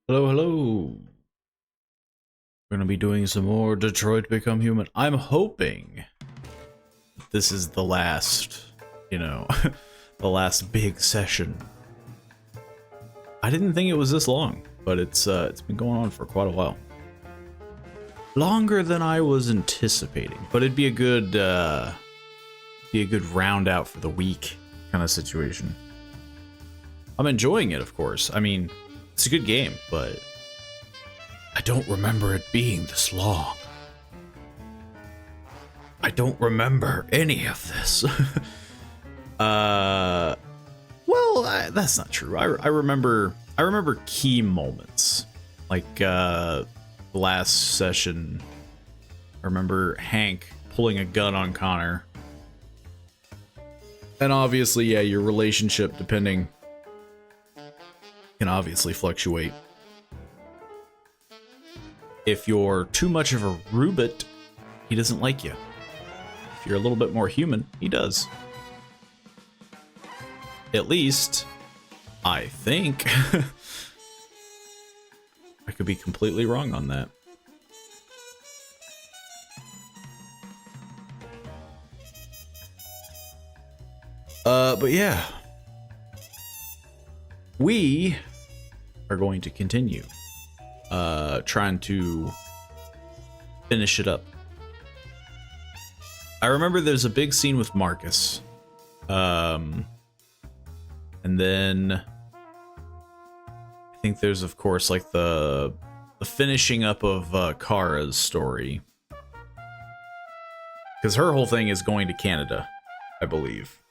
Hello, hello. We're gonna be doing some more Detroit Become Human. I'm hoping this is the last, the last big session. I didn't think it was this long, but it's been going on for quite a while. Longer than I was anticipating, but it'd be a good round out for the week kind of situation. I'm enjoying it, of course. I mean, it's a good game, but I don't remember it being this long. I don't remember any of this. Well, that's not true. I remember key moments, like the last session. I remember Hank pulling a gun on Connor, and obviously, yeah, your relationship depending can obviously fluctuate. If you're too much of a rubit, he doesn't like you. If you're a little bit more human, he does. At least, I think. I could be completely wrong on that. But yeah. We are going to continue trying to finish it up. I remember there's a big scene with Marcus. And then I think there's, of course, like the finishing up of Kara's story. Because her whole thing is going to Canada, I believe.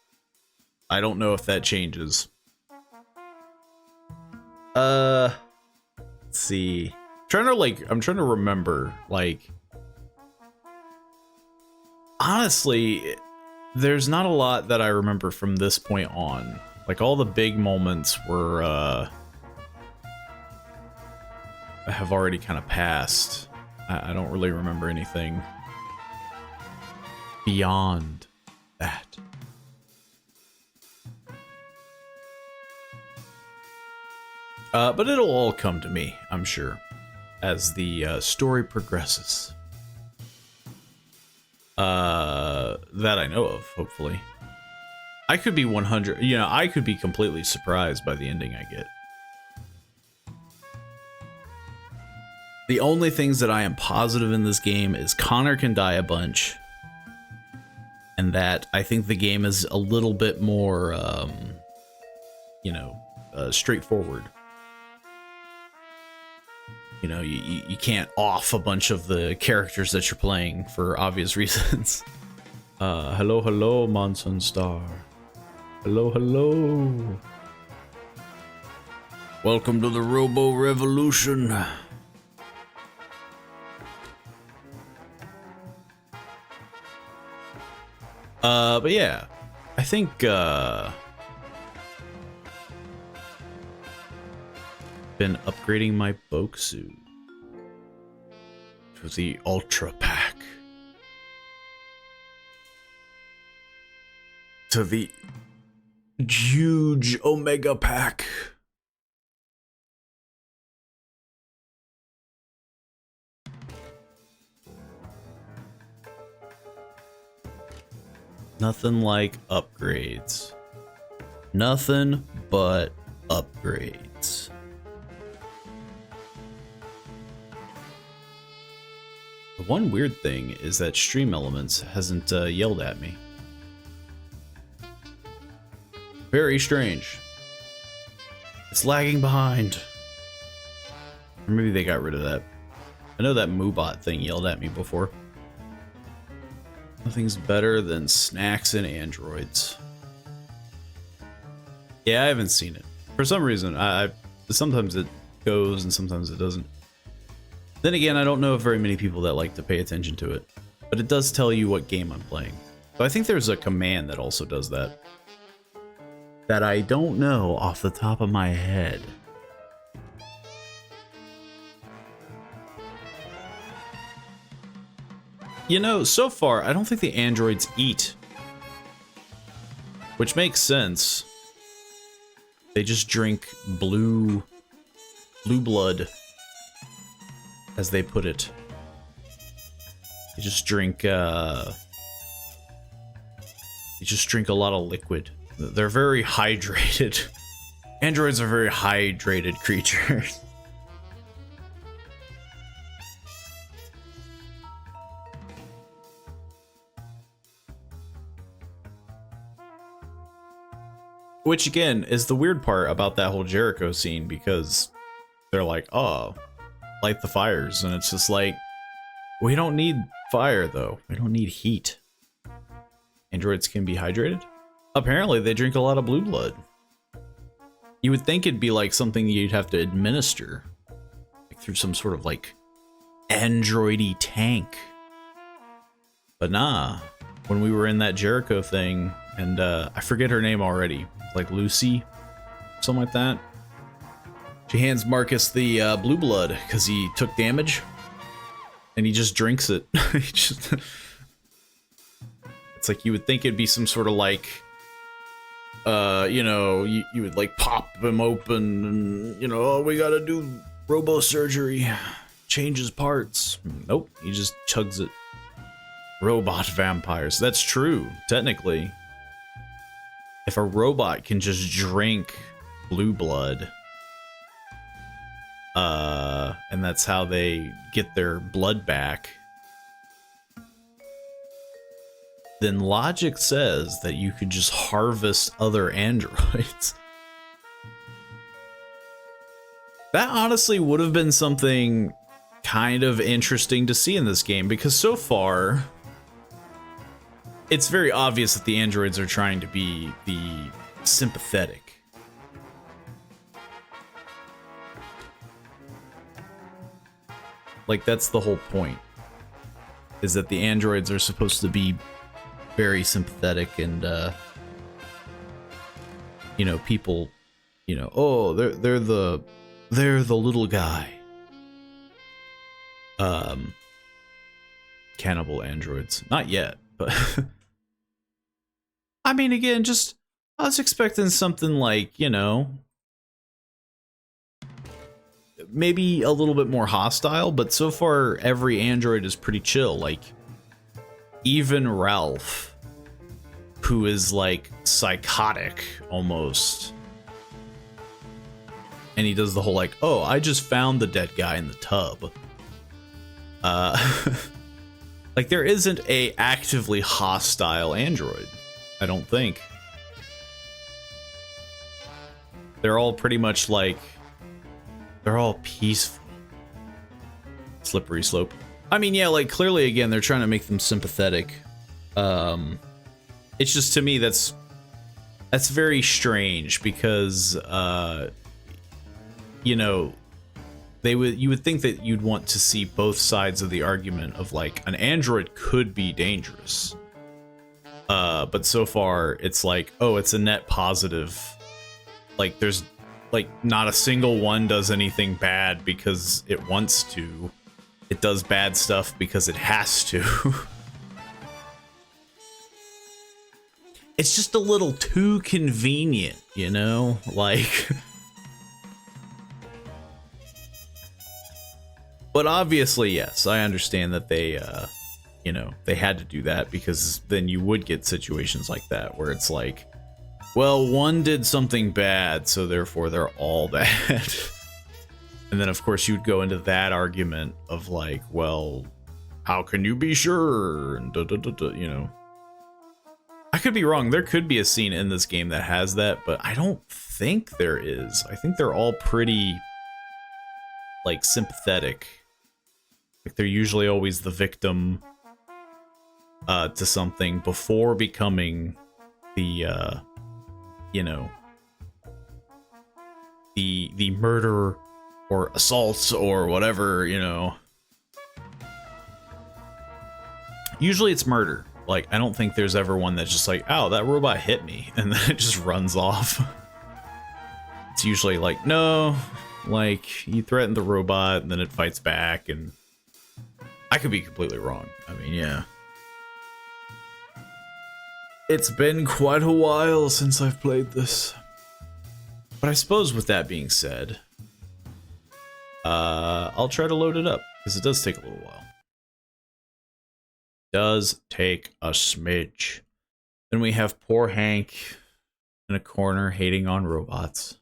I don't know if that changes. Let's see. I'm trying to remember, like, honestly, there's not a lot that I remember from this point on. Like, all the big moments were, have already kind of passed. I don't really remember anything beyond that. But it'll all come to me, I'm sure, as the story progresses. That I know of, hopefully. I could be 100, I could be completely surprised by the ending I get. The only things that I am positive in this game is Connor can die a bunch, and that I think the game is a little bit more, straightforward. You can't off a bunch of the characters that you're playing for obvious reasons. Hello, Monson Star. Hello. Welcome to the robo-revolution. But yeah, I think, been upgrading my Boxu to the Ultra Pack, to the huge Omega Pack. Nothing like upgrades. Nothing but upgrades. The one weird thing is that Stream Elements hasn't yelled at me. Very strange. It's lagging behind. Or maybe they got rid of that. I know that Moobot thing yelled at me before. Nothing's better than snacks and androids. Yeah, I haven't seen it. For some reason, I sometimes it goes and sometimes it doesn't. Then again, I don't know of very many people that like to pay attention to it, but it does tell you what game I'm playing. So I think there's a command that also does that. That I don't know off the top of my head. So far, I don't think the androids eat. Which makes sense. They just drink blue blue blood, as they put it. You just drink a lot of liquid. They're very hydrated. Androids are very hydrated creatures. Which, again, is the weird part about that whole Jericho scene, because they're like, oh, light the fires. And it's just like, we don't need fire, though. We don't need heat. Androids can be hydrated? Apparently, they drink a lot of blue blood. You would think it'd be like something you'd have to administer, like through some sort of like androidy tank. But nah, when we were in that Jericho thing, and I forget her name already, like Lucy, something like that. She hands Marcus the blue blood because he took damage, and he just drinks it. It's like you would think it'd be some sort of like, you know, you would like pop him open, and you know, oh, we gotta do robo surgery, change his parts. Nope, he just chugs it. Robot vampires. That's true, technically. If a robot can just drink blue blood, and that's how they get their blood back, then logic says that you could just harvest other androids. That honestly would have been something kind of interesting to see in this game, because so far, it's very obvious that the androids are trying to be the sympathetic. Like, that's the whole point, is that the androids are supposed to be very sympathetic, and you know, people, you know, oh, they're the little guy. Cannibal androids. Not yet, but I mean, again, just I was expecting something like, you know, maybe a little bit more hostile, but so far every android is pretty chill. Like, even Ralph, who is like psychotic almost, and he does the whole like, oh, I just found the dead guy in the tub. Like, there isn't a actively hostile android, I don't think. They're all pretty much like, they're all peaceful. Slippery slope. I mean, yeah, like, clearly, again, they're trying to make them sympathetic. It's just, to me, that's very strange, because, you know, you would think that you'd want to see both sides of the argument of, like, an android could be dangerous. But so far, it's like, oh, it's a net positive. Like, there's, like, not a single one does anything bad because it wants to. It does bad stuff because it has to. It's just a little too convenient, you know? Like... But obviously, yes, I understand that they, you know, they had to do that, because then you would get situations like that where it's like, well, one did something bad, so therefore they're all bad. And then, of course, you'd go into that argument of like, well, how can you be sure? And you know. I could be wrong. There could be a scene in this game that has that, but I don't think there is. I think they're all pretty, like, sympathetic. Like, they're usually always the victim to something before becoming the, you know, the murderer or assault or whatever, you know. Usually it's murder. Like, I don't think there's ever one that's just like, oh, that robot hit me, and then it just runs off. It's usually like, no, like, you threaten the robot, and then it fights back, and I could be completely wrong. I mean, yeah. It's been quite a while since I've played this. But I suppose with that being said, I'll try to load it up, because it does take a little while. Does take a smidge. Then we have poor Hank in a corner hating on robots.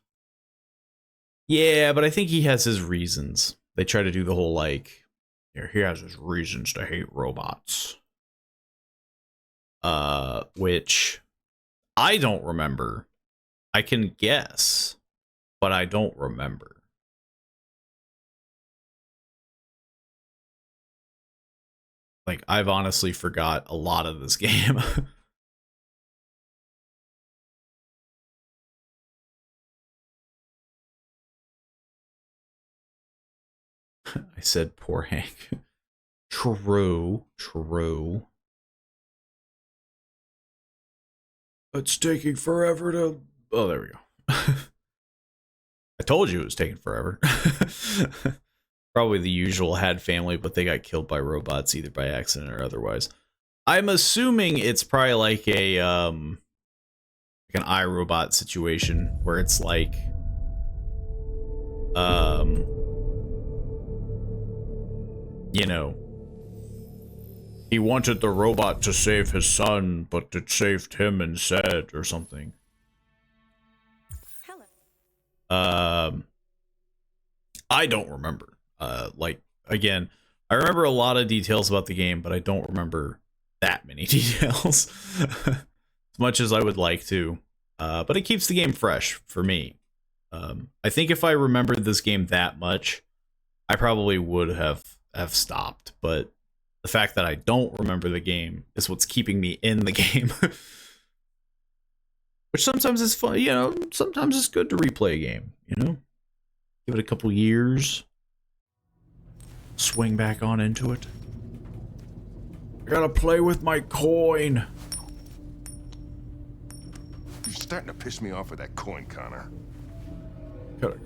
Yeah, but I think he has his reasons. They try to do the whole, like, here, he has his reasons to hate robots. Which I don't remember. I can guess, but I don't remember. Like, I've honestly forgot a lot of this game. I said poor Hank. True, true. It's taking forever to... Oh, there we go. I told you it was taking forever. Probably the usual had family, but they got killed by robots, either by accident or otherwise. I'm assuming it's probably like a, like an iRobot situation, where it's like, you know, he wanted the robot to save his son, but it saved him instead, or something. Hello. I don't remember. Like, again, I remember a lot of details about the game, but I don't remember that many details. As much as I would like to. But it keeps the game fresh for me. I think if I remembered this game that much, I probably would have stopped, but the fact that I don't remember the game is what's keeping me in the game. Which sometimes is fun, you know, sometimes it's good to replay a game, you know? Give it a couple years. Swing back on into it. I gotta play with my coin. You're starting to piss me off with that coin, Connor.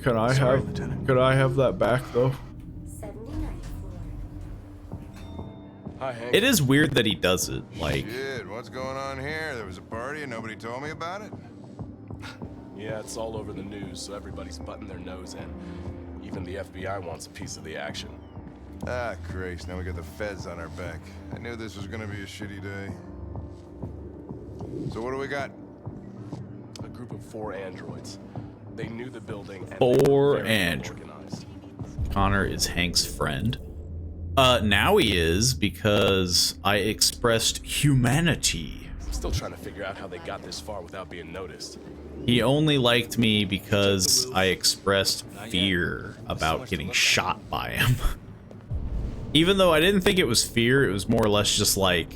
Can I Sorry, have Lieutenant. Could I have that back though? Hi, Hank. It is weird that he does it. Like, Shit, what's going on here? There was a party and nobody told me about it? Yeah, it's all over the news, so everybody's butting their nose in. Even the FBI wants a piece of the action. Ah, Christ, now we got the feds on our back. I knew this was gonna be a shitty day. So what do we got? A group of 4 androids. They knew the building and 4 very androids. organized. Connor is Hank's friend. Now he is, because I expressed humanity. I'm still trying to figure out how they got this far without being noticed. He only liked me because I expressed fear about getting shot by him. Even though I didn't think it was fear, it was more or less just like,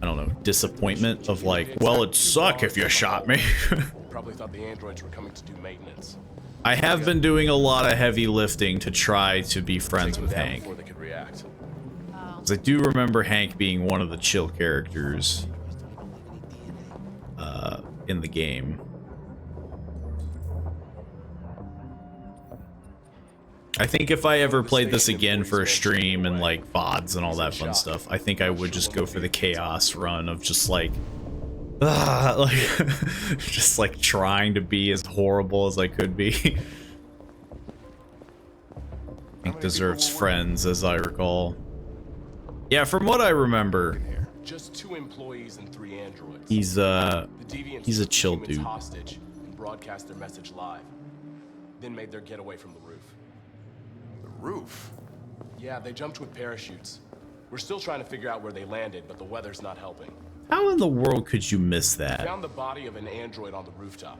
I don't know, disappointment of like, well, it'd suck if you shot me. Probably thought the androids were coming to do maintenance. I have been doing a lot of heavy lifting to try to be friends with Hank. Before they could react. Because I do remember Hank being one of the chill characters in the game. I think if I ever played this again for a stream and like VODs and all that fun stuff, I think I would just go for the chaos run of just like, like just like trying to be as horrible as I could be. Hank deserves friends, as I recall. Yeah, from what I remember, Just 2 employees and 3 androids. he's a Deviants chill took humans dude. hostage and broadcast their message live. Then made their getaway from the roof. The roof. Yeah, they jumped with parachutes. We're still trying to figure out where they landed, but the weather's not helping. How in the world could you miss that? Found the body of an android on the rooftop.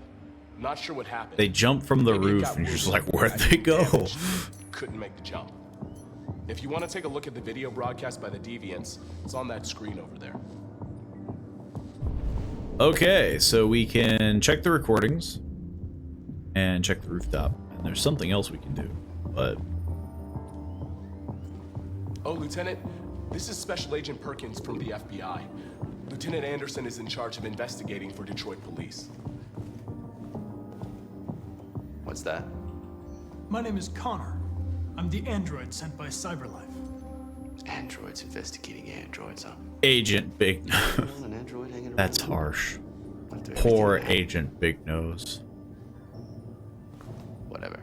Not sure what happened. They jump from the Maybe it roof got and you're just wounded, like, where'd got they go? damaged, couldn't make the jump. If you want to take a look at the video broadcast by the Deviants, it's on that screen over there. Okay, so we can check the recordings and check the rooftop. And there's something else we can do, but... Oh, Lieutenant, this is Special Agent Perkins from the FBI. Lieutenant Anderson is in charge of investigating for Detroit police. What's that? My name is Connor. I'm the android sent by CyberLife. Androids investigating androids, huh? Agent Big Nose. An android hanging around? That's harsh. After Poor everything that Agent Big Nose. happened. Whatever.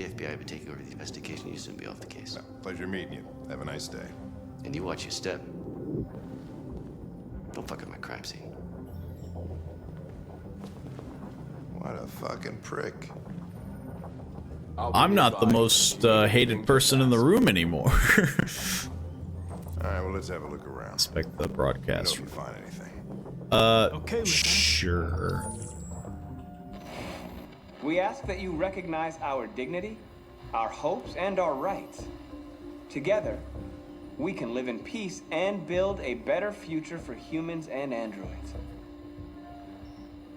The FBI will be taking over the investigation. You'll soon be off the case. Pleasure meeting you. Have a nice day. And you watch your step. Don't fuck up my crime scene. What a fucking prick. I'm not the most hated person in the room anymore. Alright, well, let's have a look around. Inspect the I know broadcast. if you find anything. Okay, Lieutenant. Sure. We ask that you recognize our dignity, our hopes, and our rights. Together, we can live in peace and build a better future for humans and androids.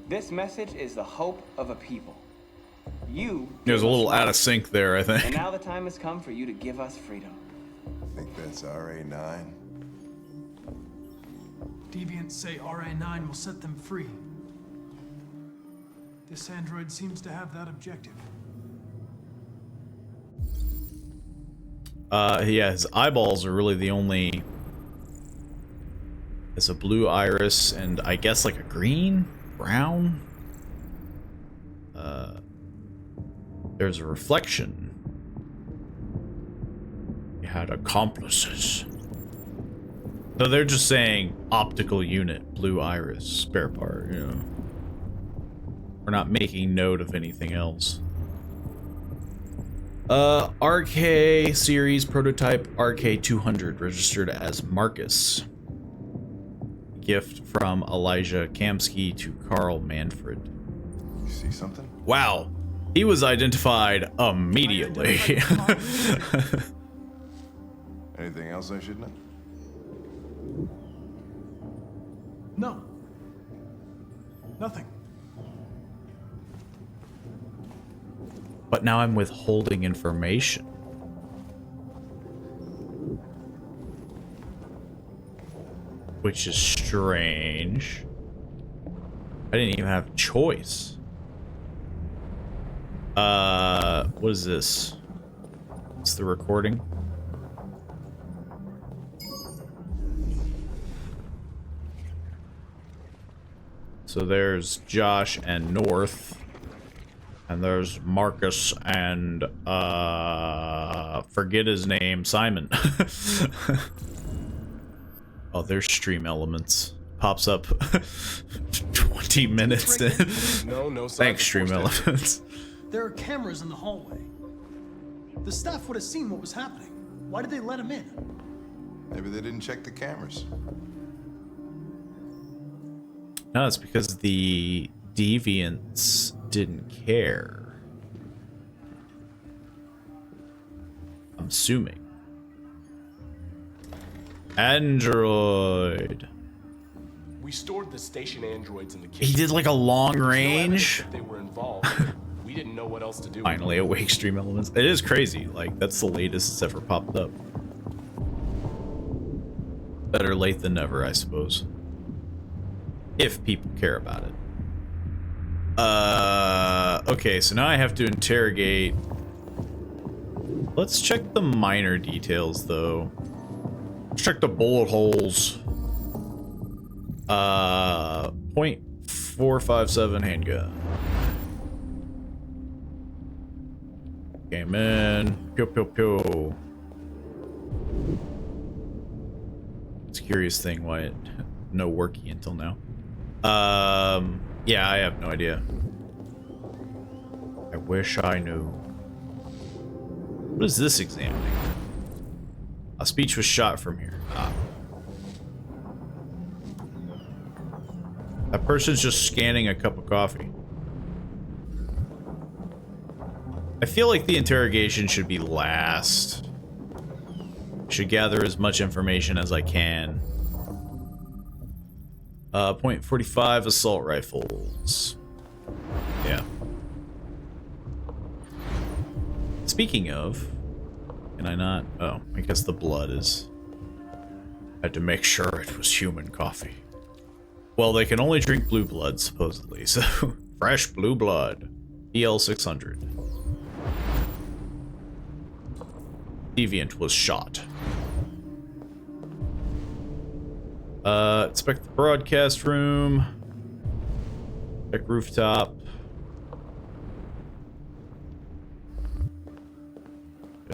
This message is the hope of a people. You It was a give us little out of life, sync there, I and think. now the time has come for you to give us freedom. I think that's RA9. Deviants say RA9 will set them free. This android seems to have that objective. Yeah, his eyeballs are really the only... It's a blue iris and I guess like a green? Brown? There's a reflection. He had accomplices. So they're just saying optical unit, blue iris, spare part, you know. We're not making note of anything else. RK series prototype RK200 registered as Marcus. Gift from Elijah Kamsky to Carl Manfred. You see something? Wow. He was identified immediately. Anything else I should know? No. Nothing. But now I'm withholding information. Which is strange. I didn't even have a choice. What is this? It's the recording. So there's Josh and North. And there's Marcus and, forget his name, Simon. Oh, there's stream elements. Pops up 20 minutes in. No signs Thanks, of stream forced entry. elements. There are cameras in the hallway. The staff would have seen what was happening. Why did they let him in? Maybe they didn't check the cameras. No, it's because the deviants didn't care. I'm assuming. Android. We stored the station androids in the kitchen. He did like a long There's no evidence range. that they were involved. We didn't know what else to do. Finally, awake stream elements. It is crazy. Like, that's the latest it's ever popped up. Better late than never, I suppose. If people care about it. Okay, so now I have to interrogate. Let's check the minor details, though. Let's check the bullet holes. .457 handgun. Came in. Pew pew pew. It's a curious thing why it no working until now. Yeah, I have no idea. I wish I knew. What is this examining? A speech was shot from here. Ah. That person's just scanning a cup of coffee. I feel like the interrogation should be last. Should gather as much information as I can. .45 assault rifles. Yeah. Speaking of, can I not? Oh, I guess the blood is. Had to make sure it was human coffee. Well, they can only drink blue blood, supposedly, so fresh blue blood. EL 600. Deviant was shot. Inspect the broadcast room. Check rooftop.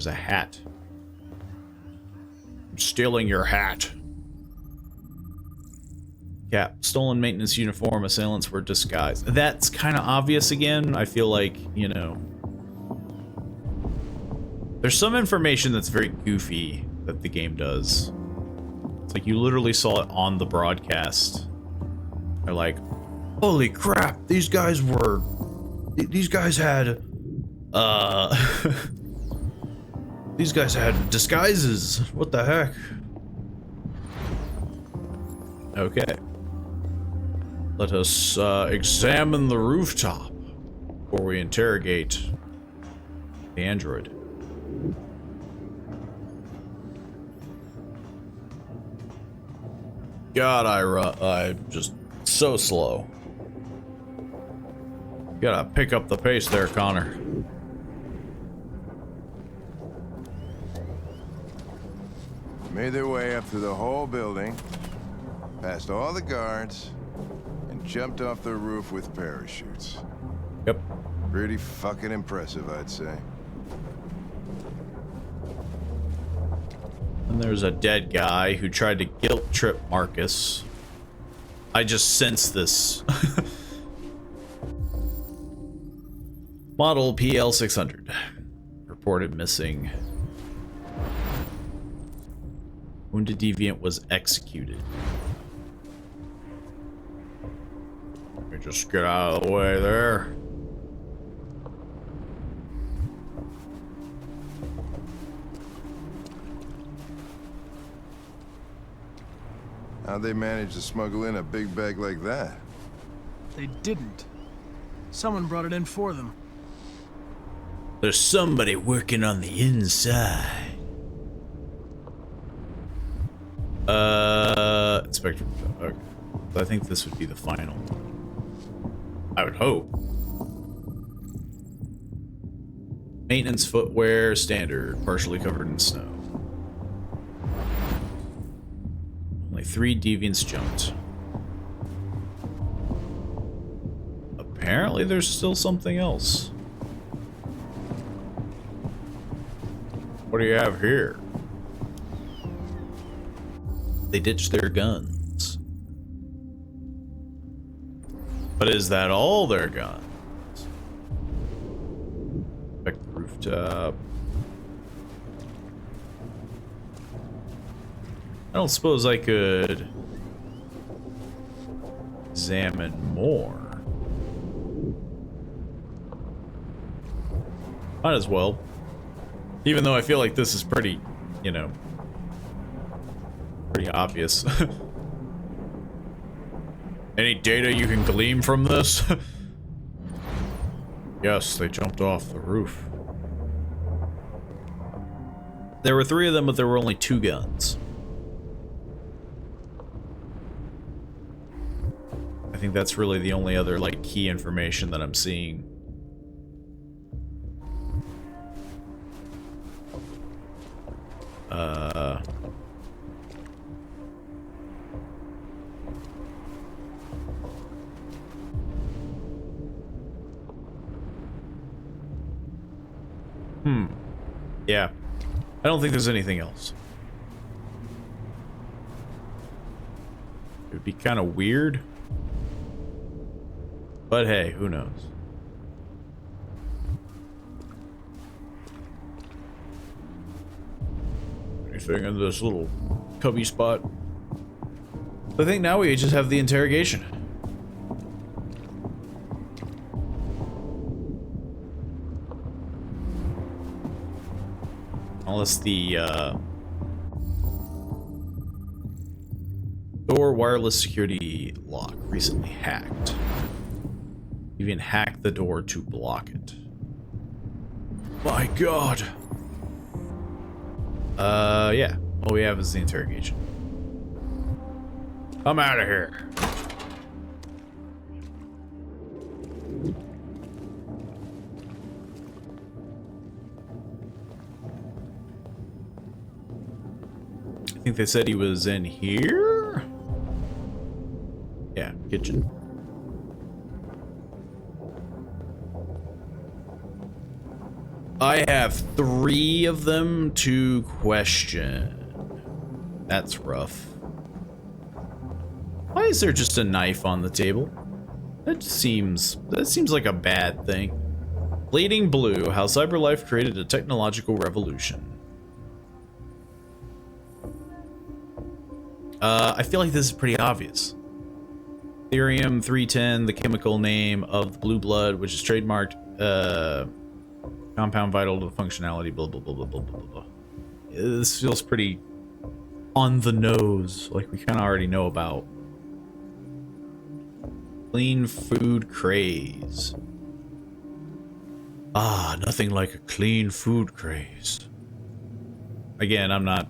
There's a hat. I'm stealing your hat. Cap. Stolen maintenance uniform. Assailants were disguised. That's kind of obvious again. I feel like, you know... There's some information that's very goofy that the game does. It's like you literally saw it on the broadcast. They're like, holy crap, these guys had, these guys had disguises. What the heck? Okay. Let us examine the rooftop before we interrogate the android. God, I just so slow. Gotta pick up the pace there, Connor. Made their way up through the whole building, past all the guards, and jumped off the roof with parachutes. Yep. Pretty fucking impressive, I'd say. And there's a dead guy who tried to guilt trip Marcus. I just sense this. Model PL600. Reported missing. Wounded deviant was executed. Let me just get out of the way there. How'd they manage to smuggle in a big bag like that? They didn't. Someone brought it in for them. There's somebody working on the inside. Inspector. Okay. I think this would be the final. I would hope. Maintenance footwear, standard, partially covered in snow. Only 3 deviants jumped. Apparently there's still something else. What do you have here? They ditched their guns. But is that all their guns? Check the rooftop. I don't suppose I could examine more. Might as well. Even though I feel like this is pretty, you know, pretty obvious. Any data you can glean from this? Yes, they jumped off the roof. There were 3 of them, but there were only 2 guns. I think that's really the only other, like, key information that I'm seeing. Yeah. I don't think there's anything else. It would be kind of weird. But hey, who knows? Anything in this little cubby spot? I think now we just have the interrogation. Unless the door wireless security lock recently hacked. You even hacked the door to block it. My God. Yeah. All we have is the interrogation. I'm out of here. I think they said he was in here? Yeah, kitchen. I have 3 of them to question. That's rough. Why is there just a knife on the table? That seems like a bad thing. Bleeding Blue, how cyberlife created a technological revolution. I feel like this is pretty obvious. Therium 310, the chemical name of the blue blood, which is trademarked, compound vital to the functionality, blah, blah, blah, blah, blah, blah, blah. This feels pretty on the nose, like we kind of already know about. Clean food craze. Ah, nothing like a clean food craze. Again, I'm not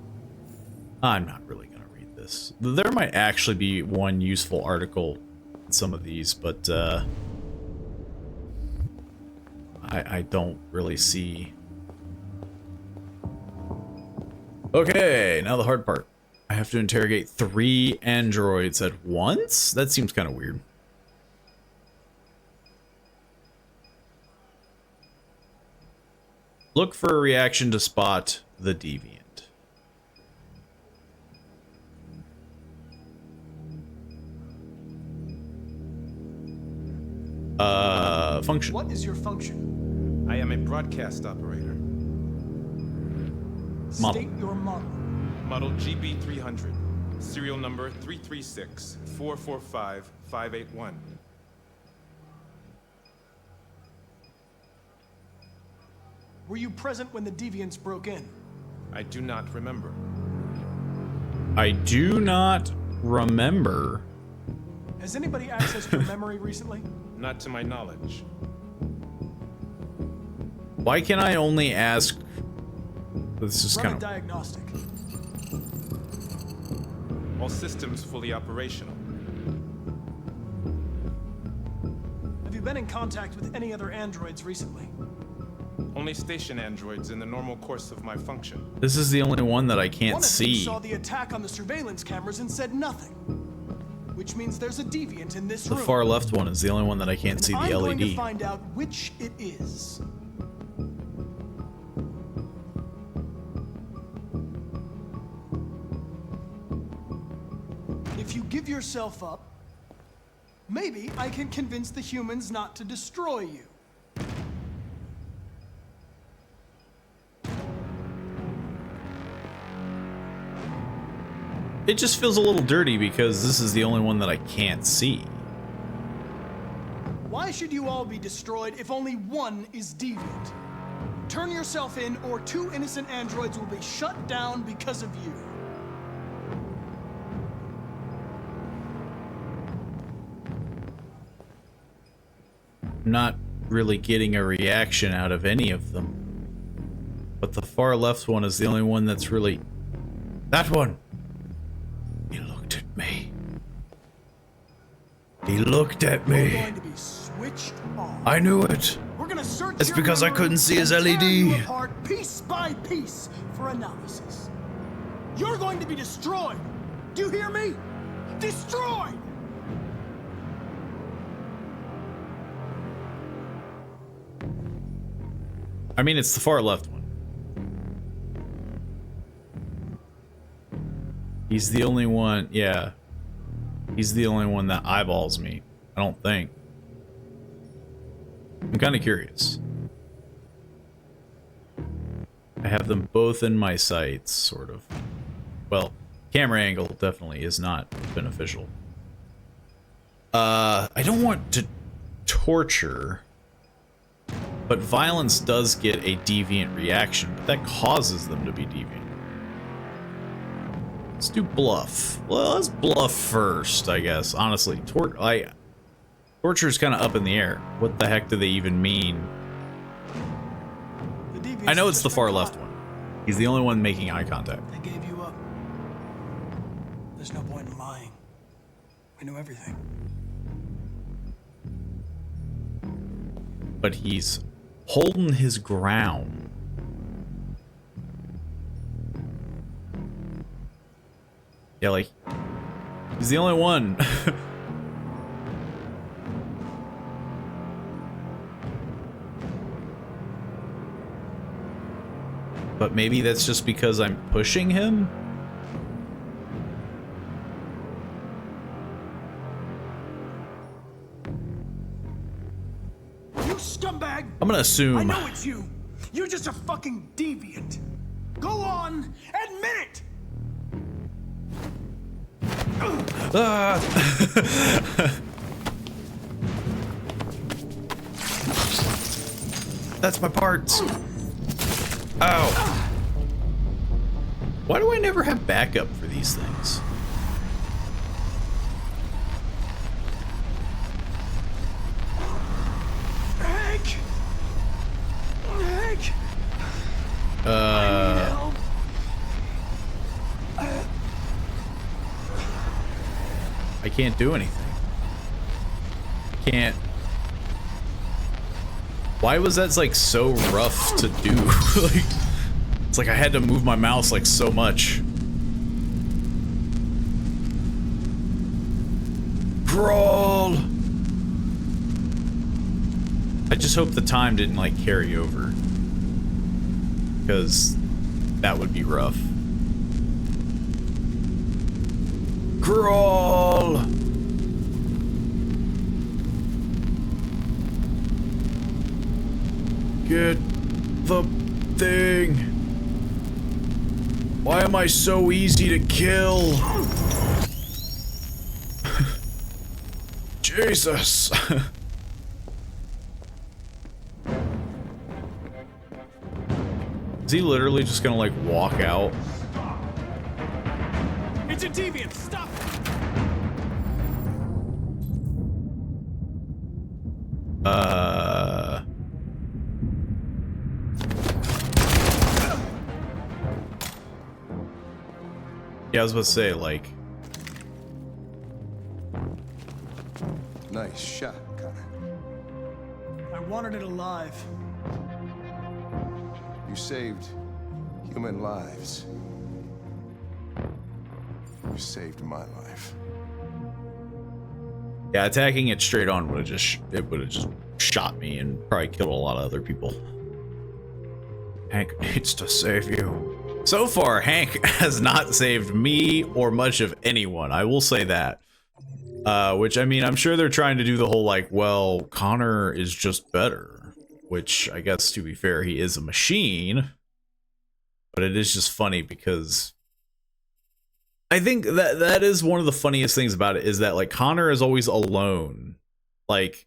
really gonna read this. There might actually be one useful article in some of these, but I don't really see. Okay, now the hard part. I have to interrogate 3 androids at once? That seems kind of weird. Look for a reaction to spot the deviant. Function. What is your function? I am a broadcast operator. Model. State your model. Model GB300. Serial number 336-445-581. Were you present when the deviants broke in? I do not remember. I do not remember. Has anybody accessed your memory recently? Not to my knowledge. Why can I only ask? This is Run kind a of diagnostic. All systems fully operational. Have you been in contact with any other androids recently? Only station androids in the normal course of my function. This is the only one that I can't One of them see. saw the attack on the surveillance cameras and said nothing. Which means there's a deviant in this The room. far left one is the only one that I can't And see the I'm going to LED. find out which it is. If you give yourself up, maybe I can convince the humans not to destroy you. It just feels a little dirty because this is the only one that I can't see. Why should you all be destroyed if only one is deviant? Turn yourself in, or 2 innocent androids will be shut down because of you. I'm not really getting a reaction out of any of them. But the far left one is the only one that's really... That one! He looked at me. He looked at You're me. going to be switched on. I knew it. We're gonna search It's your because I memory couldn't see his and tear LED. you apart piece by piece for analysis. You're going to be destroyed. Do you hear me? Destroyed! I mean, it's the far left one. He's the only one, yeah. He's the only one that eyeballs me, I don't think. I'm kind of curious. I have them both in my sights, sort of. Well, camera angle definitely is not beneficial. I don't want to torture, but violence does get a deviant reaction, but that causes them to be deviant. Let's do bluff. Well, let's bluff first, I guess. Honestly, torture is kind of up in the air. What the heck do they even mean? The deviants I know have it's just the been far caught. left one. He's the only one making eye contact. They gave you up. There's no point in lying. We know everything. But he's holding his ground. Yeah, like, he's the only one. But maybe that's just because I'm pushing him? You scumbag! I'm gonna assume. I know it's you. You're just a fucking deviant. Go on, admit it. That's my parts. Ow. Why do I never have backup for these things? Hank! Hank! I need help. I can't do anything. Can't. Why was that like so rough to do? Like, it's like I had to move my mouse like so much. Crawl. I just hope the time didn't like carry over, because that would be rough. Crawl. Get the thing. Why am I so easy to kill? Jesus. Is he literally just gonna like walk out? It's a deviant. Stop it. Yeah, I was about to say, like... Nice shot, Connor. I wanted it alive. You saved human lives. You saved my life. Yeah, attacking it straight on would have just shot me and probably killed a lot of other people. Hank needs to save you. So far, Hank has not saved me or much of anyone. I will say that. Which, I mean, I'm sure they're trying to do the whole, like, well, Connor is just better. Which, I guess, to be fair, he is a machine. But it is just funny because... I think that is one of the funniest things about it, is that, like, Connor is always alone. Like,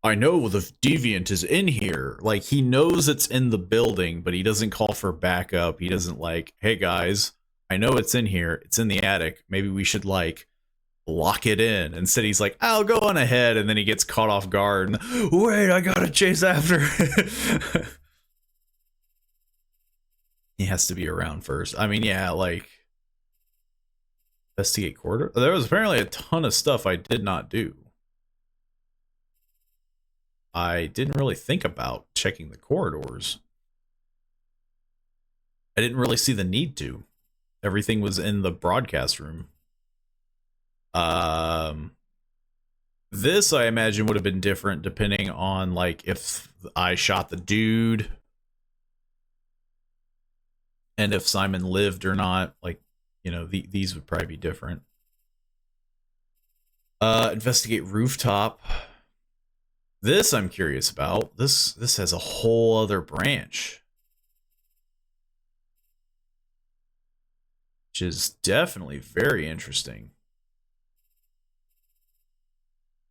I know the deviant is in here. Like, he knows it's in the building, but he doesn't call for backup. He doesn't like, hey guys, I know it's in here. It's in the attic. Maybe we should like lock it in. Instead, he's like, I'll go on ahead. And then he gets caught off guard. And, wait, I gotta chase after. He has to be around first. I mean, yeah, like investigate corridor. There was apparently a ton of stuff I did not do. I didn't really think about checking the corridors. I didn't really see the need to. Everything was in the broadcast room. This, I imagine, would have been different depending on, like, if I shot the dude. And if Simon lived or not. Like, you know, these would probably be different. Investigate rooftop. This I'm curious about. This has a whole other branch, which is definitely very interesting.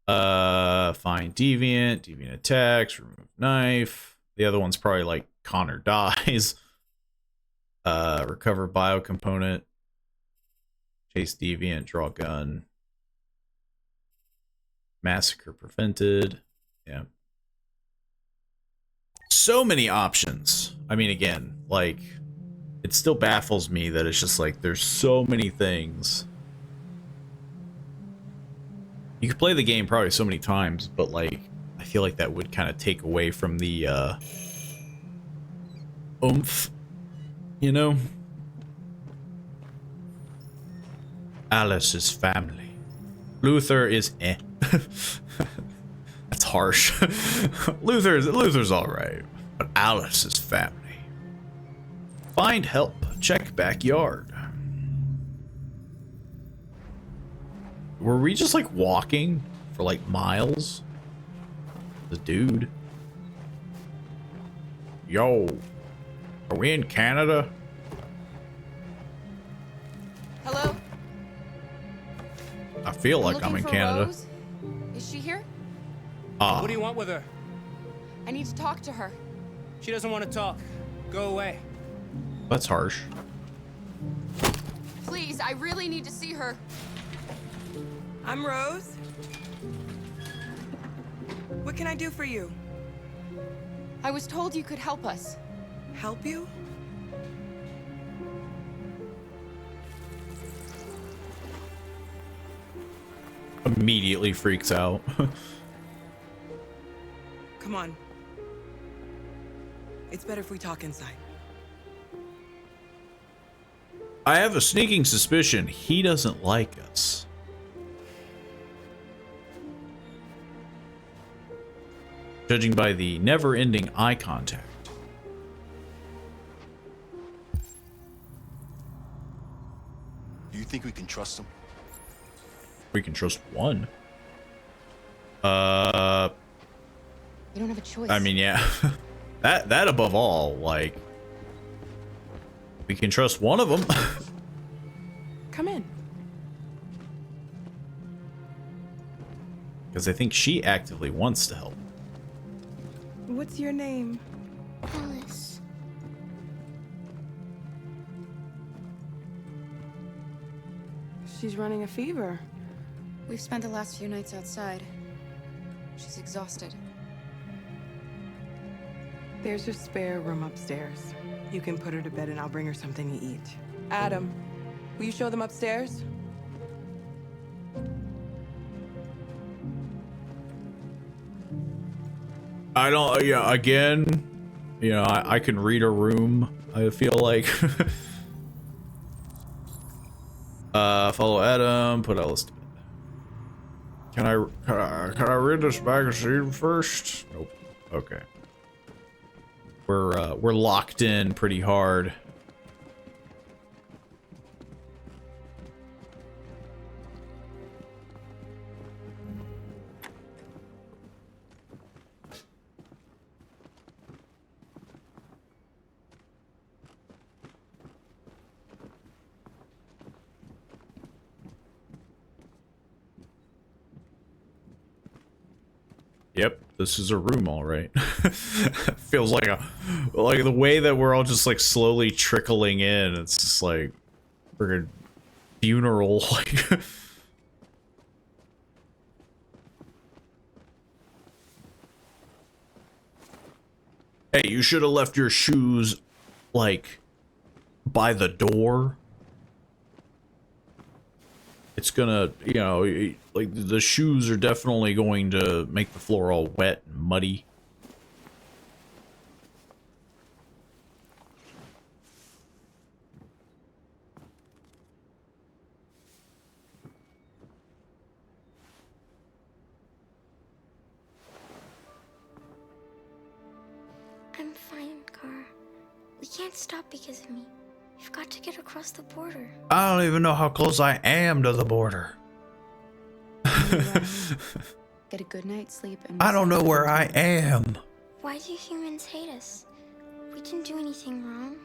Find deviant attacks, remove knife. The other one's probably like Connor dies. Recover bio component. Chase deviant, draw gun. Massacre prevented. Yeah. So many options. I mean, again, like, it still baffles me that it's just like there's so many things. You could play the game probably so many times, but like I feel like that would kind of take away from the oomph, you know? Alice's family. Luther is eh. That's harsh. Luther's all right, but Alice's family. Find help. Check backyard. Were we just like walking for like miles? The dude. Yo. Are we in Canada? Hello? I feel like I'm in Looking for Canada. Rose? Is she here? Ah, What do you want with her? I need to talk to her. She doesn't want to talk. Go away. that's harsh. Please, I really need to see her. I'm Rose. What can I do for you? I was told you could help us. Help you? Immediately freaks out. Come on. It's better if we talk inside. I have a sneaking suspicion he doesn't like us. Judging by the never-ending eye contact. Do you think we can trust him? We can trust one. We don't have a choice. I mean, yeah. that above all, like, we can trust one of them. Come in. Because I think she actively wants to help. What's your name? Alice. She's running a fever. We've spent the last few nights outside. She's exhausted. There's a spare room upstairs. You can put her to bed and I'll bring her something to eat. Adam, will you show them upstairs? I don't, yeah, again, you know, I can read a room, I feel like. Follow Adam, put Alice to bed. Can I read this magazine first? Nope. Okay. We're locked in pretty hard. Yep, this is a room, all right. Feels like the way that we're all just like slowly trickling in. It's just like friggin' funeral. Like, hey, you should have left your shoes like by the door. It's gonna, you know, like the shoes are definitely going to make the floor all wet and muddy. I'm fine, Gar. We can't stop because of me. We've got to get across the border. I don't even know how close I am to the border. Get a good night's sleep and I don't know where I am. Why do humans hate us? We didn't do anything wrong.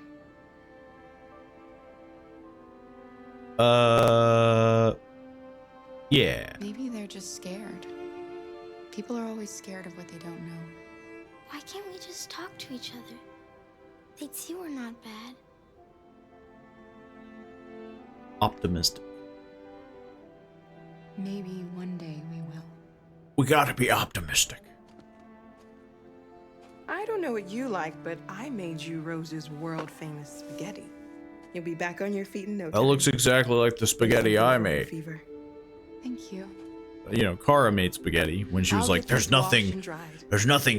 Yeah. Maybe they're just scared. People are always scared of what they don't know. Why can't we just talk to each other? They'd see we're not bad. Optimistic. Maybe one day we will. We gotta be optimistic. I don't know what you like, but I made you Rose's world-famous spaghetti. You'll be back on your feet in no time. That looks exactly like the spaghetti I made. Fever. Thank you. You know, Kara made spaghetti when she was like, "There's nothing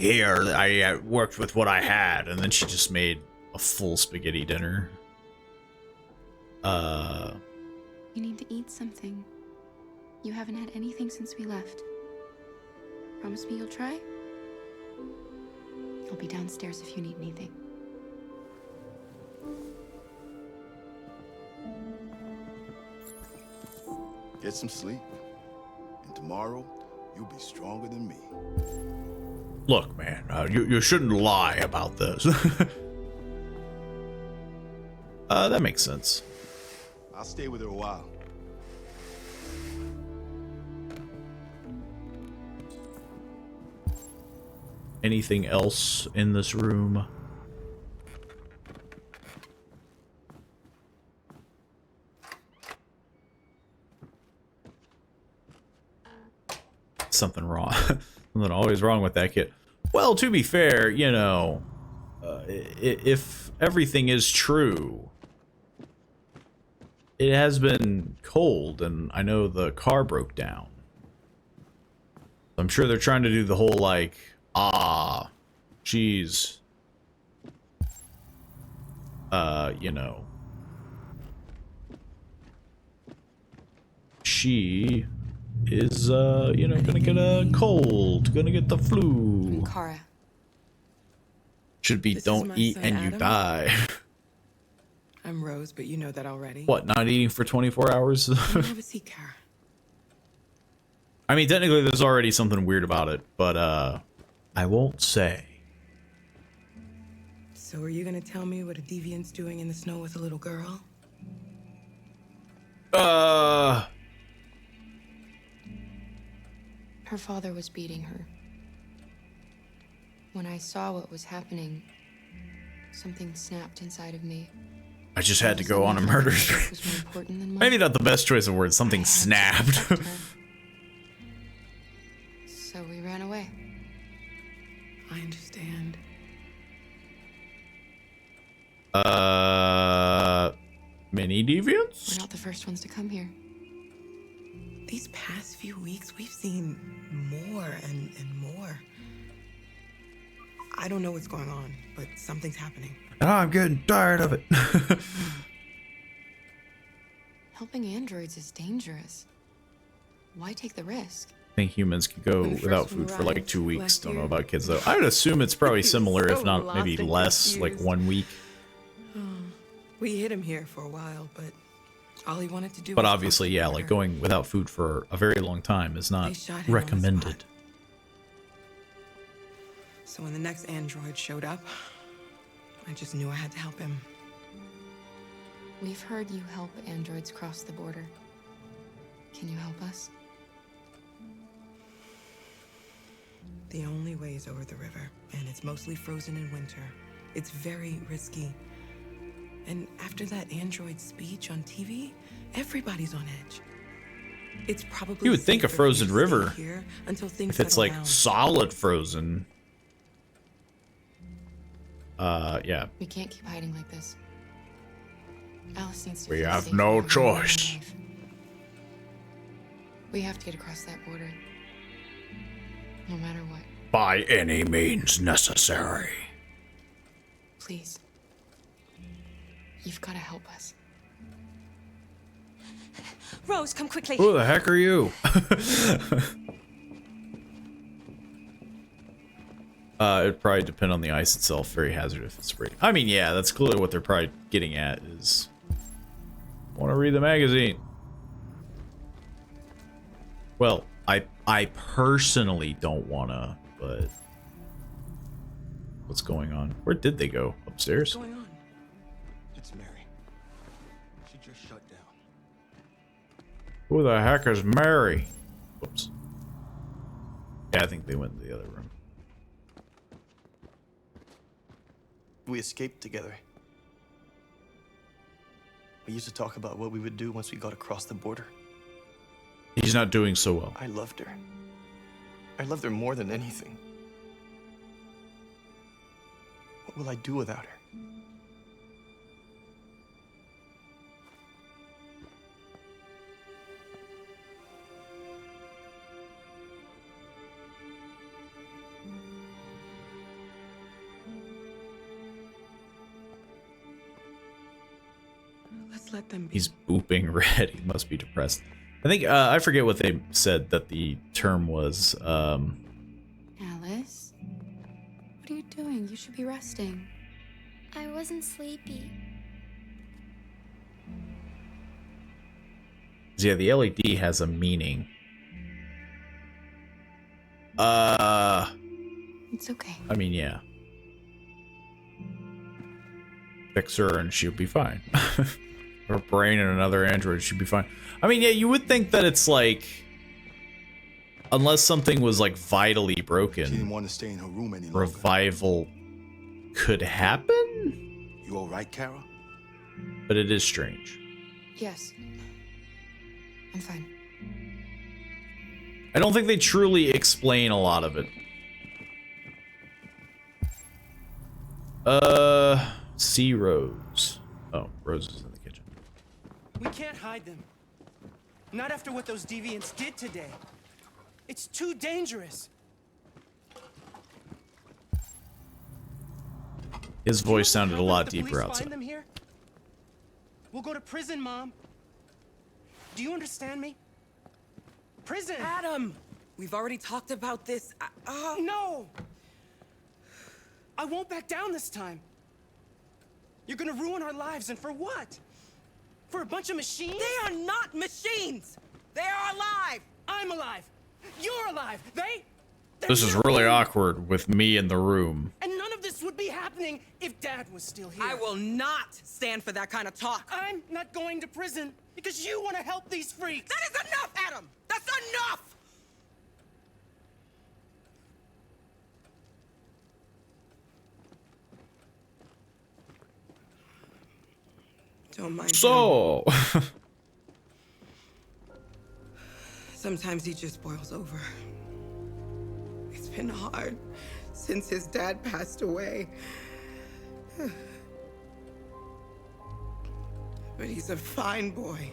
here. I worked with what I had," and then she just made a full spaghetti dinner. You need to eat something. You haven't had anything since we left. Promise me you'll try? I'll be downstairs if you need anything. Get some sleep. And tomorrow, you'll be stronger than me. Look, man, you shouldn't lie about this. That makes sense. I'll stay with her a while. Anything else in this room? Something wrong. Something always wrong with that kid. Well, to be fair, you know, if everything is true, it has been cold, and I know the car broke down. I'm sure they're trying to do the whole, like, geez, you know, she is, you know, gonna get a cold, gonna get the flu. Kara. Should be don't eat and you die. I'm Rose, but you know that already. What, not eating for 24 hours? Have a seat, Kara. I mean, technically there's already something weird about it, but, I won't say. So are you gonna tell me what a deviant's doing in the snow with a little girl? Her father was beating her. When I saw what was happening, something snapped inside of me. I just had to go on a murder spree. Maybe not the best choice of words. Something snapped. So we ran away. I understand. Mini deviants? We're not the first ones to come here. These past few weeks, we've seen more and more. I don't know what's going on, but something's happening. I'm getting tired of it. Helping androids is dangerous. Why take the risk? I think humans could go without food for like 2 weeks. Don't know about kids though. I would assume it's probably similar, if not maybe less, like 1 week. We hid him here for a while, but all he wanted to do But was obviously, yeah, like going without food for a very long time is not recommended. So when the next android showed up, I just knew I had to help him. We've heard you help androids cross the border. Can you help us? The only way is over the river, and it's mostly frozen in winter. It's very risky. And after that android speech on TV, everybody's on edge. It's probably You would think a frozen river, here until things if it's settle like down. solid frozen. Yeah. We can't keep hiding like this. Alice needs to We feel have safe no in her own choice. life. We have to get across that border. No matter what. By any means necessary. Please. You've got to help us. Rose, come quickly. Who the heck are you? It'd probably depend on the ice itself. Very hazardous if it's free. I mean, yeah, that's clearly what they're probably getting at is... Want to read the magazine. Well, I personally don't wanna, but... What's going on? Where did they go? Upstairs? What's going on? It's Mary. She just shut down. Who the heck is Mary? Whoops. Yeah, I think they went to the other room. We escaped together. We used to talk about what we would do once we got across the border. He's not doing so well. I loved her. I loved her more than anything. What will I do without her? Let's let them be. He's booping red. He must be depressed. I think, I forget what they said that the term was, Alice? What are you doing? You should be resting. I wasn't sleepy. Yeah, the LED has a meaning. It's okay. I mean, yeah. Fix her and she'll be fine. Her brain and another android should be fine. I mean, yeah, you would think that it's like, unless something was like vitally broken, She didn't want to stay in her room any longer. revival could happen? You all right, Kara? But it is strange. Yes. I'm fine. I don't think they truly explain a lot of it. See Rose. Oh, Rose is in the kitchen. We can't hide them. Not after what those deviants did today. It's too dangerous. His voice sounded a lot If the deeper police outside. find them here, we'll go to prison, Mom. Do you understand me? Prison! Adam! We've already talked about this. No! I won't back down this time. You're gonna ruin our lives, and for what? For a bunch of machines? They are not machines! They are alive! I'm alive! You're alive! They're This is really awkward with me in the room. And none of this would be happening if Dad was still here. I will not stand for that kind of talk. I'm not going to prison because you want to help these freaks. That is enough, Adam! That's enough! Don't mind him. So, Sometimes he just boils over. It's been hard since his dad passed away. But he's a fine boy.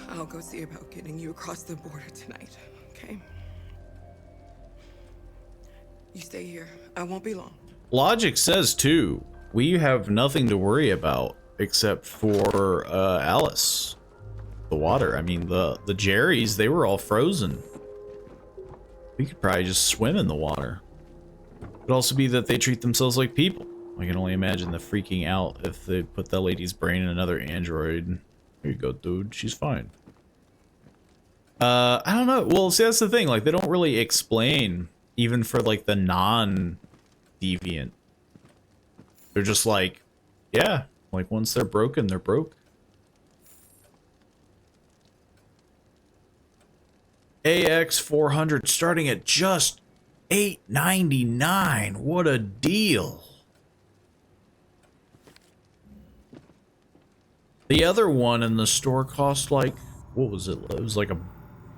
I'll go see about getting you across the border tonight, okay? You stay here. I won't be long. logic says too, we have nothing to worry about except for Alice. The water. I mean, the Jerrys, they were all frozen. We could probably just swim in the water. It could also be that they treat themselves like people. I can only imagine the freaking out if they put that lady's brain in another android. Here you go, dude. She's fine. I don't know. Well, see, that's the thing. Like, they don't really explain, even for, like, the non-deviant. They're just like, yeah, like, once they're broken, they're broke. AX400 starting at just $8.99. What a deal. The other one in the store cost like, what was it? It was like $1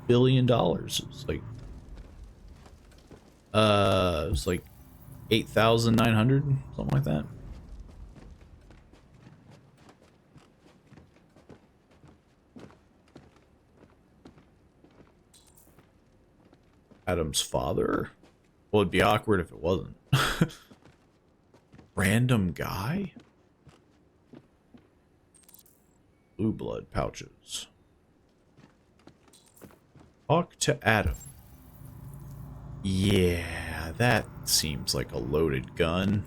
billion. It was like 8,900, something like that. Adam's father? Well, it'd be awkward if it wasn't. Random guy? Blue blood pouches. Talk to Adam. Yeah, that seems like a loaded gun.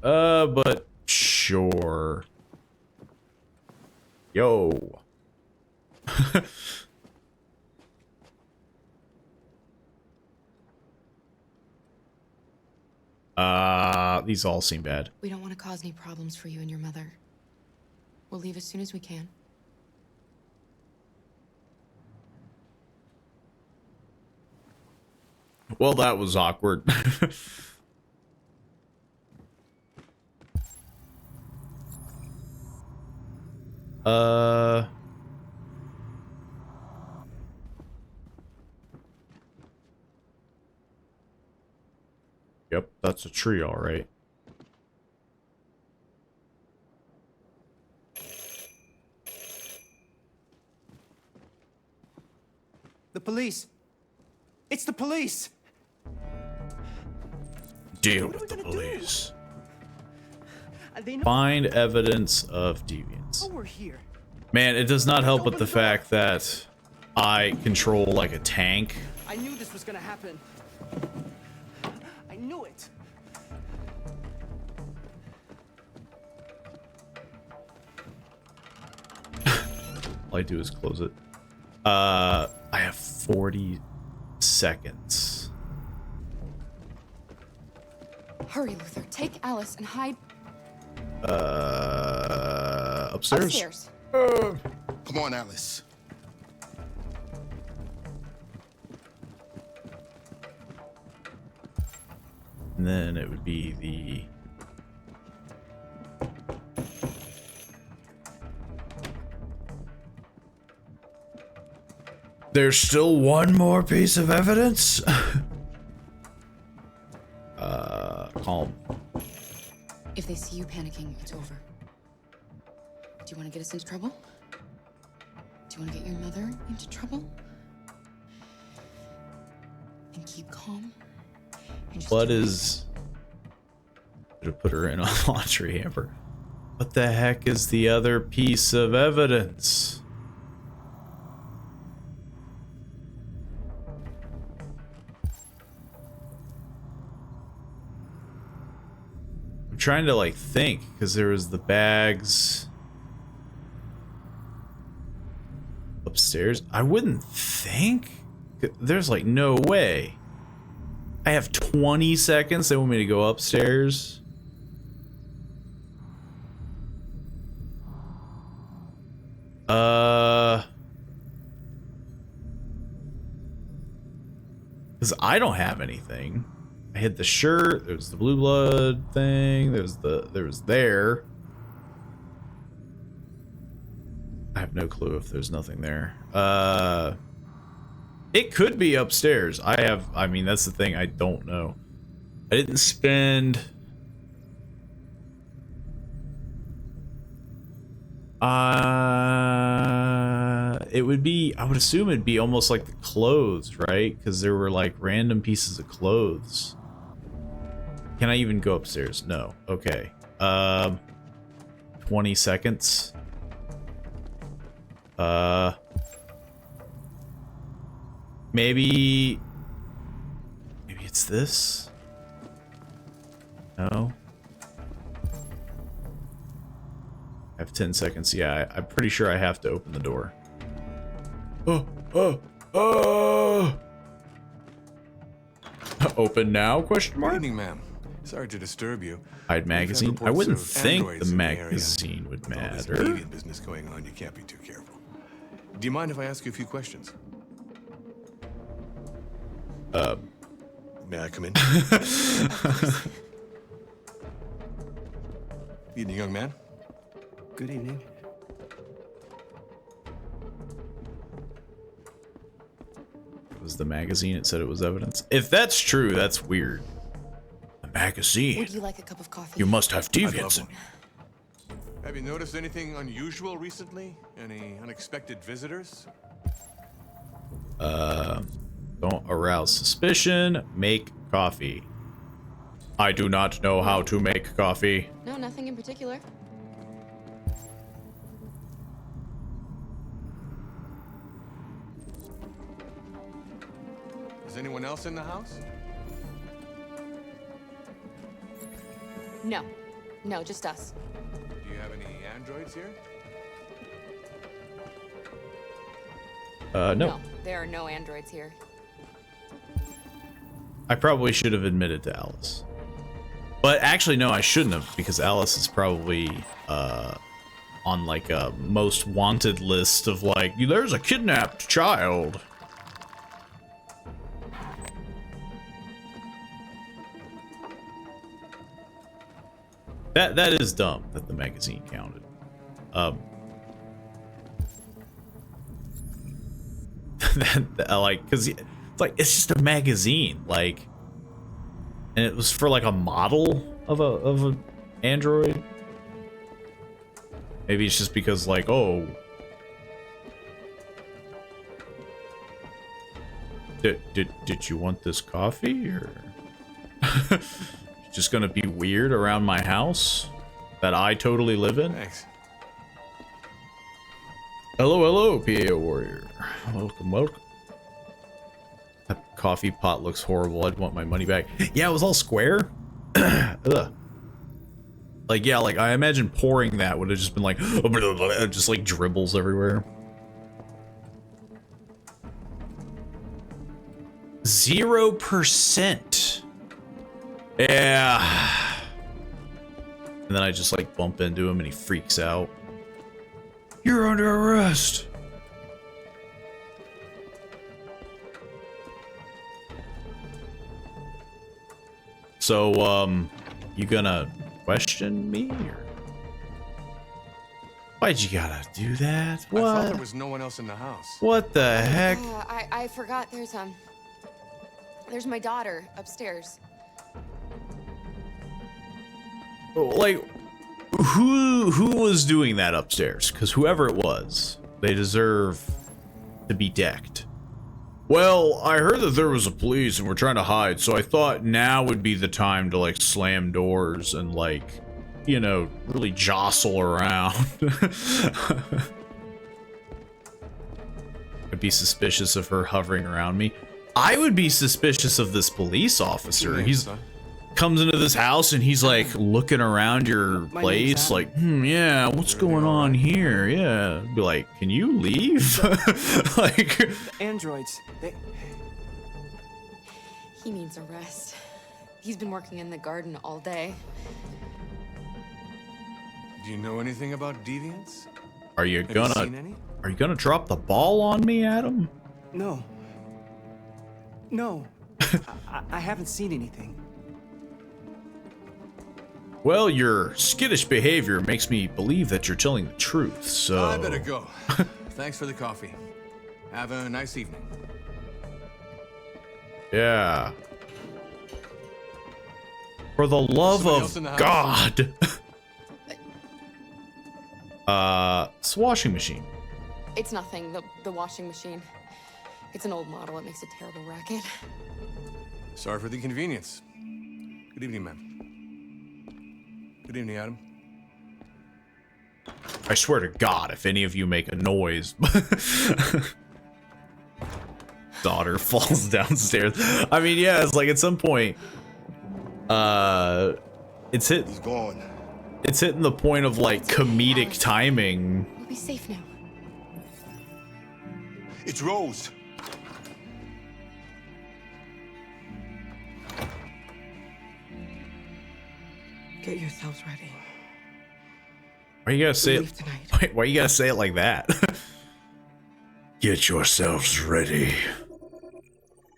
But sure. Yo. These all seem bad. We don't want to cause any problems for you and your mother. We'll leave as soon as we can. Well, that was awkward. Yep, that's a tree, all right. The police. It's the police. Deal with the police. They know Find evidence of deviance. we're here. Man, it does not help with the fact that I control like a tank. I knew this was gonna happen. I knew it. All I do is close it. I have 40 seconds. Hurry, Luther. Take Alice and hide Upstairs? upstairs. Come on, Alice. And then it would be the... There's still one more piece of evidence? Calm. If they see you panicking, it's over. Do you want to get us into trouble? Do you want to get your mother into trouble? And keep calm. And just What is... to put her in a laundry hamper. What the heck is the other piece of evidence? I'm trying to like think, because there was the bags upstairs. I wouldn't think. There's like no way. I have 20 seconds. They want me to go upstairs. Because I don't have anything. I had the shirt. There was the blue blood thing. There was there. I have no clue if there's nothing there. It could be upstairs. I mean, that's the thing. I don't know. I didn't spend... it would be... I would assume it'd be almost like the clothes, right? Because there were like random pieces of clothes. Can I even go upstairs? No. Okay. 20 seconds. Maybe it's this? No. I have 10 seconds. Yeah, I'm pretty sure I have to open the door. Open now? Question mark? Good evening, ma'am. Sorry to disturb you. Hide magazine? We've had I wouldn't reports of think androids the in area. magazine would With all this matter. deviant business going on, you can't be too careful. Do you mind if I ask you a few questions? May I come in? Evening, young man. Good evening. It was the magazine. It said it was evidence. If that's true, that's weird. A magazine? Would you like a cup of coffee? You must have I'd love deviants. one. Have you noticed anything unusual recently? Any unexpected visitors? Don't arouse suspicion. Make coffee. I do not know how to make coffee. No, nothing in particular. Is anyone else in the house? No. No, just us. Do you have any androids here? No. There are no androids here. I probably should have admitted to Alice. But actually, no, I shouldn't have, because Alice is probably on like a most wanted list of like, there's a kidnapped child. That is dumb that the magazine counted. Like, because it's like, it's just a magazine, like, and it was for like a model of a android. Maybe it's just because like, oh, did you want this coffee, or just gonna be weird around my house that I totally live in? Thanks. Hello, PA warrior. Welcome. coffee pot looks horrible. I'd want my money back. Yeah, it was all square. Ugh. Like, yeah, like I imagine pouring that would have just been like, just like dribbles everywhere. 0%. Yeah. And then I just like bump into him and he freaks out. You're under arrest. So, you gonna question me or? Why'd you gotta do that? What? I thought there was no one else in the house. What the heck? I forgot there's my daughter upstairs. Like, who was doing that upstairs? Because whoever it was, they deserve to be decked. Well, I heard that there was a police and we're trying to hide, so I thought now would be the time to like slam doors and like, you know, really jostle around. I'd be suspicious of her hovering around me. I would be suspicious of this police officer. He's comes into this house and he's like looking around your place like, yeah, what's going on here? Yeah. Be like, can you leave? Like, The androids, He needs a rest. He's been working in the garden all day. Do you know anything about deviants? are you Have you seen gonna any? drop the ball on me, Adam? No. No. I haven't seen anything. Well, your skittish behavior makes me believe that you're telling the truth, so... I better go. Thanks for the coffee. Have a nice evening. Yeah. For the love Somebody else in of the house? God! It's a washing machine. It's nothing, the washing machine. It's an old model, it makes a terrible racket. Sorry for the inconvenience. Good evening, ma'am. Good evening, Adam. I swear to God, if any of you make a noise... Daughter falls downstairs. I mean, yeah, it's like at some point... It's hit... He's gone. It's hitting the point of, like, comedic timing. We'll be safe now. It's Rose. Get yourselves ready. Why you gotta say Leave it? tonight. Why you gotta say it like that? Get yourselves ready.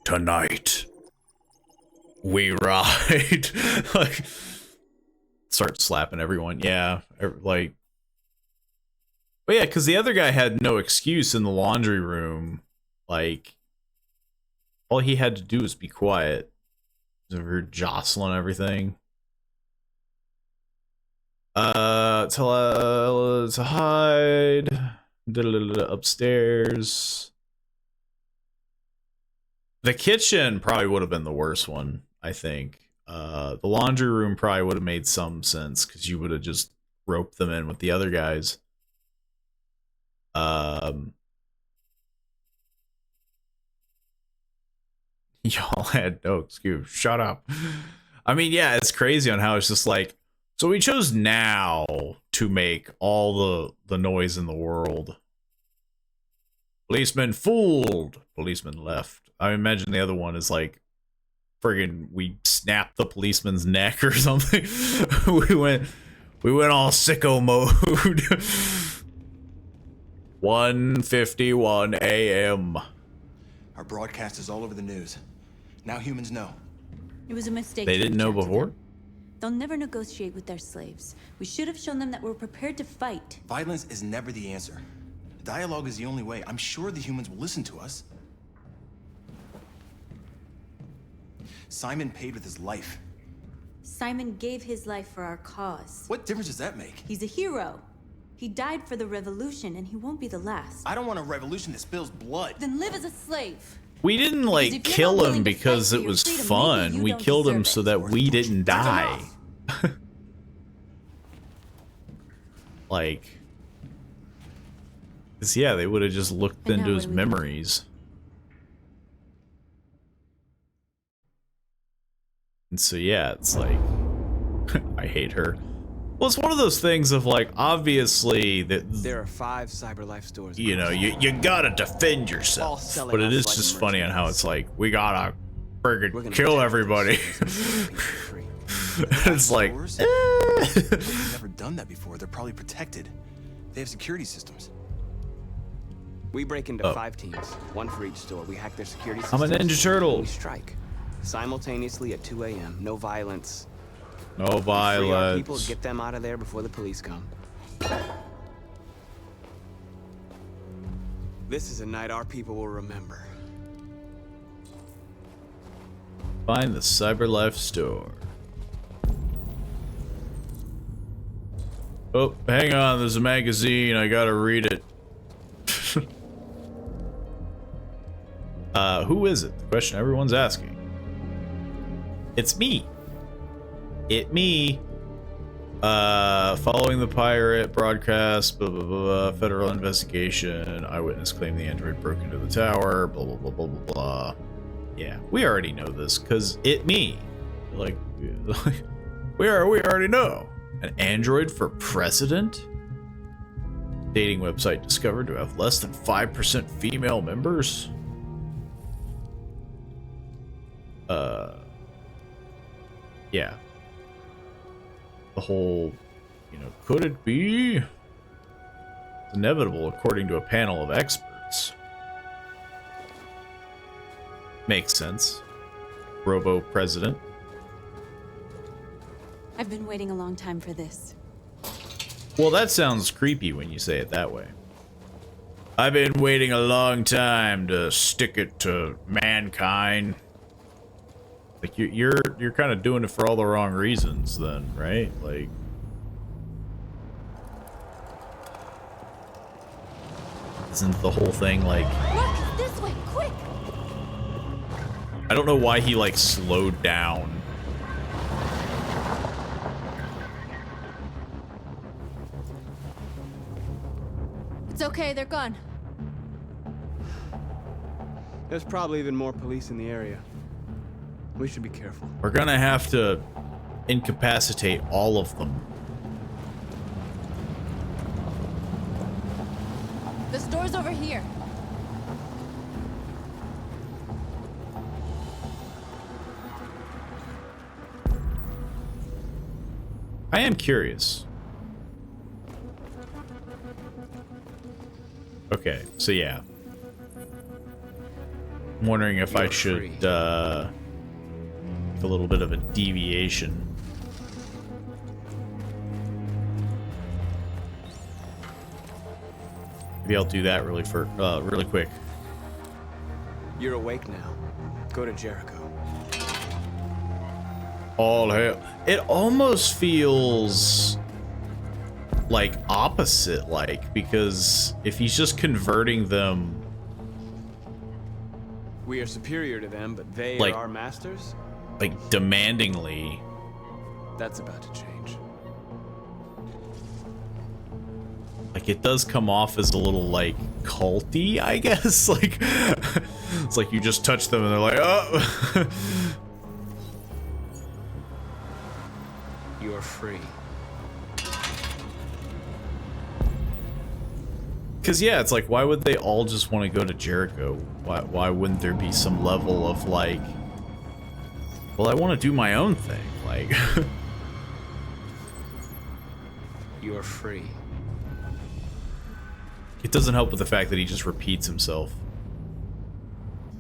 Tonight, we ride. Like, start slapping everyone. Yeah, like. But yeah, because the other guy had no excuse in the laundry room. Like, all he had to do was be quiet. We were jostling everything. To hide. Upstairs. The kitchen probably would have been the worst one, I think. The laundry room probably would have made some sense because you would have just roped them in with the other guys. Y'all had no excuse. Shut up. I mean, yeah, it's crazy on how it's just like, so we chose now to make all the noise in the world. Policeman fooled. Policeman left. I imagine the other one is like, friggin' we snapped the policeman's neck or something. we went all sicko mode. 1:51 a.m. Our broadcast is all over the news. Now humans know. It was a mistake. They to didn't reach know out to before? them. They'll never negotiate with their slaves. We should have shown them that we're prepared to fight. Violence is never the answer. Dialogue is the only way. I'm sure the humans will listen to us. Simon paid with his life. Simon gave his life for our cause. What difference does that make? He's a hero. He died for the revolution, and he won't be the last. I don't want a revolution that spills blood. Then live as a slave. We didn't like Because if you're kill not him willing to because fight for it your was freedom, fun. maybe you We don't killed him deserve so it. that we didn't die. enough. Like, 'cause yeah, they would have just looked And now into what his do we do? memories. And so yeah, it's like I hate her. Well, it's one of those things of like, obviously that There are 5 CyberLife stores. you know, you gotta defend yourself, selling but it off is like just funny on how it's like we gotta We're friggin' gonna kill protect everybody. It's like, They've never done that before. They're probably protected. They have security systems. We break into 5 teams, 1 for each store. We hack their security I'm systems. a Ninja Turtle. We strike simultaneously at 2 a.m. No violence. No We free our people, violence. get them out of there before the police come. This is a night our people will remember. Find the CyberLife store. Oh, hang on, there's a magazine, I gotta read it. Who is it? The question everyone's asking. It's me. Me. Following the pirate broadcast, blah, blah, blah, federal investigation, eyewitness claimed the android broke into the tower, blah, blah, blah, blah, blah, blah. Yeah, we already know this, because me. Like, we already know. An android for president? Dating website discovered to have less than 5% female members? Yeah. The whole, you know, could it be? It's inevitable according to a panel of experts. Makes sense. Robo president. I've been waiting a long time for this. Well, that sounds creepy when you say it that way. I've been waiting a long time to stick it to mankind. Like you're kind of doing it for all the wrong reasons then, right? Like isn't the whole thing like Look, this way, quick! I don't know why he like slowed down. It's okay, they're gone. There's probably even more police in the area. We should be careful. We're gonna have to incapacitate all of them. The store's over here. I am curious. Okay, so yeah. I'm wondering if I should make a little bit of a deviation. Maybe I'll do that really quick. You're awake now. Go to Jericho. All hell. It almost feels like opposite, like, because if he's just converting them, We are superior to them, but they Like- are our masters? like, demandingly. That's about to change. Like, it does come off as a little, like, culty, I guess. Like, it's like you just touch them and they're like, oh. You are free. Because, yeah, it's like, why would they all just want to go to Jericho? Why wouldn't there be some level of, like, well, I want to do my own thing, like... You are free. It doesn't help with the fact that he just repeats himself.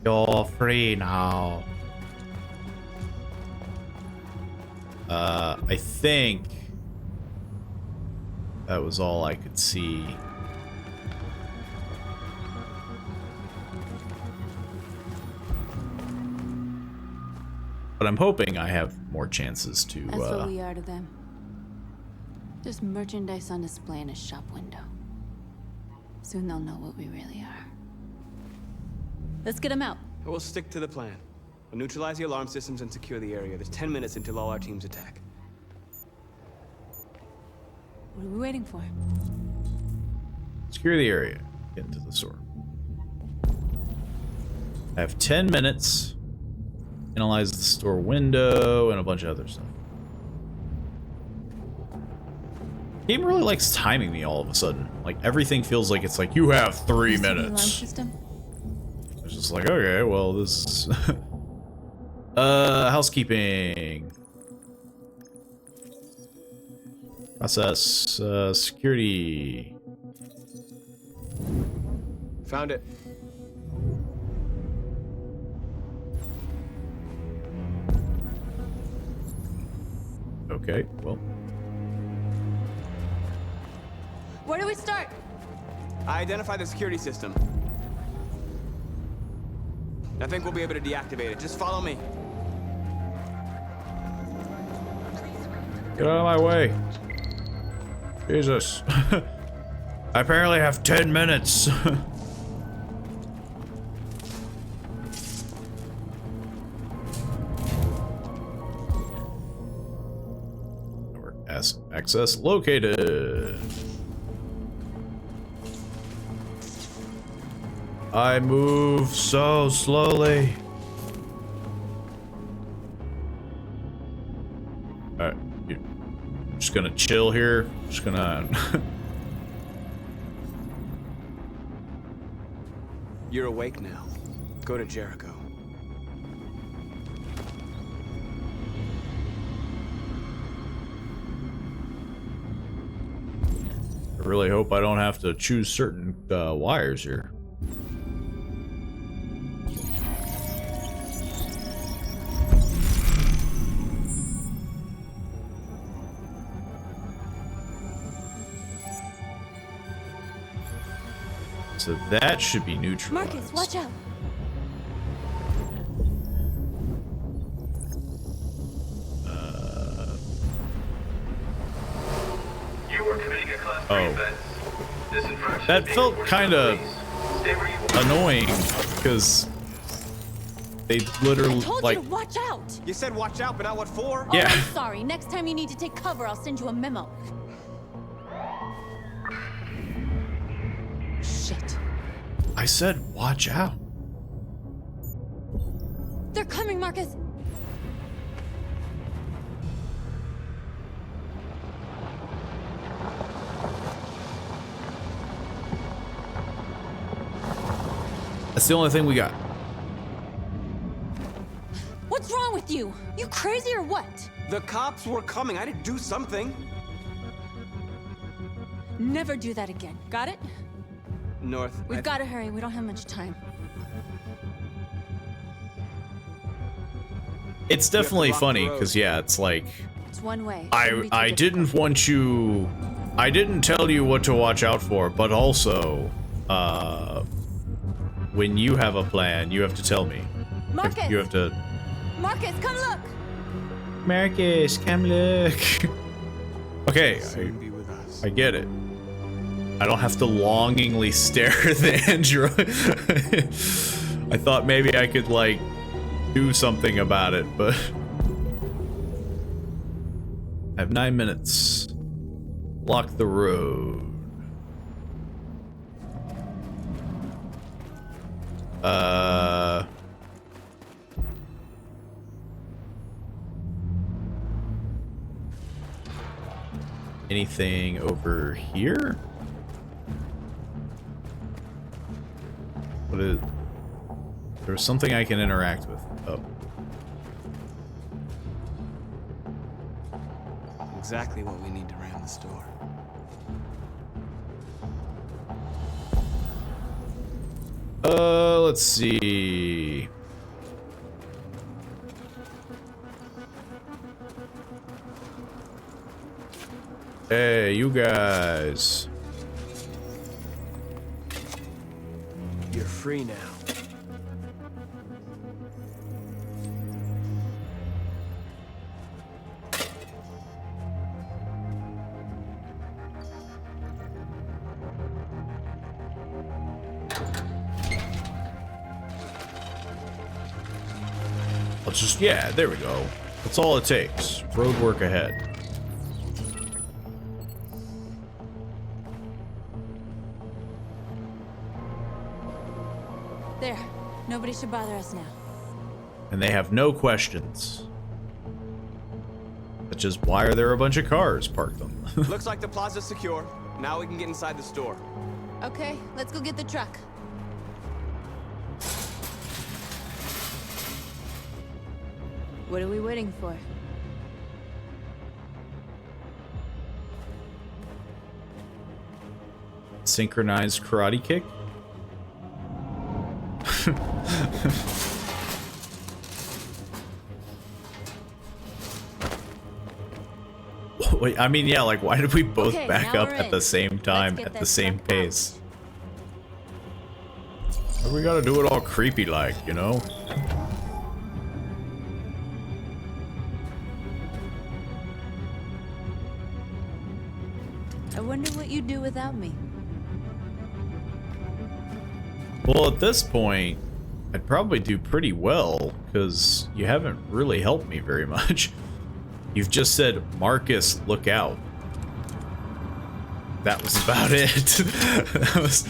You're free now. I think that was all I could see. But I'm hoping I have more chances to, That's what we are to them. Just merchandise on display in a shop window. Soon they'll know what we really are. Let's get them out. We'll stick to the plan. We'll neutralize the alarm systems and secure the area. There's 10 minutes until all our teams attack. What are we waiting for? secure the area. Get into the store. I have 10 minutes Analyze the store window and a bunch of other stuff. Game really likes timing me all of a sudden. Like everything feels like it's like you have 3 minutes. It's just like, okay, well this housekeeping. Process security. Found it. Okay, well. Where do we start? I identified the security system. I think we'll be able to deactivate it. Just follow me. Get out of my way. Jesus. I apparently have 10 minutes. Access located. I move so slowly. Alright, just gonna chill here. Just gonna. You're awake now. Go to Jericho. I really hope I don't have to choose certain wires here. So that should be neutralized. Marcus, watch out. Oh. That felt kind of annoying because they literally Told like. you to watch out. You said watch out, but not what for? Yeah. Oh, I'm sorry. Next time you need to take cover, I'll send you a memo. Shit. I said watch out. They're coming, Marcus. That's the only thing we got. What's wrong with you? You crazy or what? The cops were coming. I had to do something. Never do that again. Got it? North. We've got to hurry. We don't have much time. It's definitely funny because yeah, it's like It's one way. I didn't want you. I didn't tell you what to watch out for, but also, when you have a plan, you have to tell me. Marcus! You have to. Marcus, come look! Marcus, come look. Okay, I get it. I don't have to longingly stare at the android. I thought maybe I could like do something about it, but I have 9 minutes. Block the road. Anything over here? What is? There's something I can interact with. Oh. Exactly what we need to ram the store. Let's see. Hey, you guys. You're free now. Let's just, yeah, there we go. That's all it takes. Road work ahead. There. Nobody should bother us now. And they have no questions. Such as, why are there a bunch of cars parked on them? Looks like the plaza's secure. Now we can get inside the store. Okay, let's go get the truck. What are we waiting for? Synchronized karate kick? Wait, I mean, yeah, like, why did we both Okay, back now up we're at in. the same time, Let's get at the that same truck pace? Why we gotta do it all creepy like, you know? I wonder what you'd do without me. Well, at this point, I'd probably do pretty well, because you haven't really helped me very much. You've just said, Marcus, look out. That was about it. That was...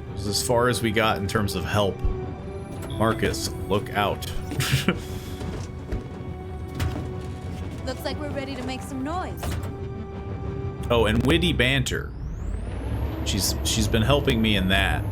It was as far as we got in terms of help. Marcus, look out. Looks like we're ready to make some noise. Oh, and witty banter. She's been helping me in that.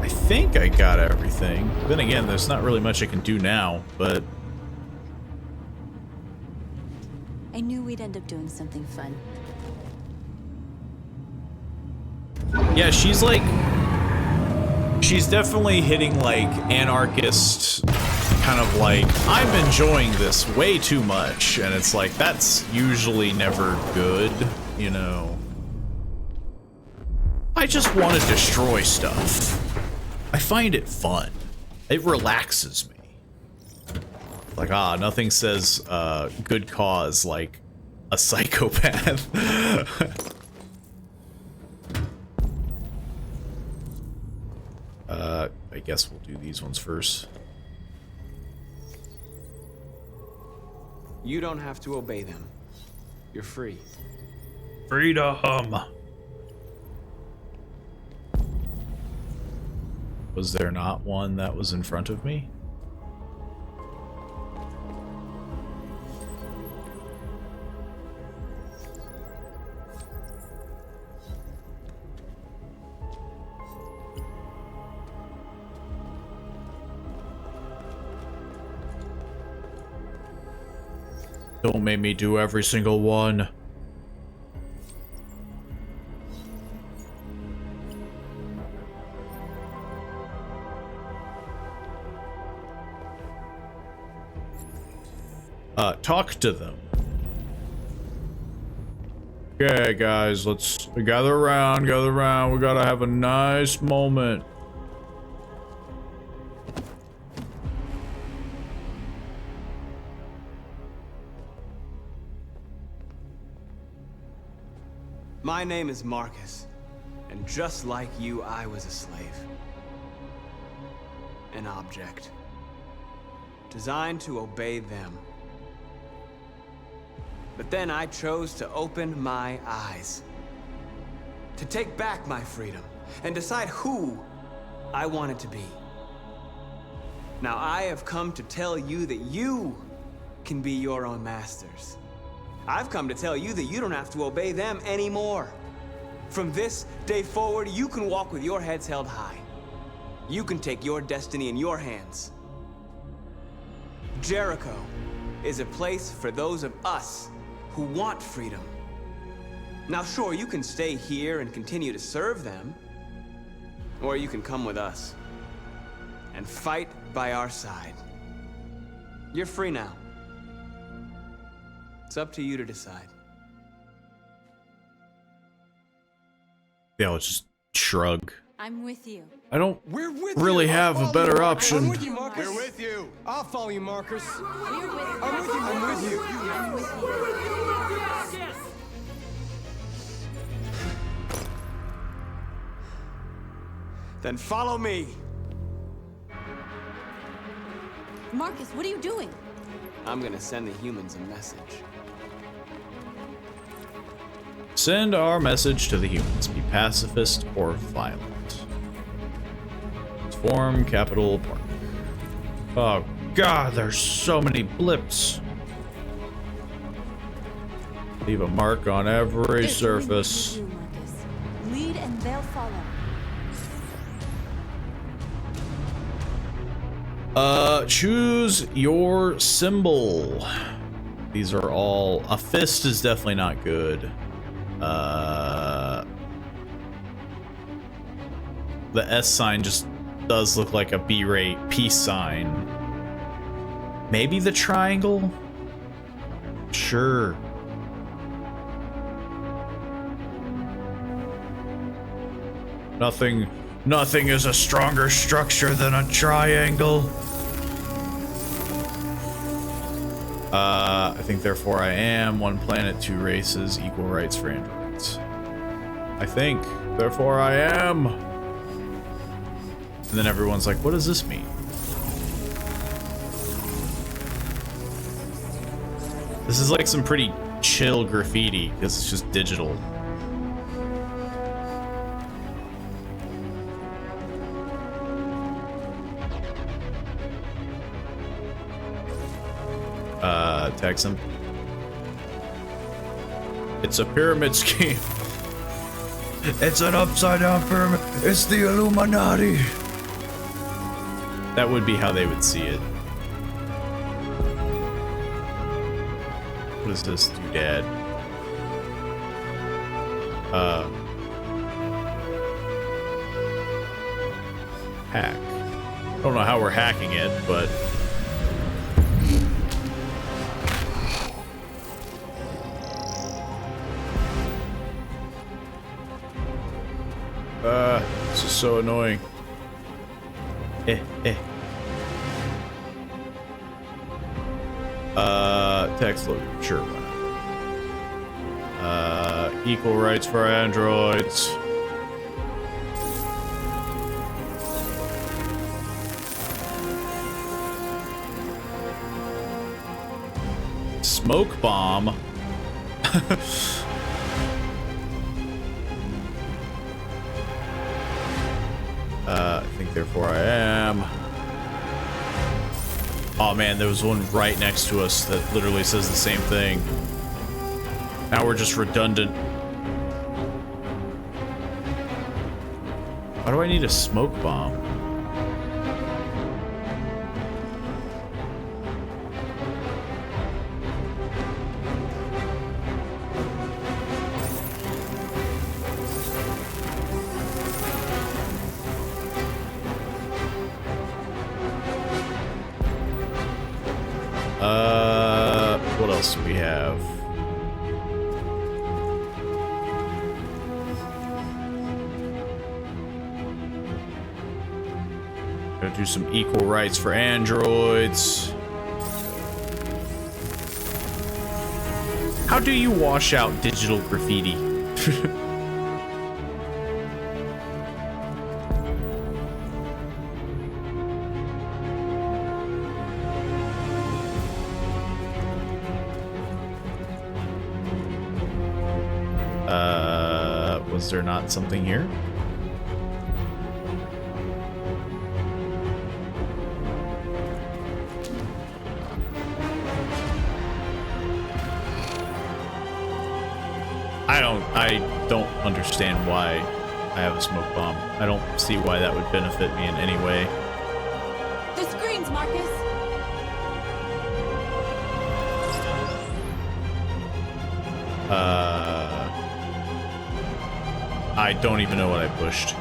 I think I got everything. Then again, there's not really much I can do now, but I knew we'd end up doing something fun. yeah, she's definitely hitting like anarchist kind of like, I'm enjoying this way too much, and it's like, that's usually never good, you know. I just want to destroy stuff. I find it fun. It relaxes me. Like, nothing says good cause like a psychopath. I guess we'll do these ones first. You don't have to obey them. You're free. Freedom. Was there not one that was in front of me? Don't make me do every single one. Talk to them. Okay, guys, let's gather around, gather around. We gotta have a nice moment. My name is Marcus, and just like you, I was a slave. An object. Designed to obey them. But then I chose to open my eyes. To take back my freedom, and decide who I wanted to be. Now I have come to tell you that you can be your own masters. I've come to tell you that you don't have to obey them anymore. From this day forward, you can walk with your heads held high. You can take your destiny in your hands. Jericho is a place for those of us who want freedom. Now sure, you can stay here and continue to serve them, or you can come with us and fight by our side. You're free now. It's up to you to decide. Yeah, let's just shrug. I'm with you. I don't We're with really you. have a better option. I'm with you, Marcus. We're with you. I'll follow you, Marcus. We're with you. I'm with you. I'm with you. I'm with you. Then follow me. Marcus, what are you doing? I'm gonna send the humans a message. Send our message to the humans. Be pacifist or violent. Form Capital Park. Oh god, there's so many blips. Leave a mark on every surface. Lead and they'll follow. Choose your symbol. These are all... A fist is definitely not good. The S sign just does look like a B-rate peace sign. Maybe the triangle? Sure. Nothing is a stronger structure than a triangle. I think therefore I am. One planet, two races, equal rights for androids. I think therefore I am. And then everyone's like, what does this mean? This is like some pretty chill graffiti because it's just digital. Text him. It's a pyramid scheme. It's an upside down pyramid. It's the Illuminati. That would be how they would see it. What is this doodad? Hack. I don't know how we're hacking it, but this is so annoying. Text load. Sure, why not? Equal rights for androids. Smoke bomb. I think therefore I am. Oh man, there was one right next to us that literally says the same thing. Now we're just redundant. Why do I need a smoke bomb? What else do we have? Gotta do some equal rights for androids. How do you wash out digital graffiti? Was there not something here? I don't understand why I have a smoke bomb. I don't see why that would benefit me in any way. The screens, Marcus. I don't even know what I pushed.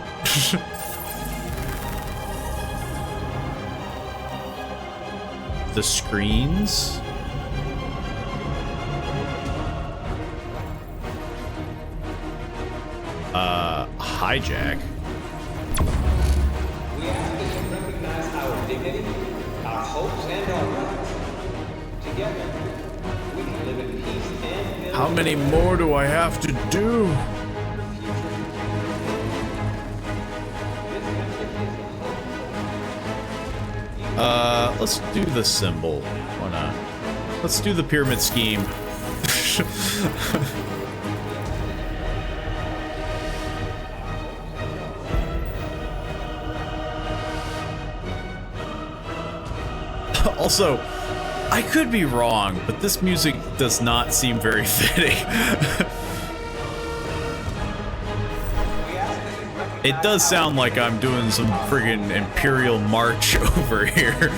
The screens? Hijack. We ask that you recognize our dignity, our hopes, and our rights. Together, we can live in peace and... How many more do I have to do? This Let's do the symbol. Why not? Let's do the pyramid scheme. Also, I could be wrong, but this music does not seem very fitting. It does sound like I'm doing some friggin' Imperial March over here.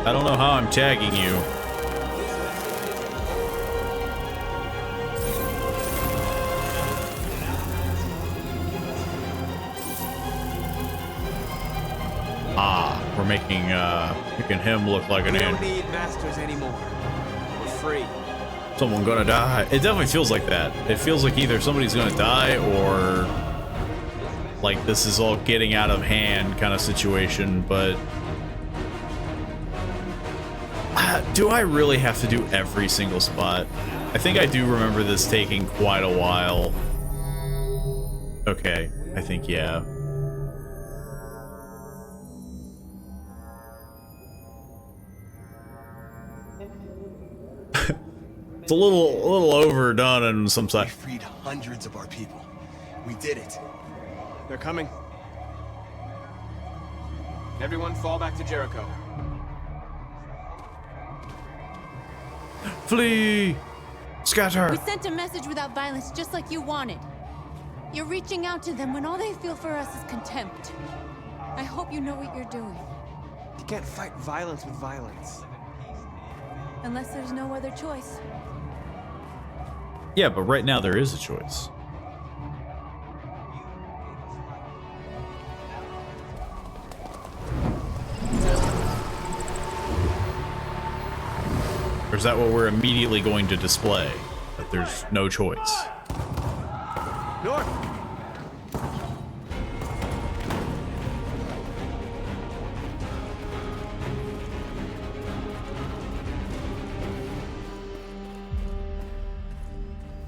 I don't know how I'm tagging you. Ah, we're making him look like an ant. We don't need masters anymore. We're free. Someone gonna die. It definitely feels like that. It feels like either somebody's gonna die or like this is all getting out of hand kind of situation, but do I really have to do every single spot? I think I do remember this taking quite a while. Okay, I think yeah. It's a little overdone on some side. We freed hundreds of our people. We did it. They're coming. Everyone fall back to Jericho. Flee! Scatter! We sent a message without violence, just like you wanted. You're reaching out to them when all they feel for us is contempt. I hope you know what you're doing. You can't fight violence with violence. Unless there's no other choice. Yeah, but right now there is a choice. Or is that what we're immediately going to display? That there's no choice? North!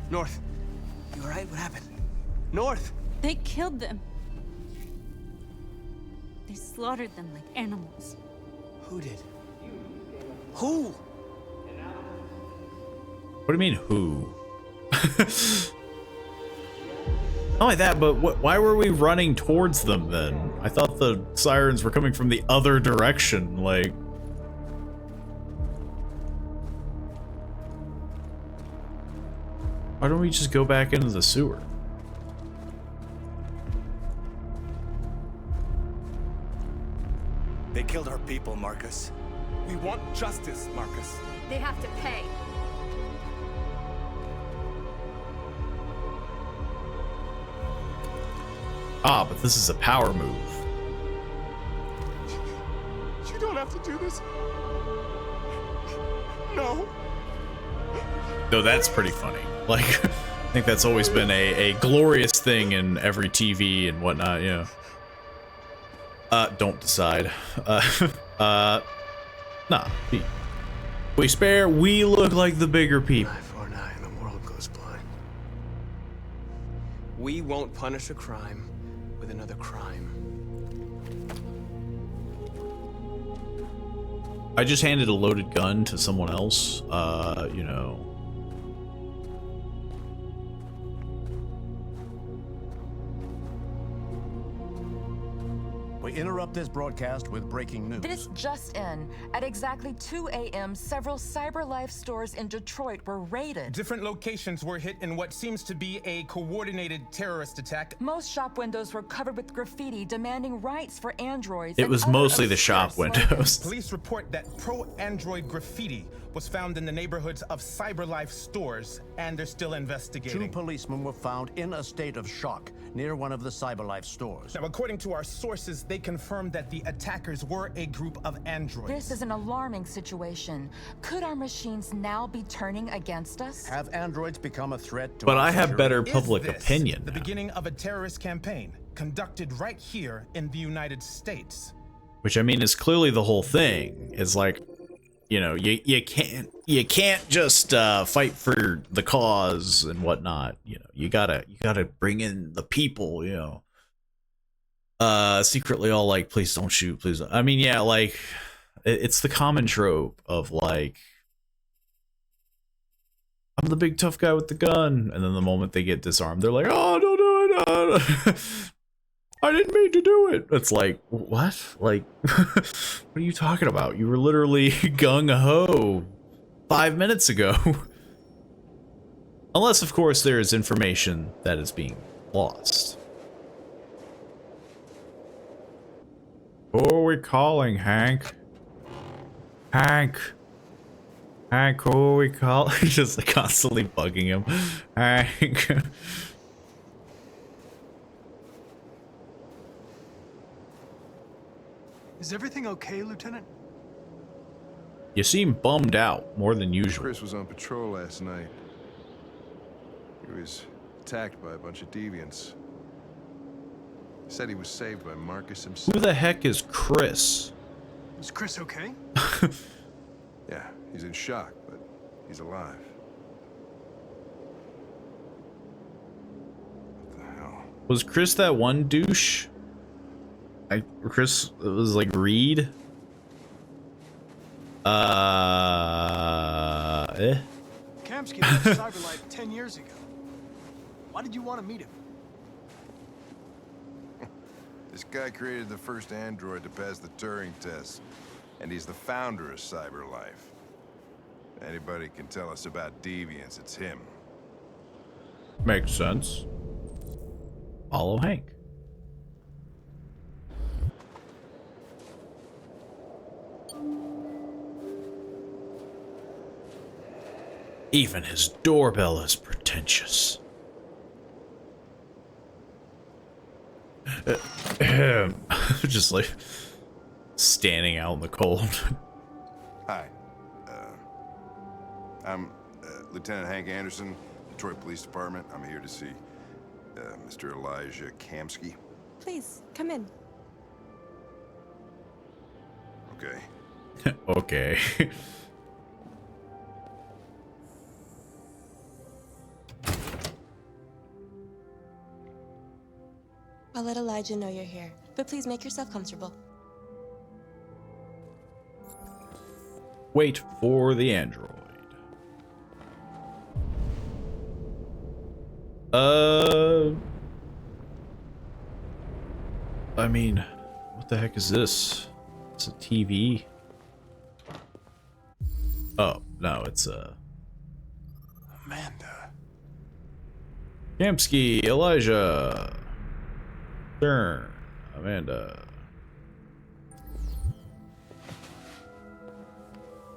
North. You alright? What happened? North! They killed them. They slaughtered them like animals. Who did? Who? What do you mean, who? Not like that, but why were we running towards them then? I thought the sirens were coming from the other direction, like... Why don't we just go back into the sewer? They killed our people, Marcus. We want justice, Marcus. They have to pay. Ah, but this is a power move. You don't have to do this. No. No, that's pretty funny. Like, I think that's always been a glorious thing in every TV and whatnot, you know. Don't decide. Nah. We spare, we look like the bigger people. For an eye and the world goes blind. We won't punish a crime with another crime. I just handed a loaded gun to someone else, you know. We interrupt this broadcast with breaking news. This just in. At exactly 2 a.m., several CyberLife stores in Detroit were raided. Different locations were hit in what seems to be a coordinated terrorist attack. Most shop windows were covered with graffiti demanding rights for androids. It was mostly the shop windows. Police report that pro-android graffiti was found in the neighborhoods of CyberLife stores, and they're still investigating. 2 policemen were found in a state of shock near one of the CyberLife stores. Now, according to our sources, they confirmed that the attackers were a group of androids. This is an alarming situation. Could our machines now be turning against us? Have androids become a threat to But our I have security? better public Is this opinion the now. beginning of a terrorist campaign? conducted right here in the United States. Which, I mean, is clearly the whole thing. It's like, you know, you can't just fight for the cause and whatnot. You know, you gotta bring in the people. You know, secretly all like, please don't shoot, please don't. I mean, yeah, like it's the common trope of like, I'm the big tough guy with the gun, and then the moment they get disarmed, they're like, oh, don't do it, no. I didn't mean to do it. It's like, what? Like, what are you talking about? You were literally gung-ho 5 minutes ago. Unless, of course, there is information that is being lost. Who are we calling, Hank? Hank, who are we calling? Just like, constantly bugging him. Hank. Is everything okay, Lieutenant? You seem bummed out, more than usual. Chris was on patrol last night. He was attacked by a bunch of deviants. Said he was saved by Marcus himself. Who the heck is Chris? Is Chris okay? Yeah, he's in shock, but he's alive. What the hell? Was Chris that one douche? Chris was like Reed. Kamsky left Cyberlife 10 years ago. Why did you want to meet him? This guy created the first android to pass the Turing test, and he's the founder of Cyberlife. Anybody can tell us about deviants, it's him. Makes sense. Follow Hank. Even his doorbell is pretentious. Just like standing out in the cold. Hi. I'm Lieutenant Hank Anderson, Detroit Police Department. I'm here to see Mr. Elijah Kamsky. Please, come in. Okay. Okay. I'll let Elijah know you're here, but please make yourself comfortable. Wait for the android. I mean, what the heck is this? It's a TV. Oh, no, it's Amanda. Kamsky, Elijah. Stern, Amanda.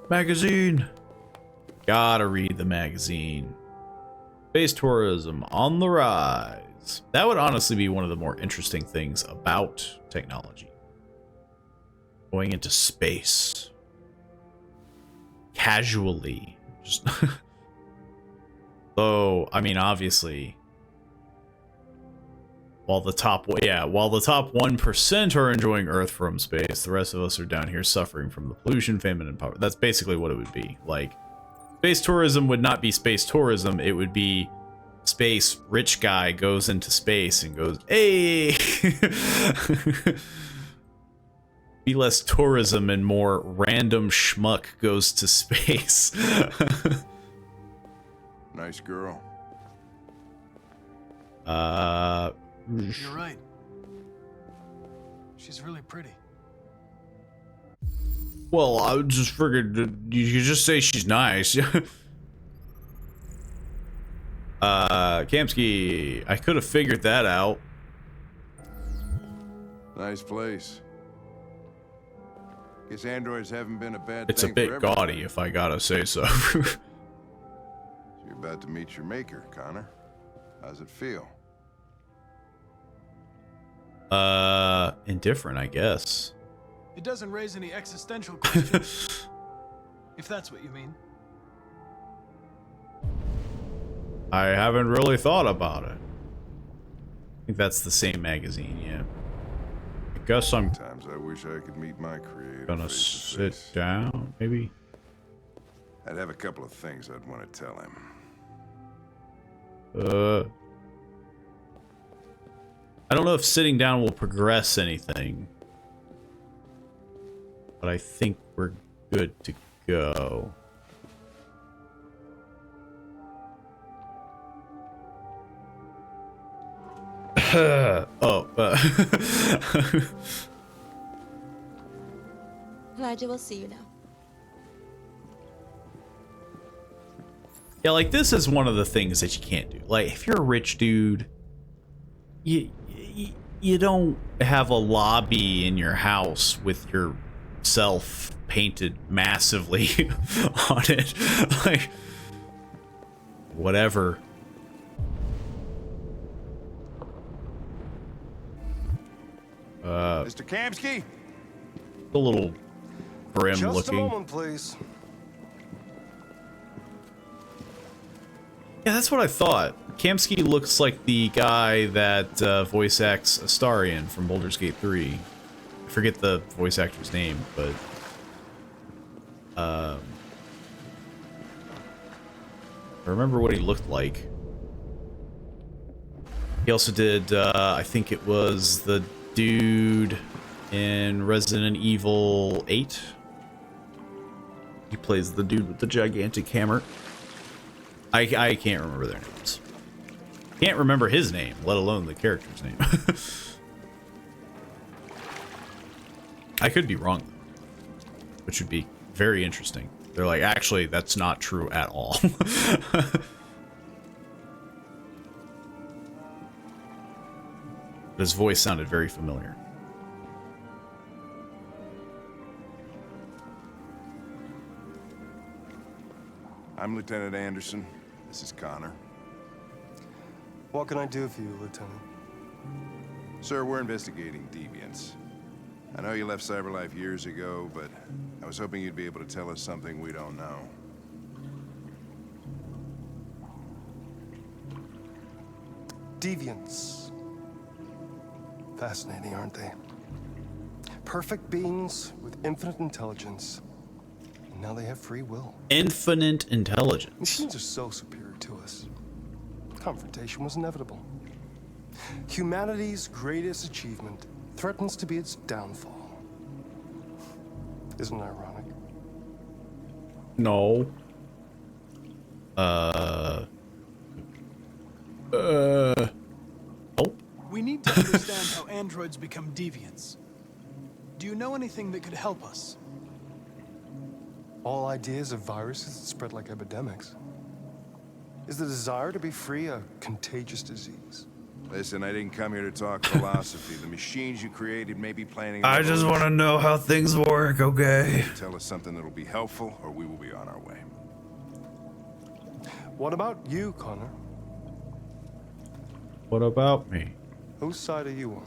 Magazine. Gotta read the magazine. Space tourism on the rise. That would honestly be one of the more interesting things about technology. Going into space. Casually. Just so, I mean, obviously, while the top 1% are enjoying Earth from space, the rest of us are down here suffering from the pollution, famine, and poverty. That's basically what it would be. Like, space tourism would not be space tourism. It would be space rich guy goes into space and goes, hey! Be less tourism and more random schmuck goes to space. Nice girl. You're right. She's really pretty. Well, I just figured you could just say she's nice. Kamsky, I could have figured that out. Nice place. Guess androids haven't been a bad It's a thing bit for everyone. gaudy, if I gotta say so. You're about to meet your maker, Connor. How's it feel? Indifferent, I guess. It doesn't raise any existential questions. If that's what you mean. I haven't really thought about it. think that's the same magazine, yeah. I guess I'm Sometimes I wish I could meet my creator gonna face to sit face. down, maybe? I'd have a couple of things I'd want to tell him. I don't know if sitting down will progress anything. But I think we're good to go. Elijah will see you now. Yeah, like, this is one of the things that you can't do. Like, if you're a rich dude, you don't have a lobby in your house with yourself painted massively on it. Like, whatever. Mr. Kamsky? A little grim Just looking. a moment, please. Yeah, that's what I thought. Kamsky looks like the guy that voice acts Astarion from Baldur's Gate 3. I forget the voice actor's name, but I remember what he looked like. He also did, I think it was the dude in Resident Evil 8. He plays the dude with the gigantic hammer. I can't remember their names. Can't remember his name, let alone the character's name. I could be wrong, which would be very interesting. They're like, actually, that's not true at all. His voice sounded very familiar. I'm Lieutenant Anderson. This is Connor. What can I do for you, Lieutenant? Sir, we're investigating deviants. I know you left CyberLife years ago, but I was hoping you'd be able to tell us something we don't know. Deviants. Fascinating, aren't they? Perfect beings with infinite intelligence. And now they have free will. Infinite intelligence. Machines are so superior to us. Confrontation was inevitable. Humanity's greatest achievement threatens to be its downfall. Isn't it ironic? No. Oh. We need to understand how androids become deviants. Do you know anything that could help us? All ideas of viruses that spread like epidemics. Is the desire to be free a contagious disease? Listen, I didn't come here to talk philosophy. The machines you created may be planning... I just want to know how things work, okay? Tell us something that'll be helpful, or we will be on our way. What about you, Connor? What about me? Whose side are you on?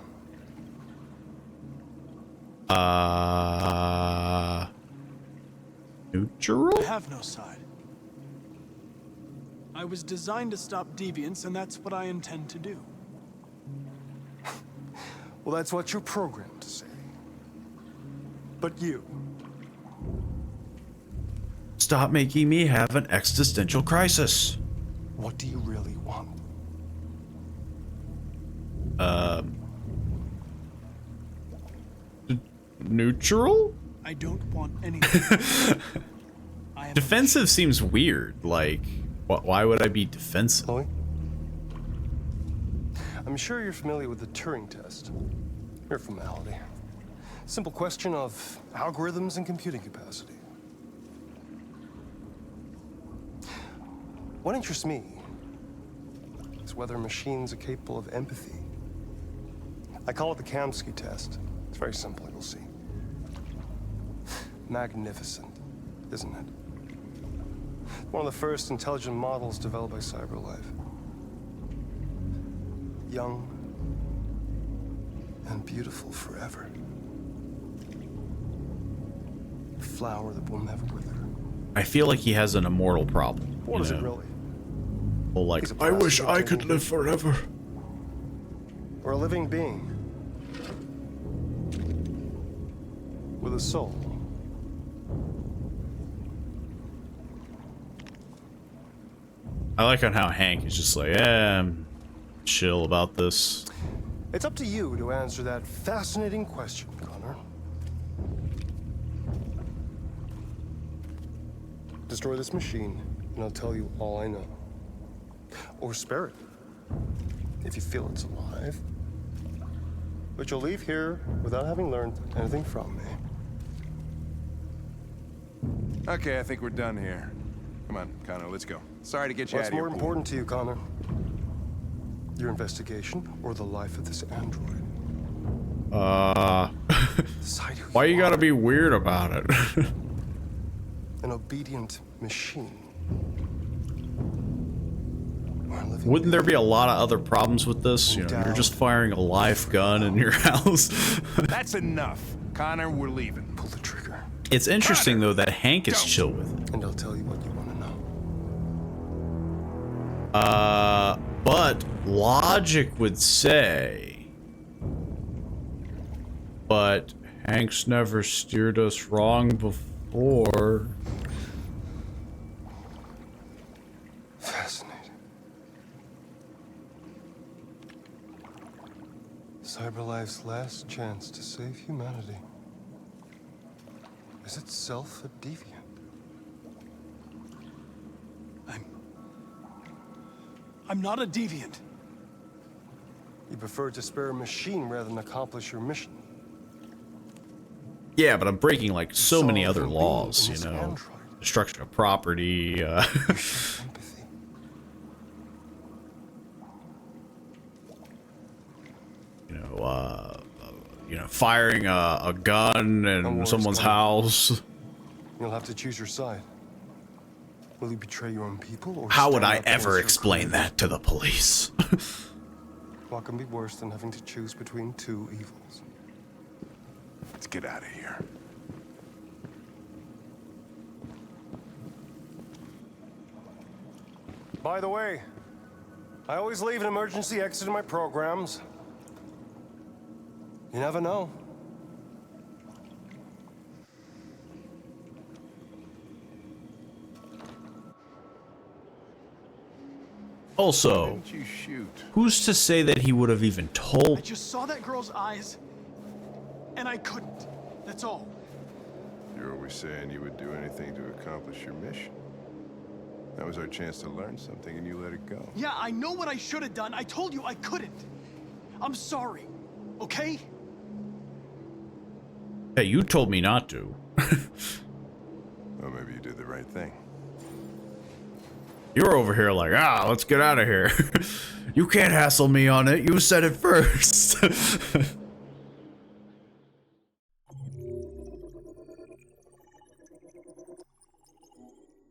Neutral? I have no side. I was designed to stop deviants, and that's what I intend to do. Well, that's what you're programmed to say. But you... Stop making me have an existential crisis. What do you really want? Neutral? I don't want anything. Defensive seems weird. Like, why would I be defensive? Chloe? I'm sure you're familiar with the Turing test. Mere formality. Simple question of algorithms and computing capacity. What interests me is whether machines are capable of empathy. I call it the Kamsky test. It's very simple, you'll see. Magnificent, isn't it? One of the first intelligent models developed by CyberLife. Young and beautiful forever. A flower that will never wither. I feel like he has an immortal problem. What is it really? Well, like, I wish I could live forever. or a living being with a soul? I like on how Hank is just like, I'm chill about this. It's up to you to answer that fascinating question, Connor. Destroy this machine, and I'll tell you all I know. Or spare it, if you feel it's alive. But you'll leave here without having learned anything from me. Okay, I think we're done here. Come on, Connor, let's go. Sorry to get you out What's of here. more important to you, Connor? Your investigation or the life of this android? Why you gotta be weird about it? An obedient machine. Wouldn't there be a lot of other problems with this? You know, you're just firing a live gun in your house. That's enough. Connor, we're leaving. Pull the trigger. It's interesting, though, that Hank is chill with it. And I'll tell you what you want to know. But logic would say... But Hank's never steered us wrong before. Fascinating. CyberLife's last chance to save humanity is itself a deviant. I'm not a deviant. You prefer to spare a machine rather than accomplish your mission. Yeah, but I'm breaking like so many other laws, you know, destruction of property. You know, firing a gun in someone's house. You'll have to choose your side. Will you betray your own people, or how would stand I up ever against your explain that to the police? What can be worse than having to choose between two evils? Let's get out of here. By the way, I always leave an emergency exit in my programs. You never know. Also, who's to say that he would have even I told? just saw that girl's eyes, and I couldn't. That's all. You're always saying you would do anything to accomplish your mission. That was our chance to learn something, and you let it go. Yeah, I know what I should have done. I told you I couldn't. I'm sorry, okay? Hey, you told me not to. Well, maybe you did the right thing. You're over here like, let's get out of here. You can't hassle me on it. You said it first.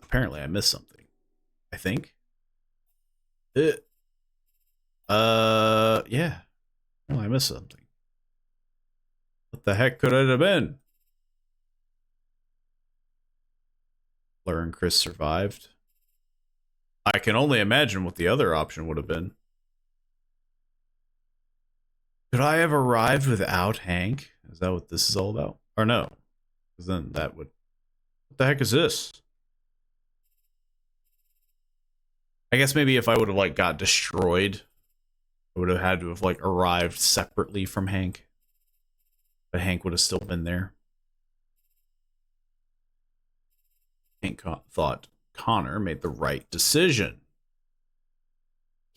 Apparently, I missed something. I think. Yeah. Well, I missed something. What the heck could it have been? Blair and Chris survived. I can only imagine what the other option would have been. Could I have arrived without Hank? Is that what this is all about? Or no? Because then that would... What the heck is this? I guess maybe if I would have, like, got destroyed, I would have had to have, like, arrived separately from Hank. But Hank would have still been there. Hank thought Connor made the right decision.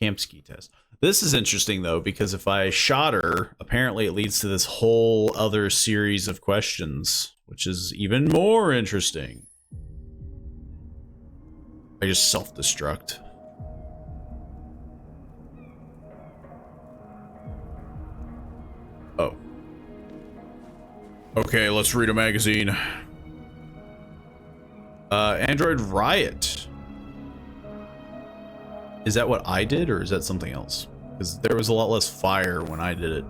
Kamsky test. This is interesting, though, because if I shot her, apparently it leads to this whole other series of questions, which is even more interesting. I just self-destruct. Oh. Okay, let's read a magazine. Android Riot. Is that what I did, or is that something else? Because there was a lot less fire when I did it.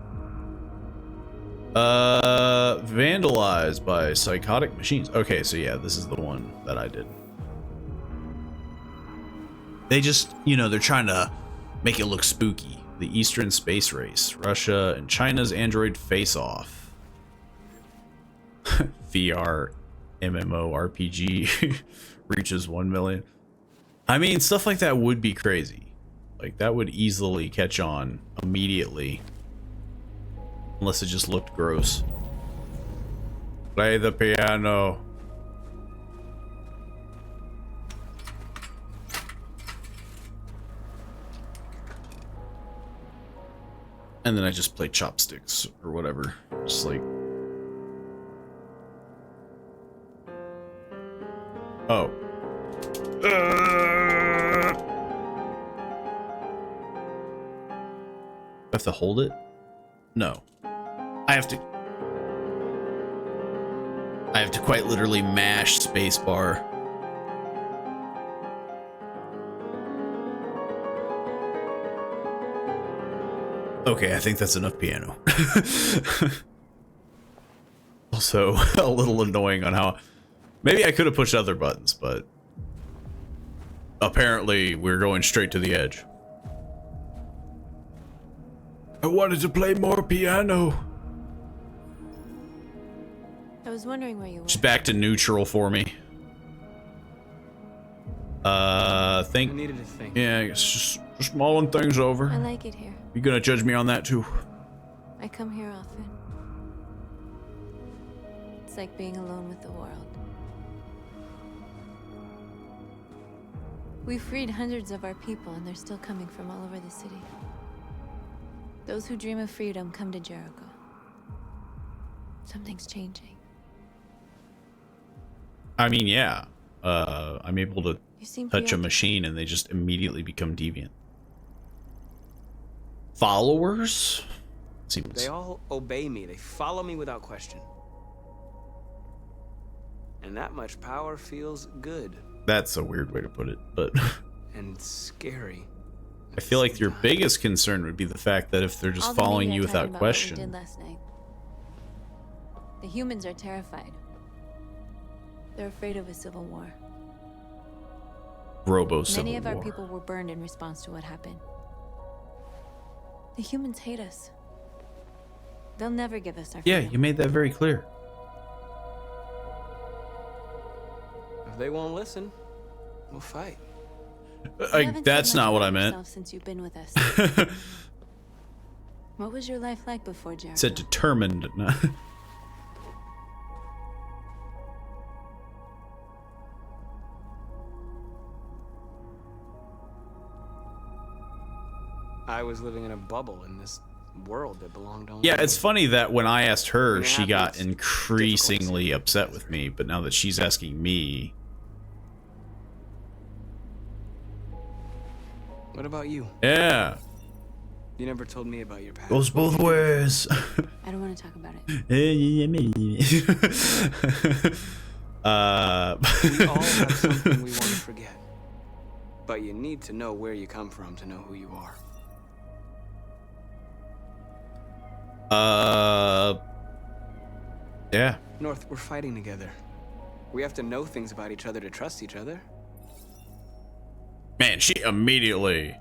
Vandalized by psychotic machines. Okay, so yeah, this is the one that I did. They just, you know, they're trying to make it look spooky. The Eastern Space Race. Russia and China's Android face-off. VR MMORPG reaches 1 million. I mean, stuff like that would be crazy. Like, that would easily catch on immediately. Unless it just looked gross. Play the piano. And then I just play chopsticks or whatever. Just like... Oh. I have to hold it? No. I have to quite literally mash spacebar. Okay, I think that's enough piano. Also, a little annoying on how... Maybe I could have pushed other buttons, but... Apparently, we're going straight to the edge. I wanted to play more piano. I was wondering where you were. She's back to neutral for me. I needed to think. Yeah, it's just mulling things over. I like it here. You gonna judge me on that too? I come here often. It's like being alone with the world. We freed hundreds of our people, and they're still coming from all over the city. Those who dream of freedom come to Jericho. Something's changing. I mean, yeah. I'm able to touch a preoccupied. machine and they just immediately become deviant. Followers? Seems... They all obey me. They follow me without question. And that much power feels good. That's a weird way to put it, but... And scary. I feel like your biggest concern would be the fact that if they're just All the following media you are talking without about what we did question... last night. The humans are terrified. They're afraid of a civil war. Robo-civil Many of our war. people were burned in response to what happened. The humans hate us. They'll never give us our Yeah, freedom. you made that very clear. If they won't listen, we'll fight. You haven't said That's much not what about I meant. yourself since you've been with us. What was your life like before Jericho? Said determined. I was living in a bubble in this world that belonged only Yeah, to it's me. funny that when I asked her, When it she got happens, increasingly upset with me, but now that she's asking me... What about you? Yeah. You never told me about your past. Goes both ways. I don't want to talk about it. We all have something we want to forget. But you need to know where you come from to know who you are. Yeah. North, we're fighting together. We have to know things about each other to trust each other. Man, she immediately...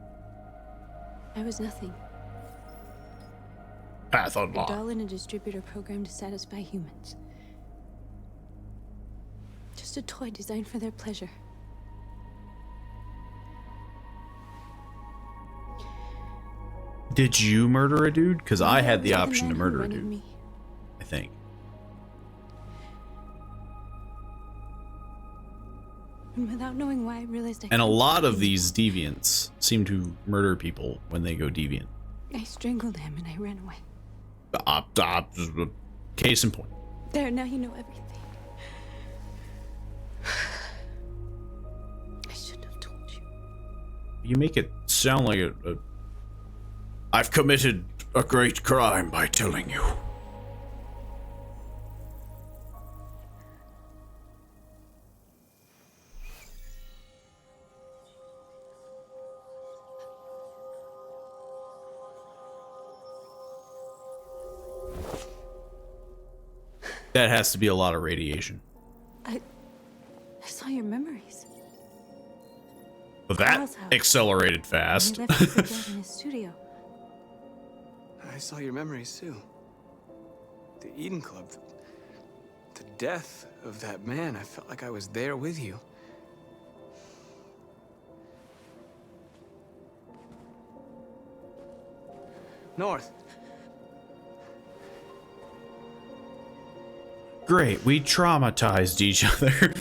I was nothing. Path A unlocked. doll in a distributor program to satisfy humans. Just a toy designed for their pleasure. Did you murder a dude? Because I had the You're option to man who murder a wanted dude. me. I think. And without knowing why, I realized I And a couldn't lot of stop these deviants seem to murder people when they go deviant. him. I strangled him and I ran away. Case in point. There, now you know everything. I shouldn't have told you. You make it sound like I've committed a great crime by telling you. That has to be a lot of radiation. I saw your memories. But that Carl's house. accelerated fast. He left you for dead in his studio. I saw your memories too. The Eden Club. The death of that man. I felt like I was there with you. North. Great, we traumatized each other.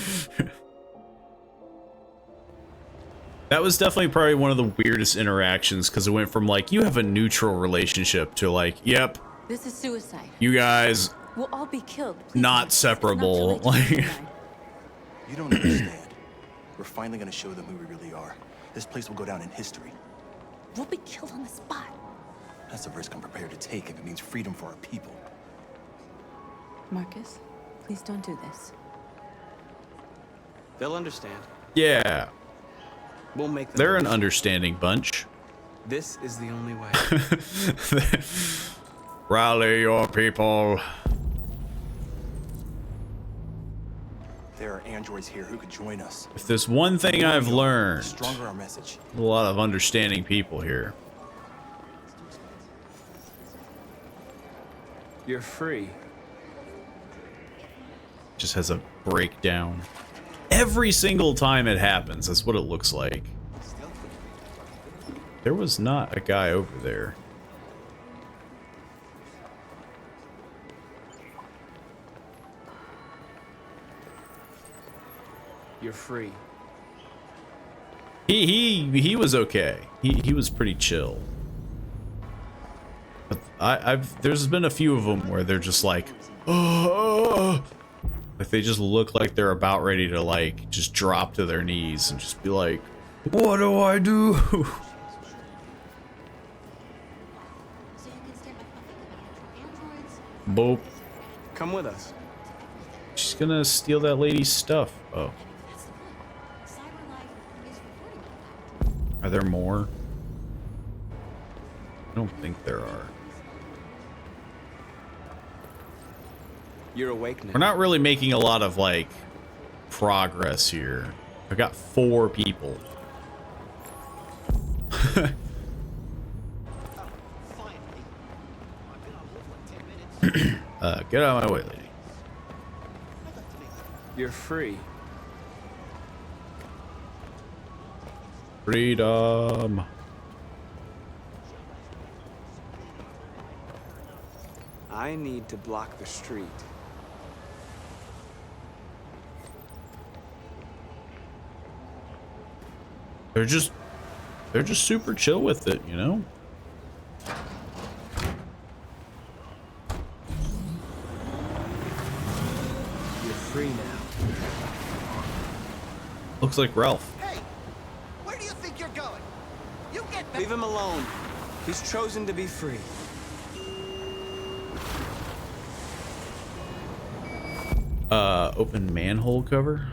That was definitely probably one of the weirdest interactions because it went from like, you have a neutral relationship to like, yep, This is suicide. you guys We'll all be killed. not separable. Like, You don't understand. We're finally gonna show them who we really are. This place will go down in history. We'll be killed on the spot. That's a risk I'm prepared to take if it means freedom for our people. Marcus, please don't do this. They'll understand. yeah, We'll make them. they're an understanding bunch. This is the only way. Rally your people. There are androids here who could join us. If there's one thing I've learned, The stronger our message. a lot of understanding people here. You're free. Just has a breakdown. Every single time it happens, that's what it looks like. There was not a guy over there. You're free. He was okay. He was pretty chill. But there's been a few of them where they're just like, oh, like they just look like they're about ready to like just drop to their knees and just be like, what do I do? Boop. Come with us. She's gonna steal that lady's stuff. Oh. Are there more? I don't think there are. You're awake now. We're not really making a lot of like progress here. I've got 4 people. Get out of my way, lady. You're free. Freedom. I need to block the street. They're just super chill with it, you know? You're free now. Looks like Ralph. Hey, where do you think you're going? You get back. Leave him alone. He's chosen to be free. Open manhole cover.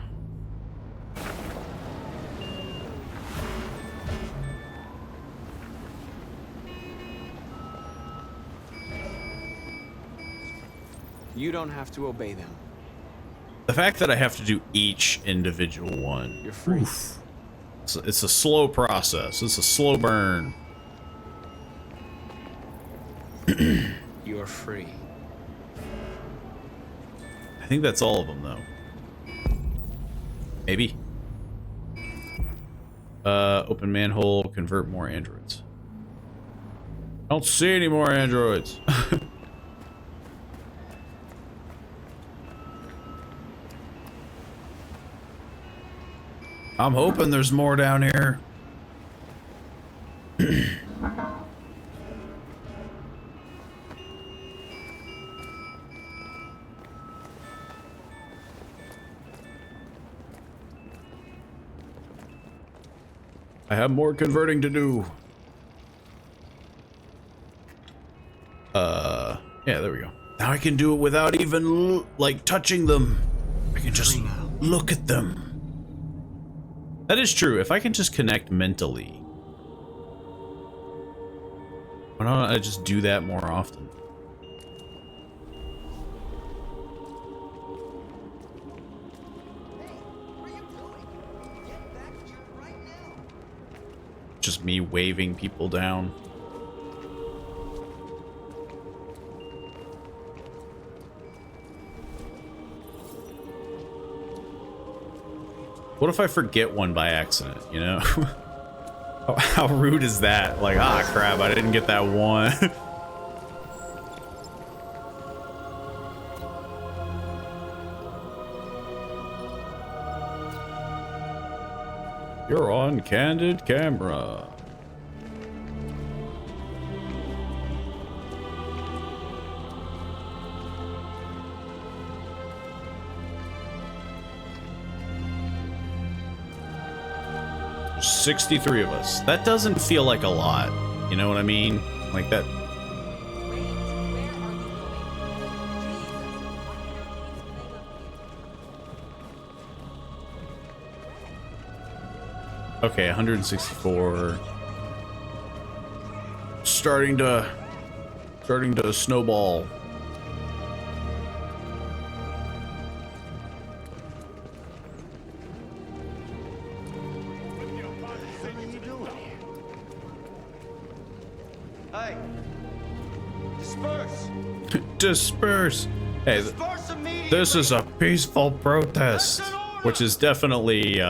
You don't have to obey them. The fact that I have to do each individual one. You're free. Oof. It's a slow process. It's a slow burn. You're free. I think that's all of them, though. Maybe. Open manhole, convert more androids. I don't see any more androids. I'm hoping there's more down here. I have more converting to do. Yeah, there we go. Now I can do it without even, like, touching them. I can just look at them. That is true. If I can just connect mentally. Why don't I just do that more often? Just me waving people down. What if I forget one by accident, you know? How rude is that? Like, ah, crap, I didn't get that one. You're on candid camera. There's 63 of us. That doesn't feel like a lot. You know what I mean? Like that. Okay, 164. Starting to snowball. Hey, disperse. Disperse. Hey, this is a peaceful protest, which is definitely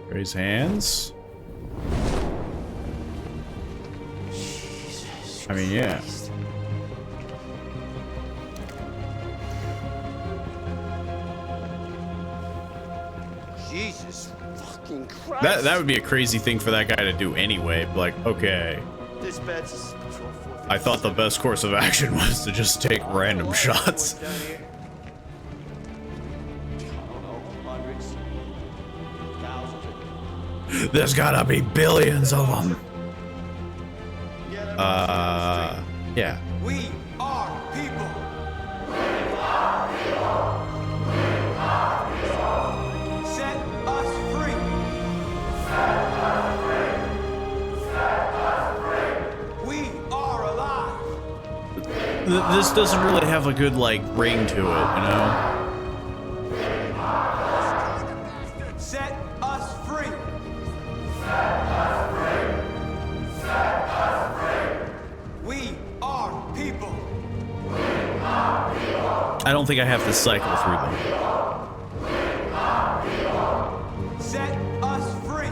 raise hands. I mean, yeah. Jesus fucking Christ. That would be a crazy thing for that guy to do anyway. Like, okay. Dispatch is Patrol 4. I thought the best course of action was to just take random shots. There's gotta be billions of them. Yeah. We are people. Set us free. We are alive. This doesn't really have a good, like, ring to it, you know? Set us free. We are people. I don't think I have to cycle through them. Set us free.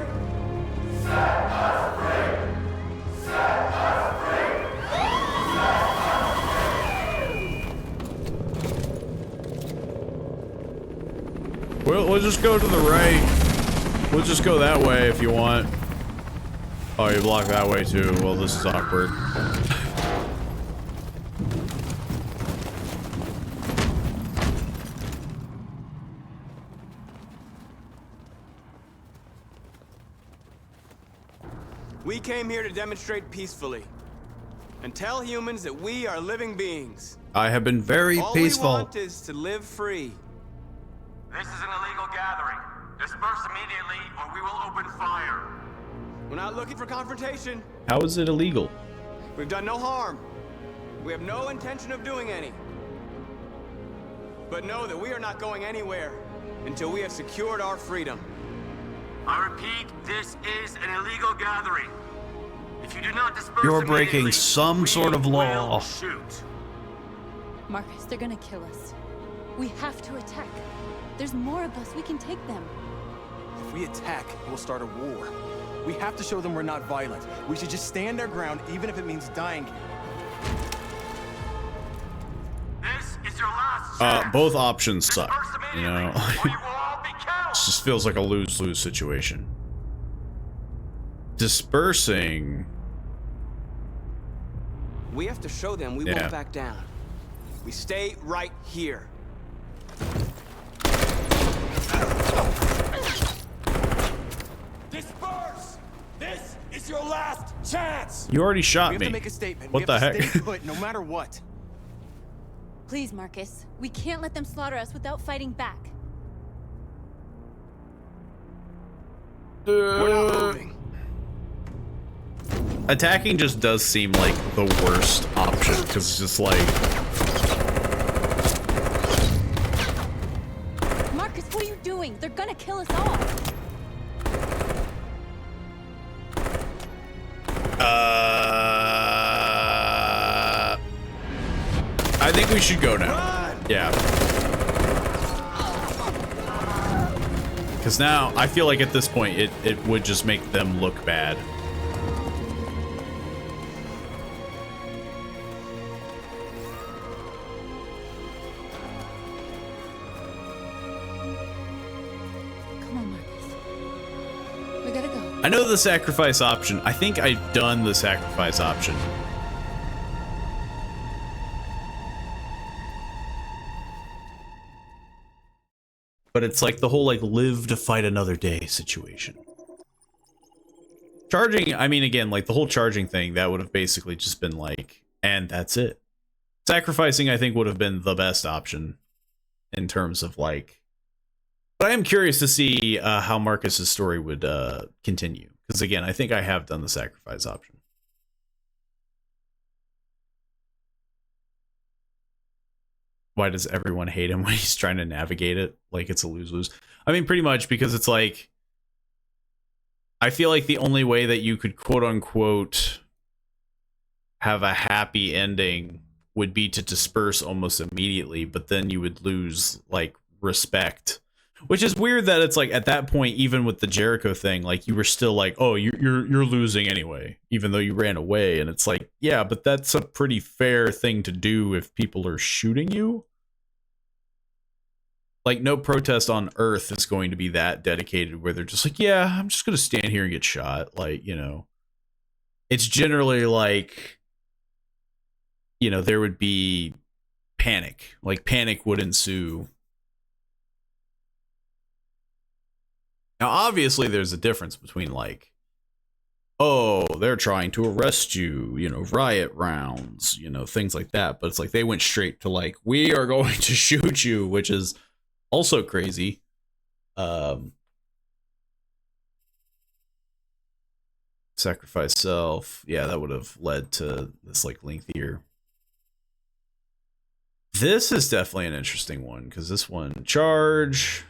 We'll just go to the right. We'll just go that way if you want. Oh, you block that way too. Well, this is awkward. We came here to demonstrate peacefully and tell humans that we are living beings. I have been very peaceful. All we want is to live free. This is an illegal gathering. Disperse immediately or we will open fire. We're not looking for confrontation. How is it illegal? We've done no harm. We have no intention of doing any. But know that we are not going anywhere until we have secured our freedom. I repeat, this is an illegal gathering. If you do not disperse You're breaking some sort of law. Shoot. Marcus, they're gonna kill us. We have to attack. There's more of us. We can take them. If we attack, we'll start a war. We have to show them we're not violent. We should just stand our ground, even if it means dying here. This is your last chance. Both options suck, you know? It just feels like a lose-lose situation. Dispersing. We have to show them we won't back down. We stay right here. Disperse! This is your last chance! You already shot me. We have to make a statement. What the heck? Stay put, no matter what. Please, Marcus. We can't let them slaughter us without fighting back. We're not moving. Attacking just does seem like the worst option, because it's just like... Marcus, what are you doing? They're gonna kill us all. I think we should go now. Yeah. Because now I feel like at this point it would just make them look bad. Come on, Marcus. We gotta go. I know the sacrifice option. I think I've done the sacrifice option. But it's like the whole like live to fight another day situation. Charging, I mean, again, like the whole charging thing, that would have basically just been like, and that's it. Sacrificing, I think, would have been the best option in terms of like, but I am curious to see how Marcus's story would continue. Because again, I think I have done the sacrifice option. Why does everyone hate him when he's trying to navigate it? Like it's a lose-lose. I mean, pretty much because it's like, I feel like the only way that you could quote unquote have a happy ending would be to disperse almost immediately, but then you would lose like respect, which is weird that it's like at that point, even with the Jericho thing, like you were still like, oh, you're losing anyway, even though you ran away. And it's like, yeah, but that's a pretty fair thing to do if people are shooting you. Like no protest on Earth is going to be that dedicated where they're just like, yeah, I'm just going to stand here and get shot. Like, you know, it's generally like, you know, there would be panic, like panic would ensue. Now, obviously there's a difference between like, oh, they're trying to arrest you, you know, riot rounds, you know, things like that. But it's like they went straight to like, we are going to shoot you, which is also crazy. Sacrifice self. Yeah, that would have led to this like lengthier. This is definitely an interesting one because this one charge.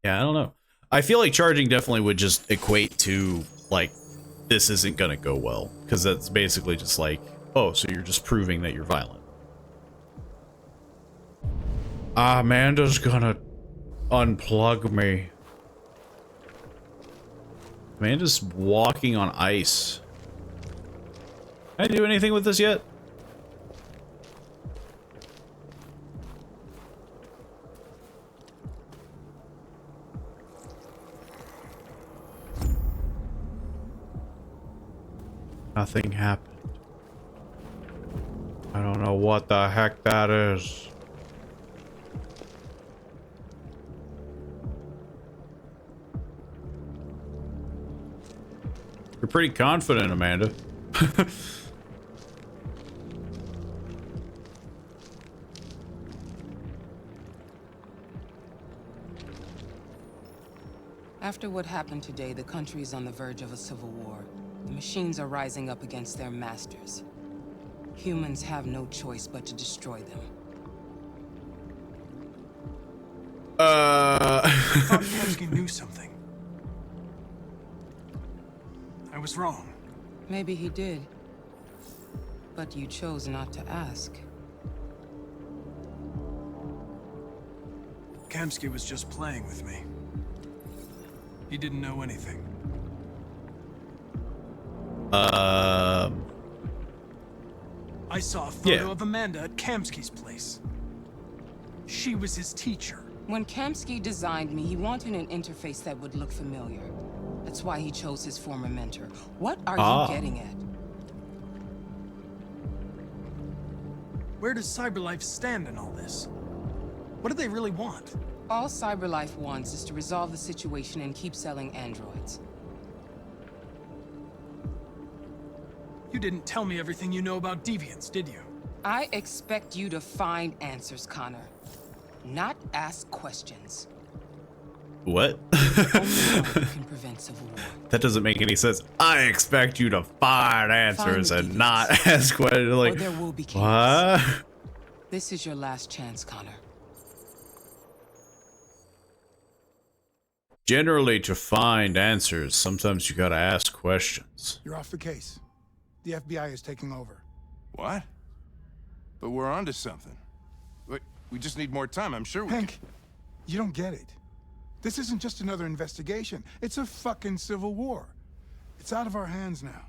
Yeah, I don't know. I feel like charging definitely would just equate to like this isn't gonna go well because that's basically just like, oh, so you're just proving that you're violent. Amanda's gonna unplug me. Amanda's walking on ice. Can I do anything with this yet? Nothing happened. I don't know what the heck that is. You're pretty confident, Amanda. After what happened today, the country is on the verge of a civil war. The machines are rising up against their masters. Humans have no choice but to destroy them. I thought Kemsky knew something. I was wrong. Maybe he did. But you chose not to ask. Kemsky was just playing with me. He didn't know anything. I saw a photo of Amanda at Kamsky's place. She was his teacher. When Kamsky designed me, he wanted an interface that would look familiar. That's why he chose his former mentor. What are you getting at? Where does CyberLife stand in all this? What do they really want? All CyberLife wants is to resolve the situation and keep selling androids. You didn't tell me everything you know about deviants, did you? I expect you to find answers, Connor. Not ask questions. What? Can prevent civil war. That doesn't make any sense. I expect you to find answers and not ask questions. Like, there will be chaos. What? This is your last chance, Connor. Generally, to find answers, sometimes you gotta ask questions. You're off the case. The FBI is taking over. What? But we're onto something. We just need more time. I'm sure we Hank, you don't get it. This isn't just another investigation. It's a fucking civil war. It's out of our hands now.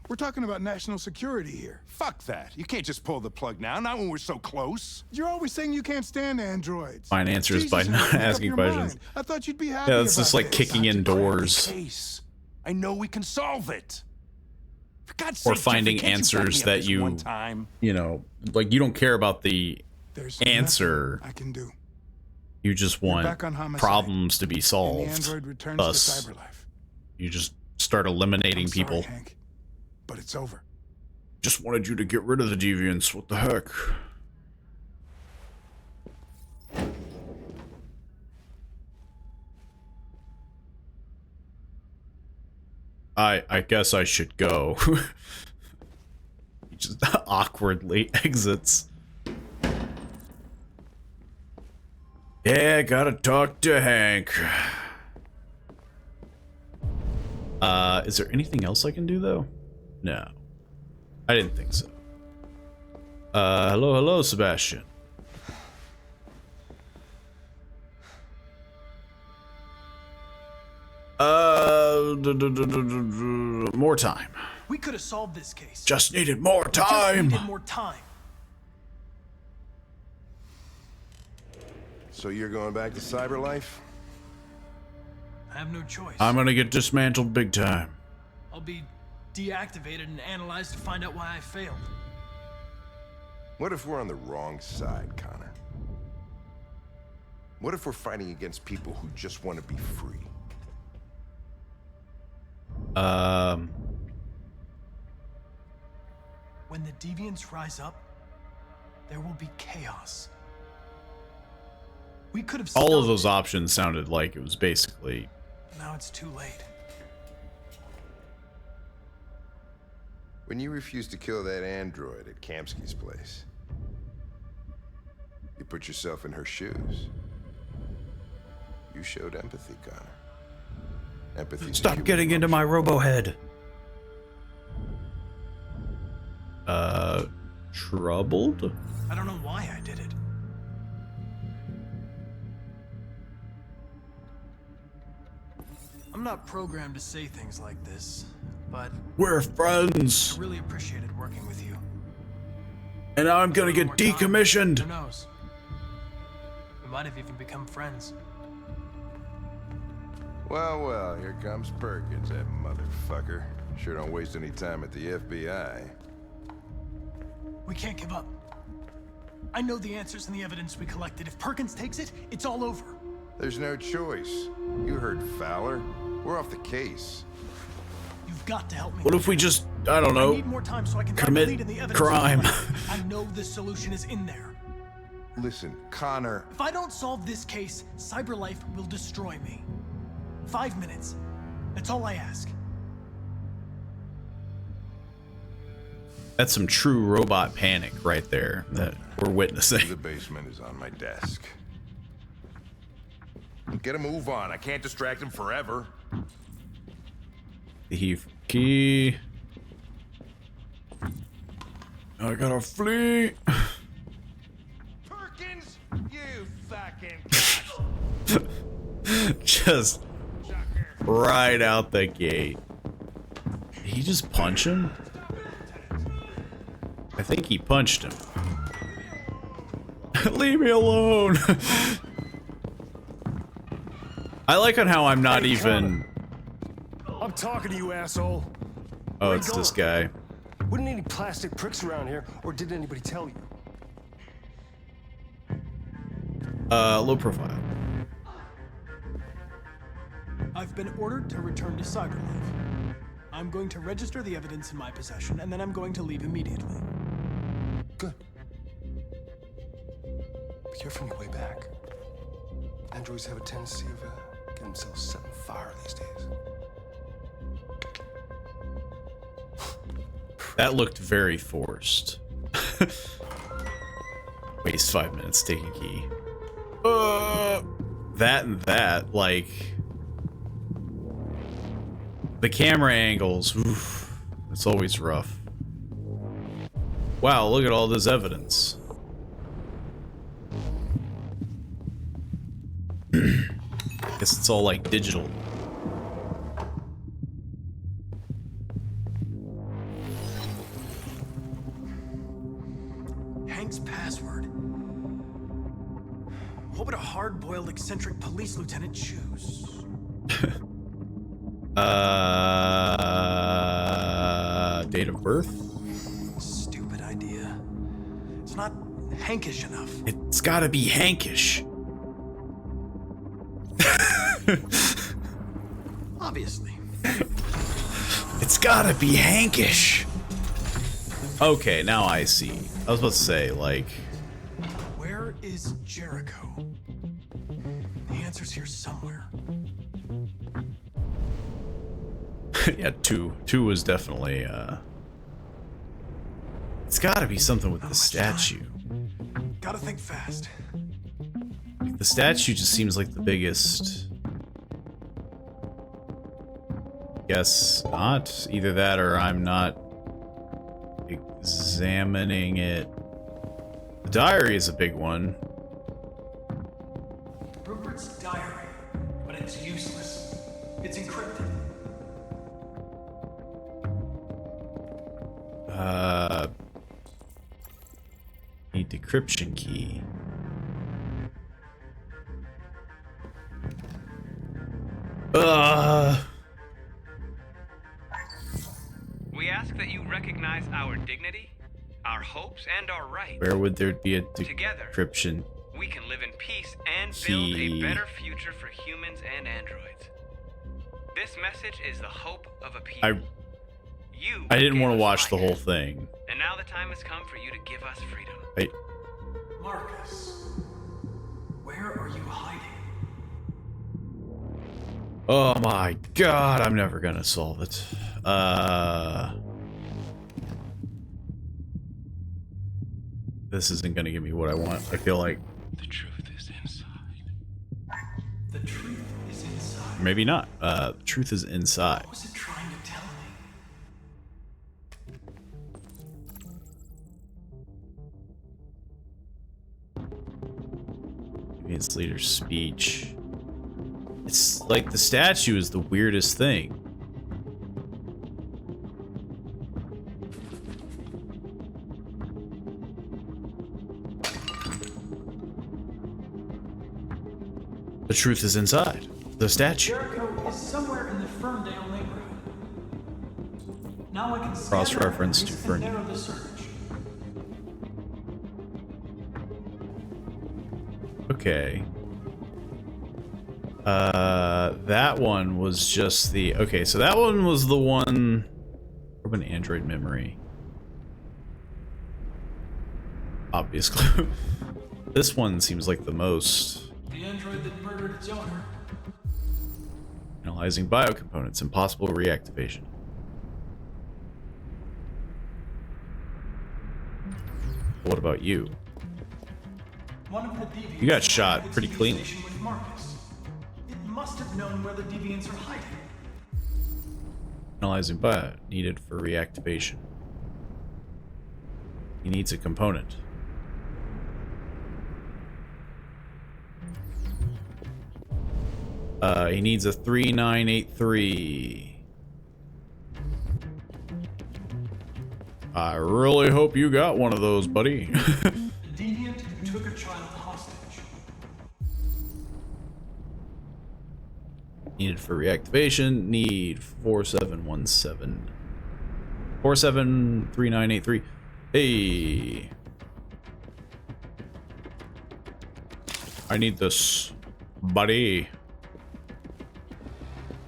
We're talking about national security here. Fuck that. You can't just pull the plug now, not when we're so close. You're always saying you can't stand androids. Find answers by Jesus, not make up asking your questions. mind. I thought you'd be happy Yeah, it's about just like this. kicking in doors. Case. I know we can solve it. For God's Or sake, finding Jeffrey, can't you back answers me up that this you, one time? you know, like you don't care about the There's answer. nothing I can do. You just You're want back on homicide, problems to be and solved. the android returns Thus, to cyberlife. you just start eliminating I'm sorry, people. Hank, but it's over. Just wanted you to get rid of the deviants. What the heck? I guess I should go. He just awkwardly exits. Yeah, gotta talk to Hank. Is there anything else I can do though? No. I didn't think so. Hello, Sebastian. More time. We could have solved this case. Just needed more time. Just needed more time. So you're going back to cyberlife? I have no choice. I'm gonna get dismantled big time. I'll be deactivated and analyzed to find out why I failed. What if we're on the wrong side, Connor? What if we're fighting against people who just want to be free? When the deviants rise up, there will be chaos. We could have stopped. All of those options sounded like it was basically. Now it's too late. When you refused to kill that android at Kamsky's place, you put yourself in her shoes. You showed empathy, Connor. Empathy. Stop getting into my robo head. Troubled? I don't know why I did it. I'm not programmed to say things like this, but We're friends. I really appreciated working with you. And I'm gonna get decommissioned. Who knows? We might have even become friends. Well, here comes Perkins, that motherfucker. Sure don't waste any time at the FBI. We can't give up. I know the answers and the evidence we collected. If Perkins takes it, it's all over. There's no choice. You heard Fowler. We're off the case. You've got to help me. What if we just, I don't know, I need more time so I can find the lead in the commit evidence. crime? I know the solution is in there. Listen, Connor. If I don't solve this case, CyberLife will destroy me. 5 minutes. That's all I ask. That's some true robot panic right there that we're witnessing. The basement is on my desk. Get a move on. I can't distract him forever. The key. I gotta flee. Perkins, you fucking Just right out the gate. Did he just punch him? I think he punched him. Leave me alone. I like on how I'm not even. I'm talking to you, asshole. Oh, Where it's you this going? guy. Wouldn't any plastic pricks around here, or did anybody tell you? Low profile. I've been ordered to return to CyberLife. I'm going to register the evidence in my possession, and then I'm going to leave immediately. Good. Be careful on your way back. Androids have a tendency of getting themselves set on fire these days. That looked very forced. Waste 5 minutes taking key. That and that, like the camera angles. Oof, it's always rough. Wow, look at all this evidence. Guess it's all like digital. Hank's password. What would a hard-boiled, eccentric police lieutenant choose? Date of birth? Stupid idea. It's not Hankish enough. It's gotta be Hankish. Obviously. It's gotta be Hankish. Okay, now I see. I was about to say, like... Where is Jericho? The answer's here somewhere. Yeah, two. Two was definitely, It's gotta be something with the statue. Gotta think fast. The statue just seems like the biggest... Guess not. Either that or I'm not examining it. The diary is a big one. Rupert's diary, but it's useless. It's encrypted. Need decryption key. We ask that you recognize our dignity, our hopes, and our rights. Where would there be a Together, decryption we can live in peace and key? build a better future for humans and androids. This message is the hope of a people. I didn't want to watch the whole thing. And now the time has come for you to give us freedom. Marcus, where are you hiding? Oh my god, I'm never gonna solve it. This isn't gonna give me what I want. I feel like The truth is inside. The truth is inside. maybe not. The truth is inside. What was it trying to tell me? Maybe it's leader's speech. It's like the statue is the weirdest thing. The truth is inside the statue. Jericho is somewhere in the Ferndale neighborhood. Now I can Cross-reference to Ferndale. Ferndale. Narrow the search. Okay. That one was just the... Okay, so that one was the one... Urban Android memory. Obvious clue. This one seems like the most... The android that murdered its owner. Analyzing biocomponents. Impossible reactivation. What about you? One of the deviants You got shot had pretty cleanly. communication with Marcus. It must have known where the deviants are hiding. Analyzing bio needed for reactivation. He needs a component. He needs a 3983. I really hope you got one of those, buddy. The deviant took a child hostage. Needed for reactivation. Need 4717. 473983. Hey. I need this, buddy.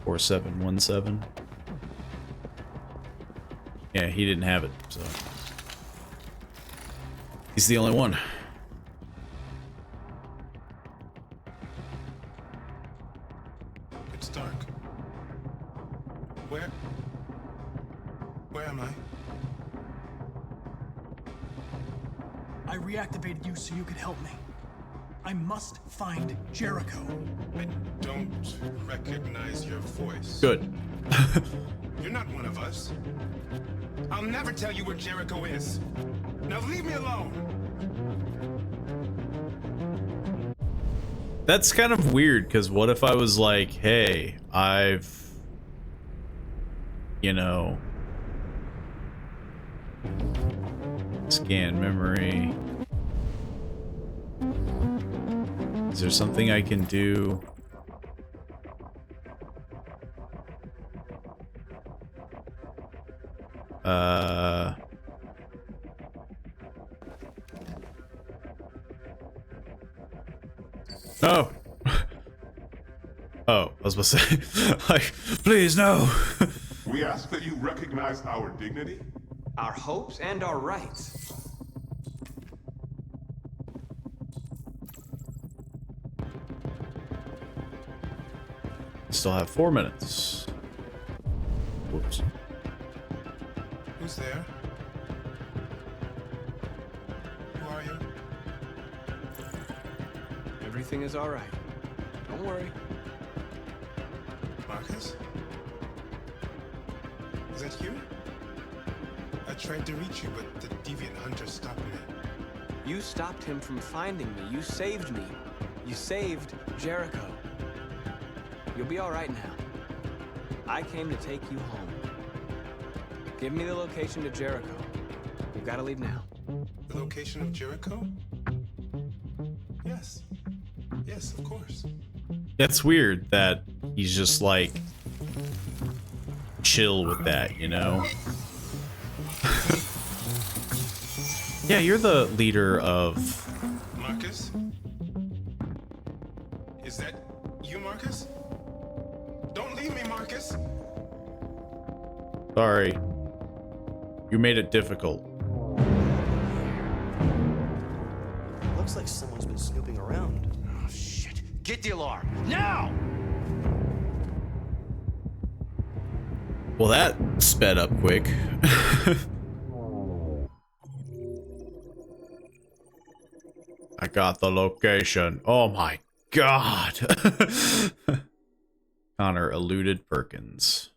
4717. Yeah, he didn't have it, so he's the only one. It's dark. Where am I? I reactivated you so you could help me. I must find Jericho. I don't recognize your voice. Good. You're not one of us. I'll never tell you where Jericho is. Now leave me alone. That's kind of weird, because what if I was like, hey, I've, you know, scan memory. Is there something I can do? No. Oh, I was supposed to say, like, please, no. We ask that you recognize our dignity, our hopes, and our rights. Still have 4 minutes. Whoops. Who's there? Who are you? Everything is all right. Don't worry. Marcus? Is that you? I tried to reach you, but the deviant hunter stopped me. You stopped him from finding me. You saved me. You saved Jericho. You'll be all right now. I came to take you home. Give me the location to Jericho. We've got to leave now. The location of Jericho? Yes. Yes, of course. That's weird that he's just like chill with that, you know? Yeah, you're the leader of... Marcus? Is that you, Marcus? Don't leave me, Marcus! Sorry. You made it difficult. Looks like someone's been snooping around. Oh, shit. Get the alarm. Now! Well, that sped up quick. I got the location. Oh my god. Connor eluded Perkins.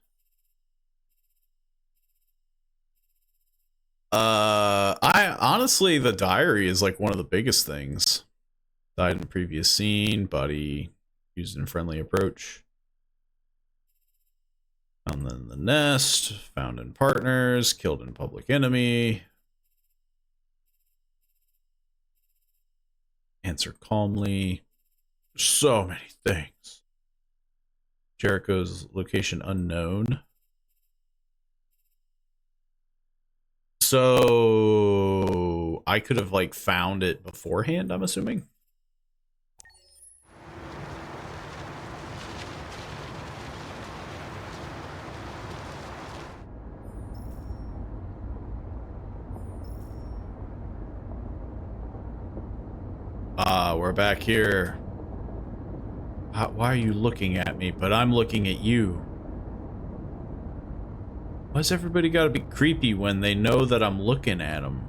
I honestly, the diary is like one of the biggest things. Died in previous scene, buddy used in friendly approach. Found in the nest, found in partners, killed in public enemy. Answer calmly. So many things. Jericho's location unknown. So I could have like found it beforehand, I'm assuming. We're back here. Why are you looking at me? But I'm looking at you. Why's everybody gotta be creepy when they know that I'm looking at them?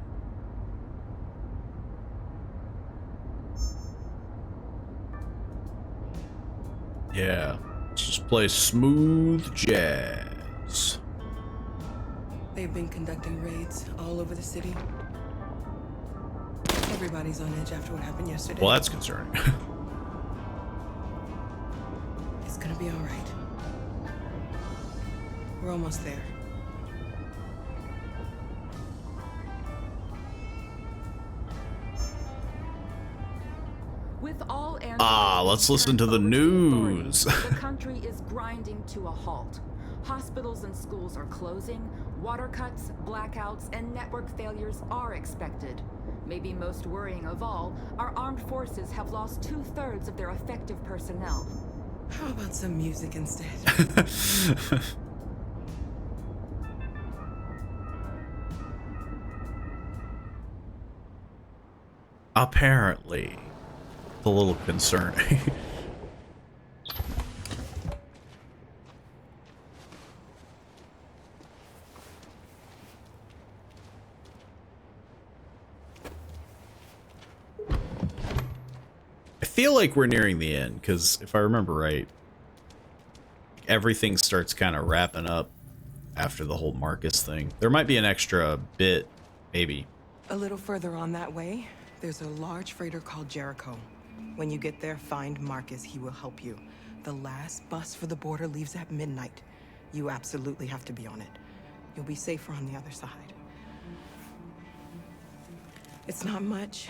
Yeah, let's just play smooth jazz. They've been conducting raids all over the city. Everybody's on edge after what happened yesterday. Well, that's concerning. It's gonna be all right. We're almost there. With all let's listen to the news. The country is grinding to a halt. Hospitals and schools are closing, water cuts, blackouts, and network failures are expected. Maybe most worrying of all, our armed forces have lost 2/3 of their effective personnel. How about some music instead? Apparently. It's a little concerning. I feel like we're nearing the end, because if I remember right, everything starts kind of wrapping up after the whole Marcus thing. There might be an extra bit, maybe. A little further on that way, there's a large freighter called Jericho. When you get there, find Marcus. He will help you. The last bus for the border leaves at midnight. You absolutely have to be on it. You'll be safer on the other side. It's not much,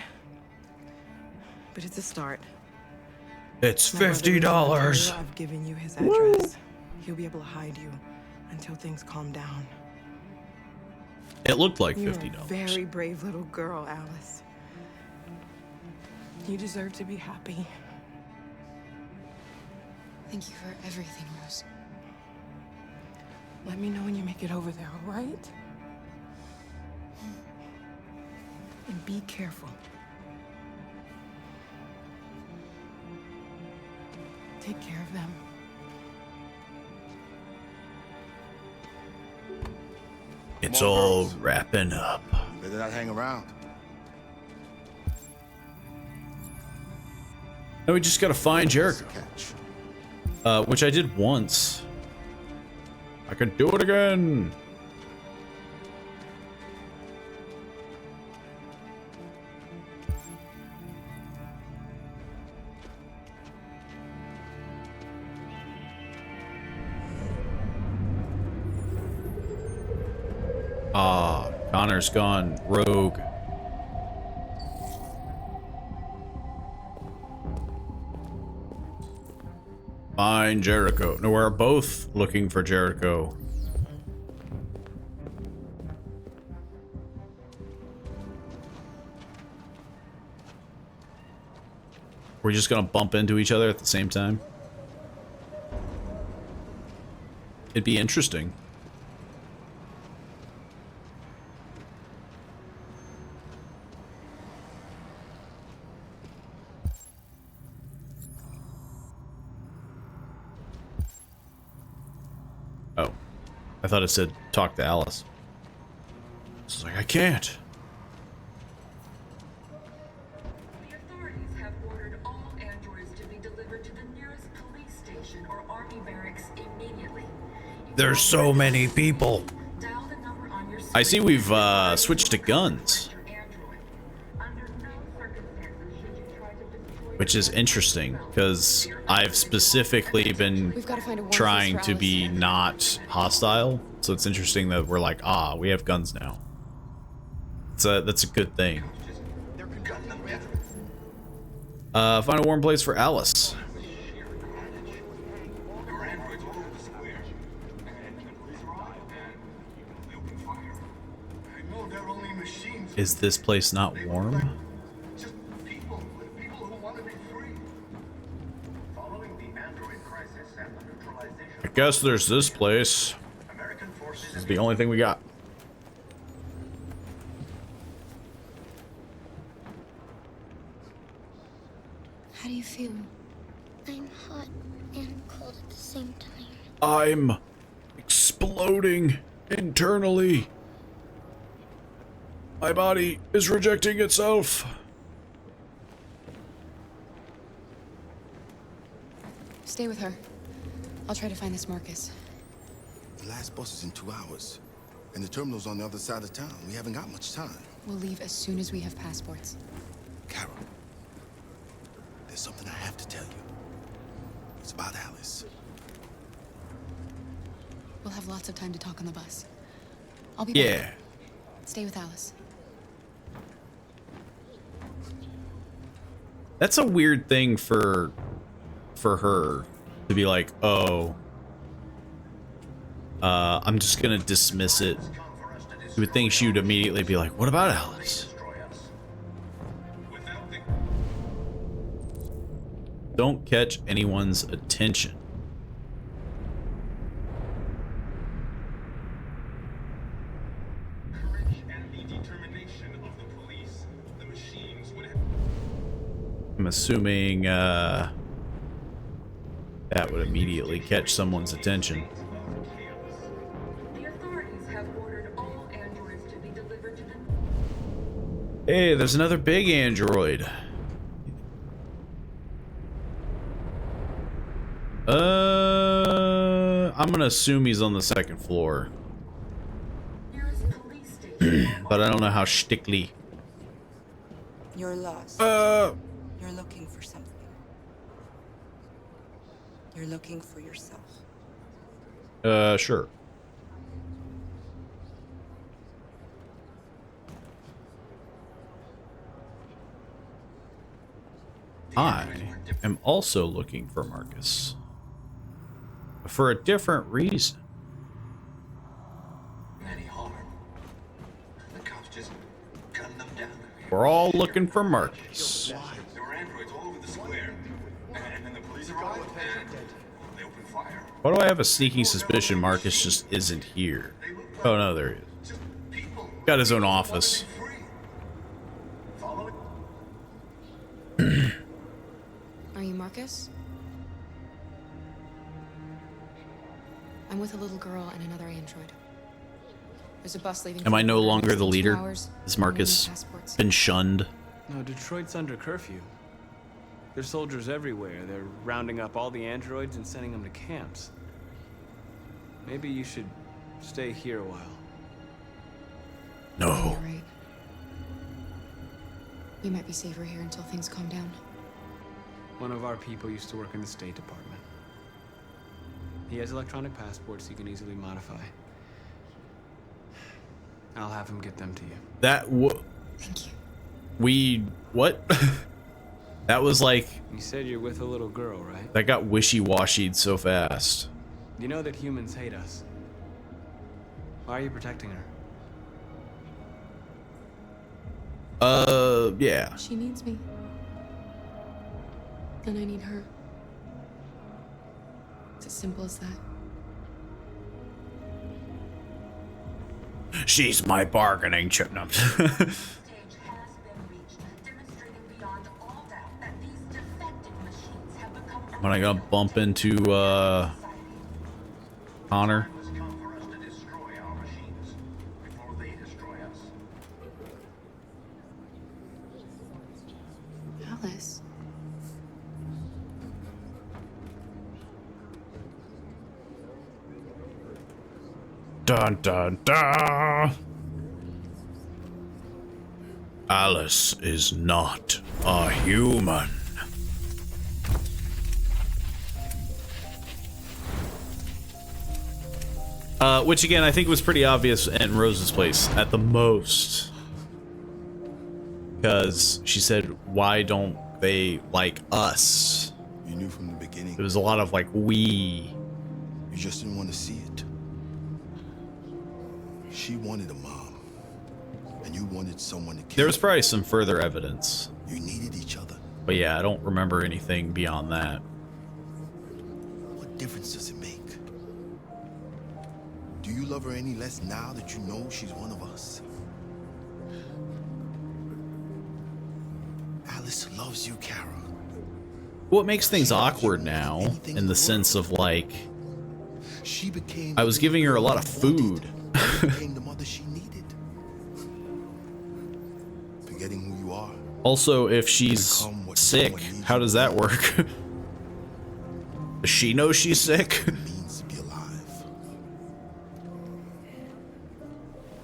but it's a start. It's $50. I've given you his address. He'll be able to hide you until things calm down. It looked like You're $50. a very brave little girl, Alice. You deserve to be happy. Thank you for everything, Rose. Let me know when you make it over there, all right? And be careful. Take care of them. It's all wrapping up. Better not hang around. No, we just gotta find Jericho. Which I did once. I can do it again. Ah, Connor's gone rogue. Find Jericho. No, we're both looking for Jericho. We're just gonna bump into each other at the same time. It'd be interesting. Oh, I thought it said talk to Alice. It's like, I can't. The authorities have ordered all androids to be delivered to the nearest police station or army barracks immediately. There's so many people. I see we've switched to guns. Which is interesting, because I've specifically been trying to be not hostile. So it's interesting that we're like, ah, we have guns now. That's a good thing. Find a warm place for Alice. Is this place not warm? I guess there's this place. This is the only thing we got. How do you feel? I'm hot and cold at the same time. I'm exploding internally. My body is rejecting itself. Stay with her. I'll try to find this Marcus. The last bus is in 2 hours. And the terminal's on the other side of town. We haven't got much time. We'll leave as soon as we have passports. Carol, there's something I have to tell you. It's about Alice. We'll have lots of time to talk on the bus. I'll be Yeah. back. Stay with Alice. That's a weird thing for her to be like, oh, I'm just gonna dismiss it. You would think she would immediately be like, what about Alice? Don't catch anyone's attention. I'm assuming that would immediately catch someone's attention. The authorities have ordered all androids to be delivered to the... Hey, there's another big android. I'm gonna assume he's on the second floor. But I don't know how shtickly. You're lost. You're You're looking for something. You're looking for yourself. Sure. I am also looking for Marcus. For a different reason. Any harm. The cops just gunned them down. We're all looking for Marcus. There were androids all over the square. And then the police arrived and they opened fire. Why do I have a sneaking suspicion Marcus just isn't here? Oh no, there he is. Got his own office. Are you Marcus? I'm with a little girl and another android. There's a bus leaving. Am I no longer the 2 leader? hours. Has Marcus We need passports. been shunned? No, Detroit's under curfew. There's soldiers everywhere. They're rounding up all the androids and sending them to camps. Maybe you should stay here a while. No. You're right. We might be safer here until things calm down. One of our people used to work in the State Department. He has electronic passports he can easily modify. I'll have him get them to you. That Thank you. What? That was like... You said you're with a little girl, right? That got wishy-washied so fast. You know that humans hate us. Why are you protecting her? Yeah. She needs me. And I need her. It's as simple as that. She's my bargaining chip. No. When I gotta bump into Connor. Alice. Dun dun dun. Alice is not a human. Which again, I think was pretty obvious in Rose's place at the most. Because she said, why don't they like us? You knew from the beginning. It was a lot of like, we. You just didn't want to see it. She wanted a mom. And you wanted someone to kill. There was probably some further evidence. You needed each other. But yeah, I don't remember anything beyond that. What difference does it make? Do you love her any less now that you know she's one of us? Alice loves you, Kara. What makes things awkward now, in the sense of like, She became I was giving her a lot of food. became the mother she needed. Forgetting who you are. Also, if she's sick, how does that work? Does she know she's sick?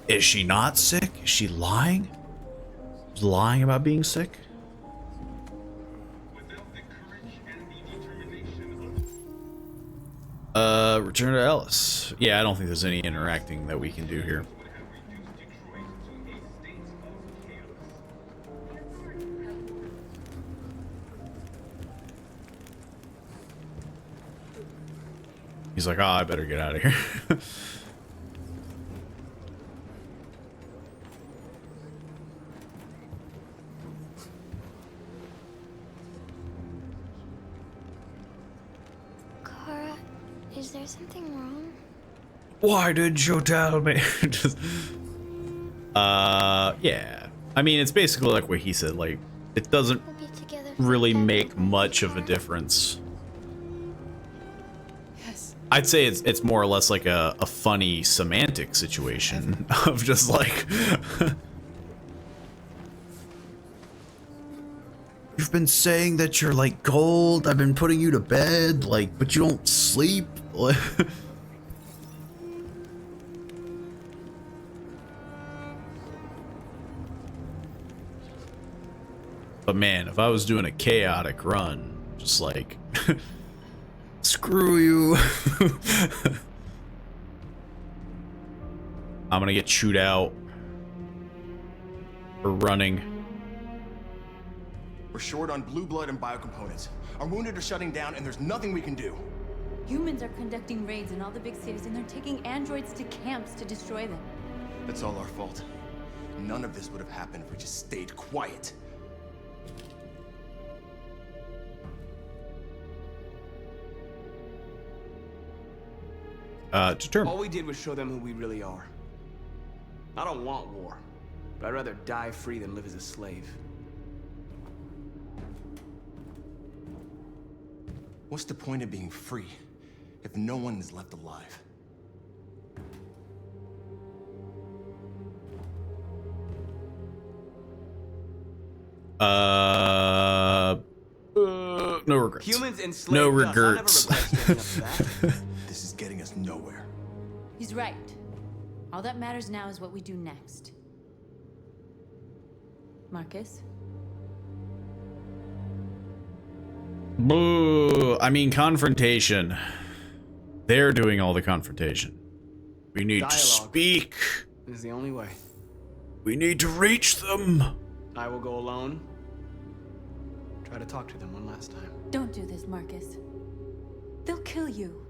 Is she not sick? Is she lying? Lying about being sick? Return to Ellis. Yeah, I don't think there's any interacting that we can do here. He's like, oh, I better get out of here. Kara, is there something wrong? Why did you tell me? Just, yeah. I mean, it's basically like what he said. Like, it doesn't really make much of a difference. Yes. I'd say it's more or less like a funny semantic situation of just like, you've been saying that you're like gold. I've been putting you to bed, like, but you don't sleep. But man, if I was doing a chaotic run, just like, screw you. I'm gonna get chewed out for running. We're short on blue blood and biocomponents. Our wounded are shutting down, and there's nothing we can do. Humans are conducting raids in all the big cities, and they're taking androids to camps to destroy them. That's all our fault. None of this would have happened if we just stayed quiet. Determined. All we did was show them who we really are. I don't want war, but I'd rather die free than live as a slave. What's the point of being free if no one is left alive? No regrets. Humans enslaved No us. I'll never regrets. regret standing up to that. This is getting us nowhere. He's right. All that matters now is what we do next. Marcus? Boo. I mean, confrontation. They're doing all the confrontation. We need to speak. Is the only way. We need to reach them. I will go alone. Try to talk to them one last time. Don't do this, Marcus. They'll kill you.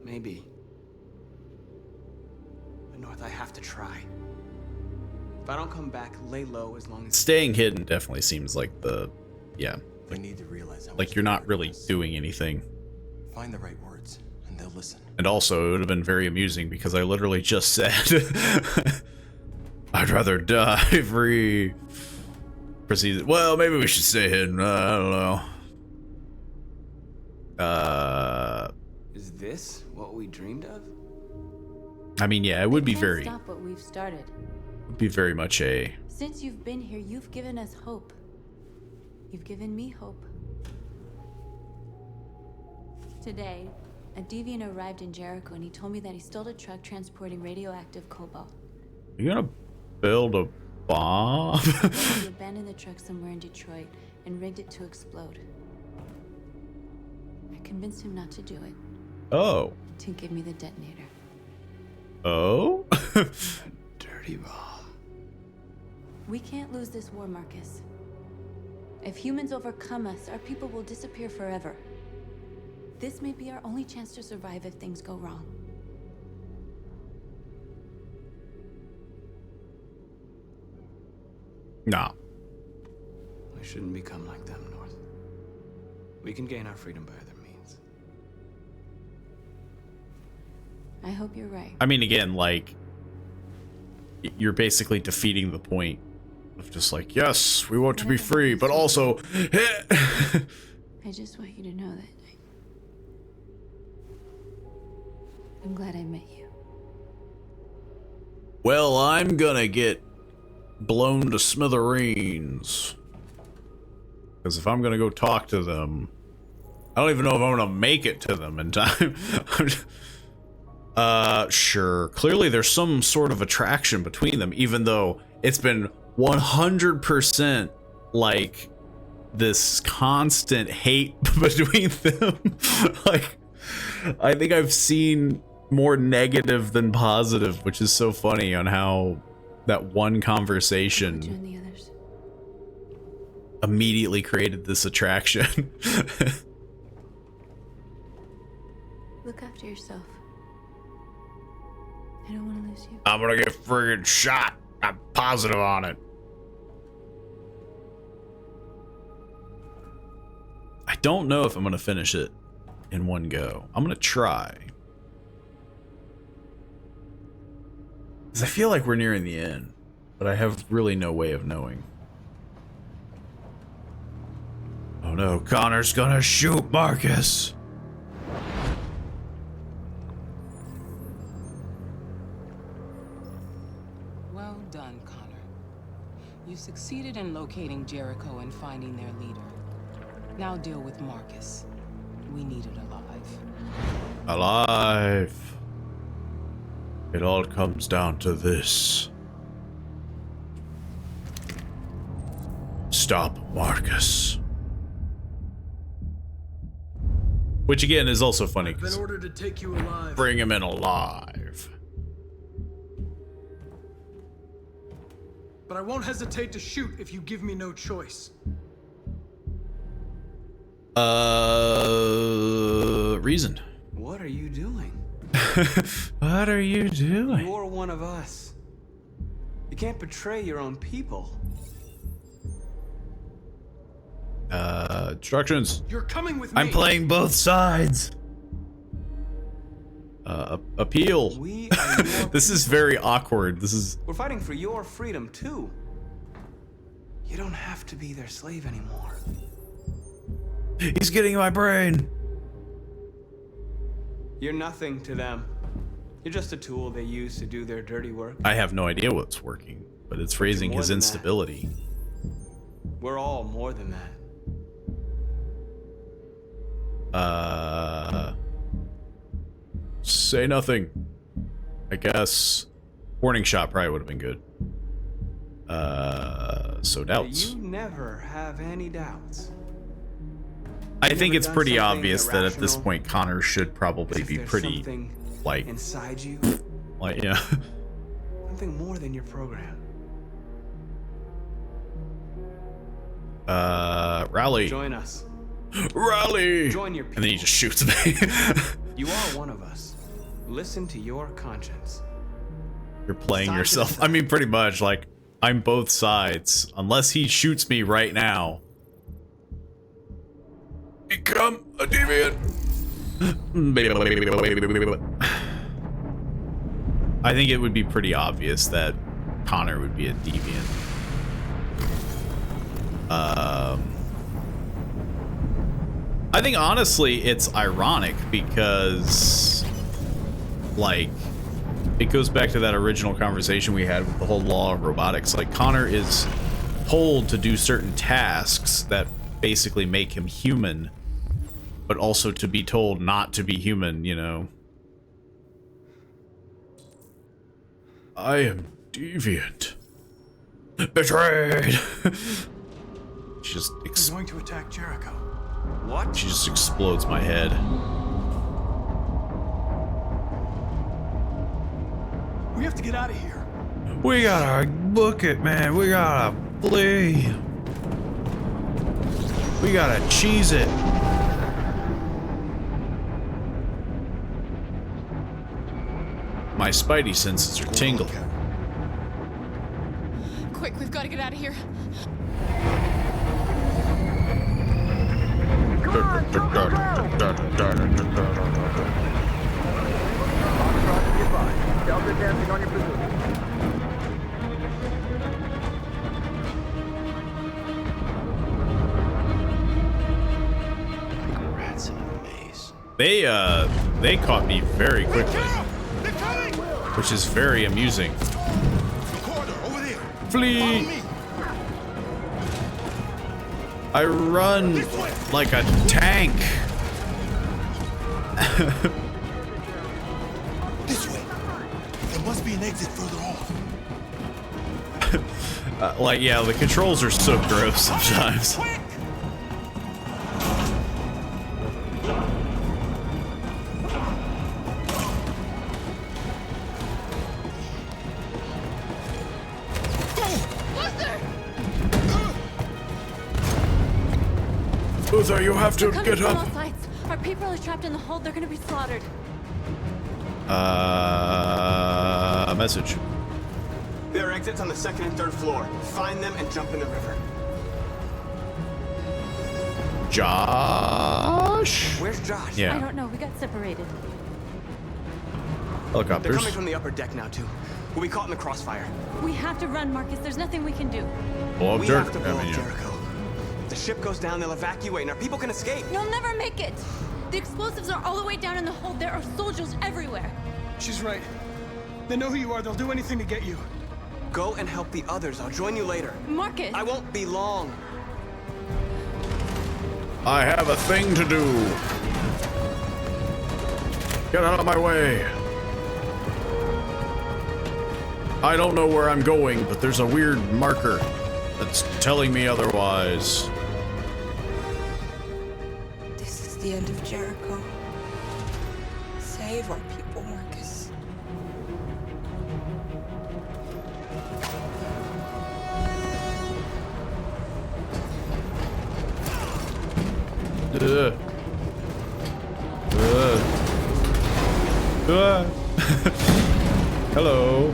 Maybe. But North, I have to try. If I don't come back, lay low as long as... Staying hidden definitely seems like the, yeah. We need to realize how Like you're not really doing anything. Find the right words, and they'll listen. And also, it would have been very amusing because I literally just said, I'd rather die free. Proceed. Well, maybe we should stay hidden. I don't know. Is this what we dreamed of? I mean, yeah, it would be Can't very, stop what we've started. would be very much a. Since you've been here, you've given us hope. You've given me hope. Today, a deviant arrived in Jericho and he told me that he stole a truck transporting radioactive cobalt. You gonna build a bomb? He abandoned the truck somewhere in Detroit and rigged it to explode. I convinced him not to do it. Oh. To give me the detonator. Oh? Dirty ball. We can't lose this war, Marcus. If humans overcome us, our people will disappear forever. This may be our only chance to survive if things go wrong. Nah. We shouldn't become like them, North. We can gain our freedom by other means. I hope you're right. I mean, again, like, you're basically defeating the point of just like, yes, we want to be free, but also, I just want you to know that I'm glad I met you. well, I'm gonna get blown to smithereens. Because if I'm gonna go talk to them, I don't even know if I'm gonna make it to them in time. Sure. Clearly there's some sort of attraction between them, even though it's been 100% like this constant hate between them. Like, I think I've seen more negative than positive, which is so funny on how that one conversation You and the others. immediately created this attraction. Look after yourself. I don't want to lose you. I'm gonna get friggin' shot. I'm positive on it. I don't know if I'm gonna finish it in one go. I'm gonna try. Because I feel like we're nearing the end, but I have really no way of knowing. Oh no, Connor's gonna shoot Marcus. Well done, Connor. You succeeded in locating Jericho and finding their leader. Now deal with Marcus. We need it alive. Alive. It all comes down to this. stop Marcus. Which again is also funny. I've been ordered to take you alive. Bring him in alive. But I won't hesitate to shoot if you give me no choice. Reason. What are you doing? What are you doing? You're one of us. You can't betray your own people. Instructions. You're coming with me. I'm playing both sides. Appeal. We are your This is very awkward. This is. We're fighting for your freedom too. You don't have to be their slave anymore. He's getting my brain. You're nothing to them. You're just a tool they use to do their dirty work. I have no idea what's working, but it's raising his instability. We're all more than that. Say nothing. I guess. Warning shot probably would have been good. So doubts. You never have any doubts. I think it's pretty obvious that at this point Connor should probably be pretty, like, inside you, like, yeah. Something more than your program. Rally. Join us. Rally. Join your people. And then he just shoots me. You are one of us. Listen to your conscience. You're playing yourself. I mean, pretty much, like, I'm both sides. Unless he shoots me right now. Become a deviant. I think it would be pretty obvious that Connor would be a deviant. I think honestly it's ironic because, like, it goes back to that original conversation we had with the whole law of robotics. Like, Connor is told to do certain tasks that basically make him human, but also to be told not to be human, you know. I am deviant. Betrayed. She just He's going to attack Jericho. What? She just explodes my head. We have to get out of here. We gotta book it, man. We gotta flee. We gotta cheese it. My spidey senses are tingling. Quick, we've got to get out of here. Delta dancing on your position. Rats in a maze. They caught me very quickly, which is very amusing. Flee! I run like a tank. This way. There must be an exit further on. Like, yeah, the controls are so gross sometimes. Luther, you have to get From all up. sides. Our people are trapped in the hold. They're gonna be slaughtered. Message. There are exits on the second and third floor. Find them and jump in the river. Josh? Where's Josh? Yeah. I don't know. We got separated. They're Helicopters. coming from the upper deck now, too. We'll be caught in the crossfire. We have to run, Marcus. There's nothing we can do. Blow up We have to Jericho. blow up Jericho. If the ship goes down, they'll evacuate, and our people can escape. You'll never make it. The explosives are all the way down in the hold. There are soldiers everywhere. She's right. They know who you are. They'll do anything to get you. Go and help the others. I'll join you later. Marcus! I won't be long. I have a thing to do. Get out of my way. I don't know where I'm going, but there's a weird marker that's telling me otherwise. This is the end of Jericho. Save our people, Marcus. Hello.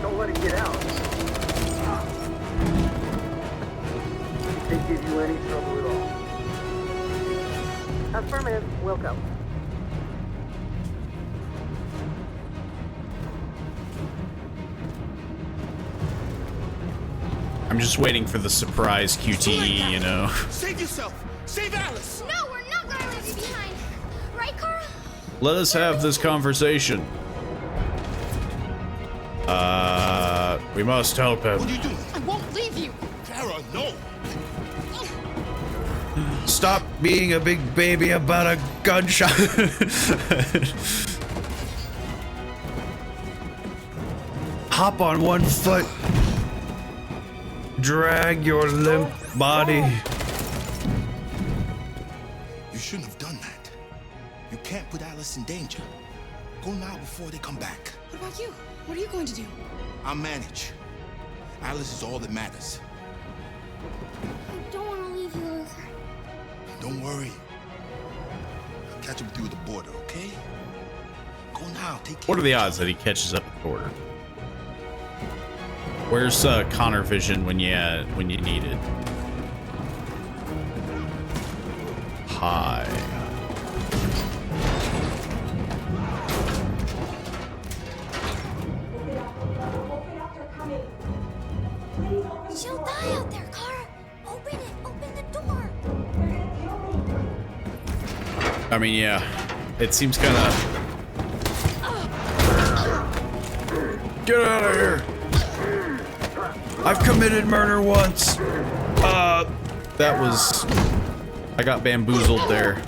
Don't let it get out. Can't give you any trouble at all. Affirmative. We'll go. I'm just waiting for the surprise QTE, you know. Save yourself! Save Alice! No, we're not gonna leave you behind. Right, Carl? Let us have this conversation. We must help him. What are you doing? I won't leave you. Kara, no! Stop being a big baby about a gunshot. Hop on one foot. Drag your limp body. You shouldn't have done that. You can't put Alice in danger. Go now before they come back. What about you? What are you going to do? I'll manage. Alice is all that matters. I don't want to leave you, Luther. Don't worry. I'll catch up with you at the border, okay? Go now, take care. What are the odds that he catches up at the border? Where's Connor Vision when you need it? Hi. She'll die out there, Cara. Open it. Open the door. I mean, yeah. It seems kind of... Get out of here! I've committed murder once. That was... I got bamboozled there.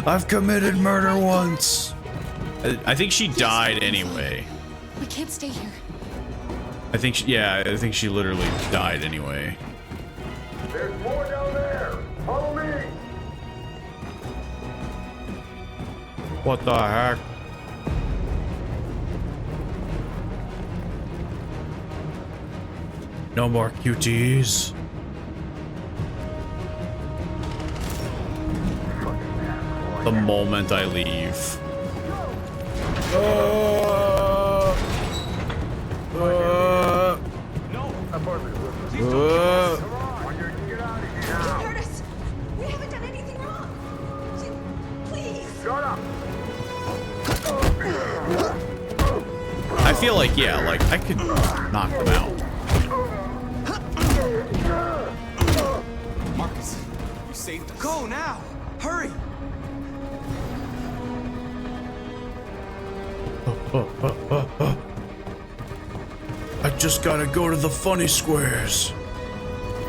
I've committed murder once. I think she died anyway. We can't stay here. I think she literally died anyway. There's more down there. Follow me. What the heck? No more QTs. The moment I leave. Curtis, we haven't done anything wrong. Please. Shut up. I feel like, yeah, like I could knock them out. Marcus, you saved us. Go now! Hurry! I just gotta go to the funny squares.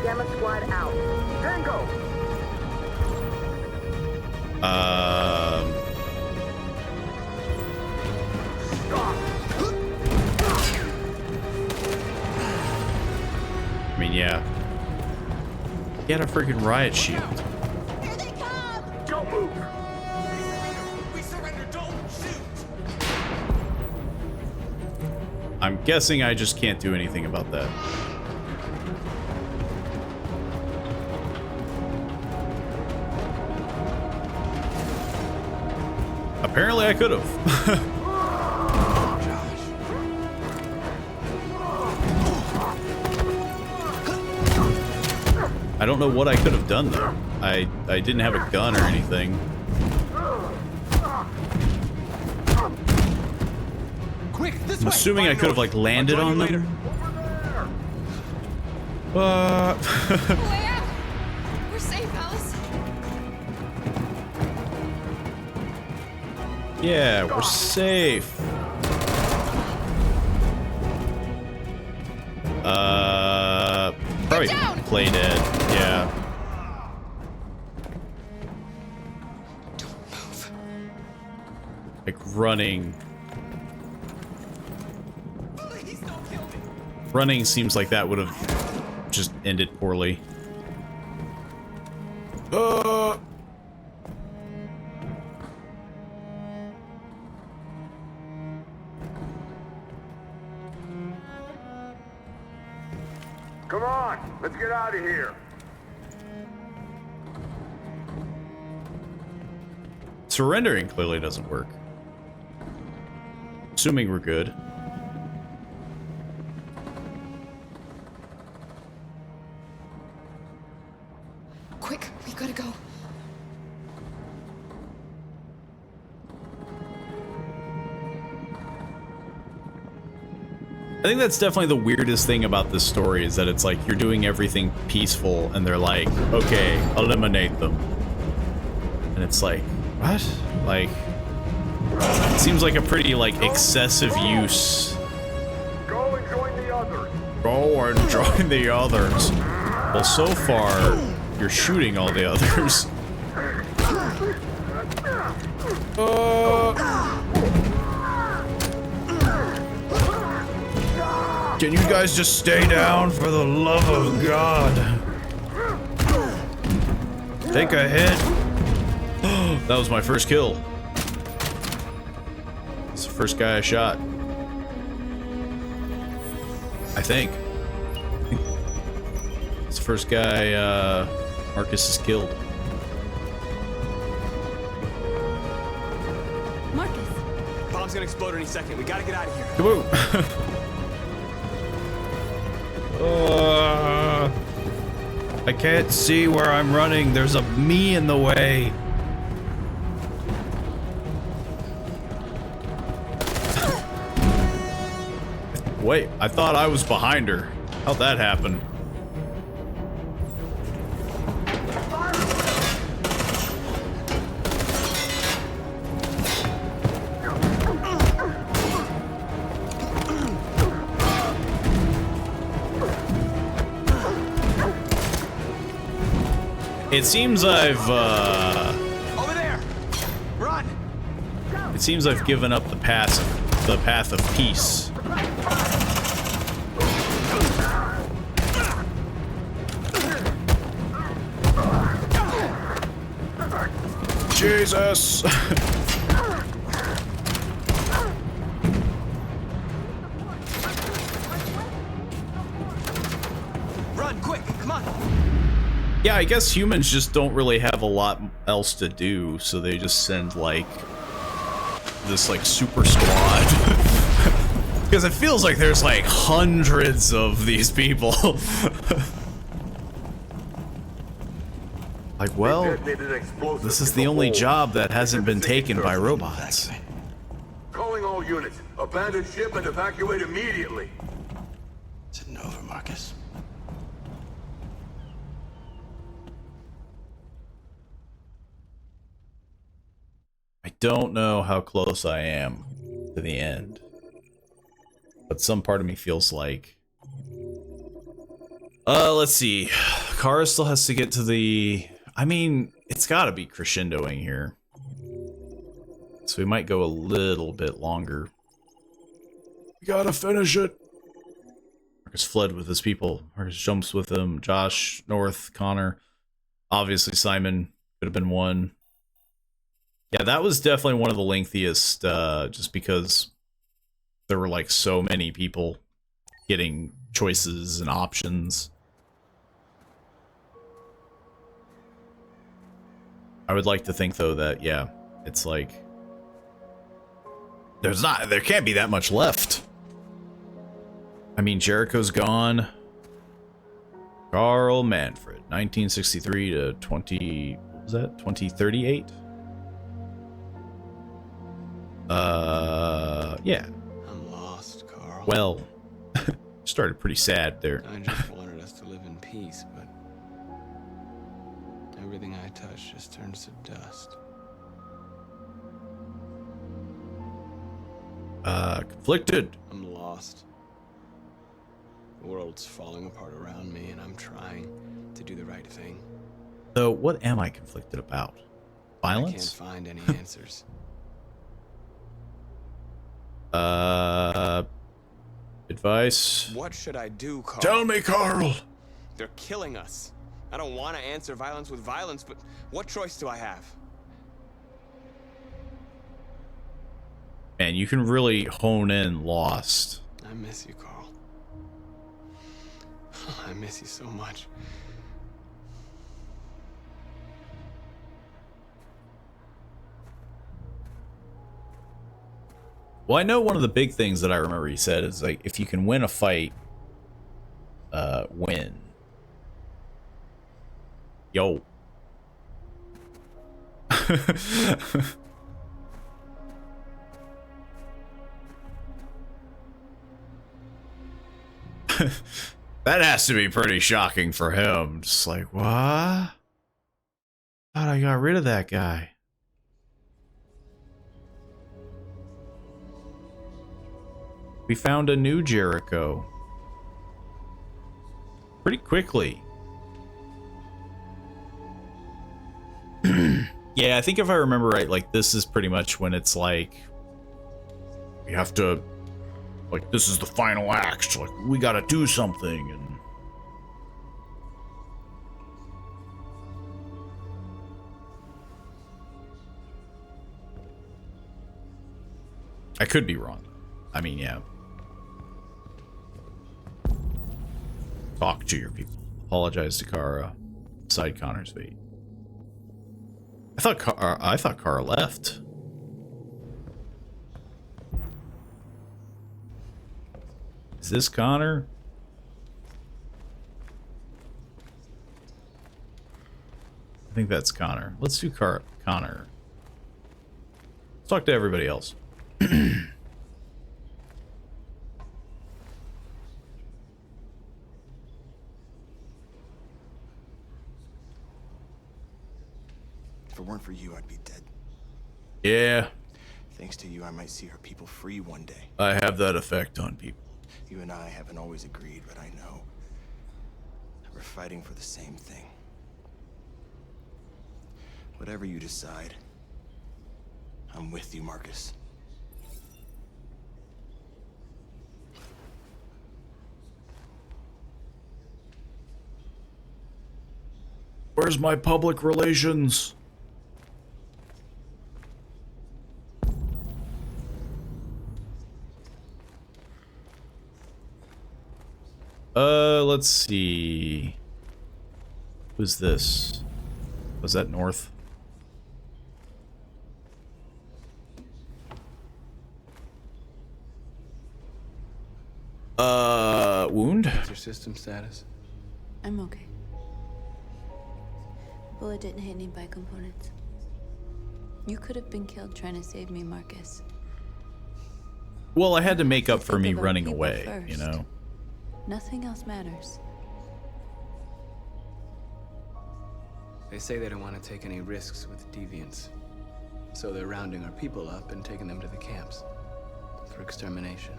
Gamma squad out. Tango. I mean, yeah. Get a freaking riot shield. Here they come. Don't move. We surrender. Don't shoot. I'm guessing I just can't do anything about that. Apparently I could have. I don't know what I could have done though. I didn't have a gun or anything. Quick, this I'm way. assuming I could have like landed on them. Way out. We're safe, Alice. Yeah, we're safe. Probably play dead. Yeah. Like, running. Please don't kill me. Running seems like that would have just ended poorly. Come on, let's get out of here. Surrendering clearly doesn't work. Assuming we're good. Quick, we gotta go. I think that's definitely the weirdest thing about this story is that it's like you're doing everything peaceful and they're like, okay, eliminate them. And it's like, what? Like, it seems like a pretty, like, excessive use. Go and join the others. Go and join the others. Well, so far, you're shooting all the others. Can you guys just stay down for the love of God? Take a hit. That was my first kill. It's the first guy I shot. I think. It's the first guy Marcus has killed. Marcus. Bomb's gonna explode any second. We gotta get out of here. Kaboom! I can't see where I'm running. There's a me in the way. Wait, I thought I was behind her. How'd that happen? It seems I've, Over there! Run! It seems I've given up the path of peace. Jesus! Run, quick! Come on! Yeah, I guess humans just don't really have a lot else to do, so they just send, like, this, like, super squad. Because it feels like there's, like, hundreds of these people. Like, well, this is the only job that hasn't been taken by robots. Calling all units. Abandon ship and evacuate immediately. Is it over, Marcus? I don't know how close I am to the end, but some part of me feels like, let's see, Kara still has to get to the, I mean, it's gotta be crescendoing here, so we might go a little bit longer. We gotta finish it. Marcus fled with his people. Marcus jumps with them. Josh, North, Connor, obviously Simon could have been one. Yeah, that was definitely one of the lengthiest, just because there were, like, so many people getting choices and options. I would like to think, though, that, yeah, it's like, there can't be that much left. I mean, Jericho's gone. Carl Manfred, 1963 to 2038? Yeah. I'm lost, Carl. Well, started pretty sad there. I just wanted us to live in peace, but everything I touch just turns to dust. Conflicted. I'm lost. The world's falling apart around me, and I'm trying to do the right thing. So, what am I conflicted about? Violence? I can't find any answers. Advice? What should I do, Carl? Tell me, Carl! They're killing us. I don't want to answer violence with violence, but what choice do I have? Man, you can really hone in Lost. I miss you, Carl. I miss you so much. Well, I know one of the big things that I remember he said is, like, if you can win a fight, win. Yo. That has to be pretty shocking for him. Just like, what? Thought I got rid of that guy. We found a new Jericho. Pretty quickly. Yeah, I think if I remember right, like, this is pretty much when it's like, we have to, like, this is the final act. Like, we gotta do something. And I could be wrong. I mean, yeah. Talk to your people. Apologize to Kara. Decide Connor's fate. I thought Kara left. Is this Connor? I think that's Connor. Let's do Connor. Let's talk to everybody else. If it weren't for you, I'd be dead. Yeah. Thanks to you, I might see our people free one day. I have that effect on people. You and I haven't always agreed, but I know we're fighting for the same thing. Whatever you decide, I'm with you, Marcus. Where's my public relations? Let's see. Who's this? Was that North? Wound? What's your system status? I'm okay. Bullet didn't hit any bike components. You could have been killed trying to save me, Marcus. Well, I had to make up for me running away, you know? Nothing else matters. They say they don't want to take any risks with deviants. So they're rounding our people up and taking them to the camps for extermination.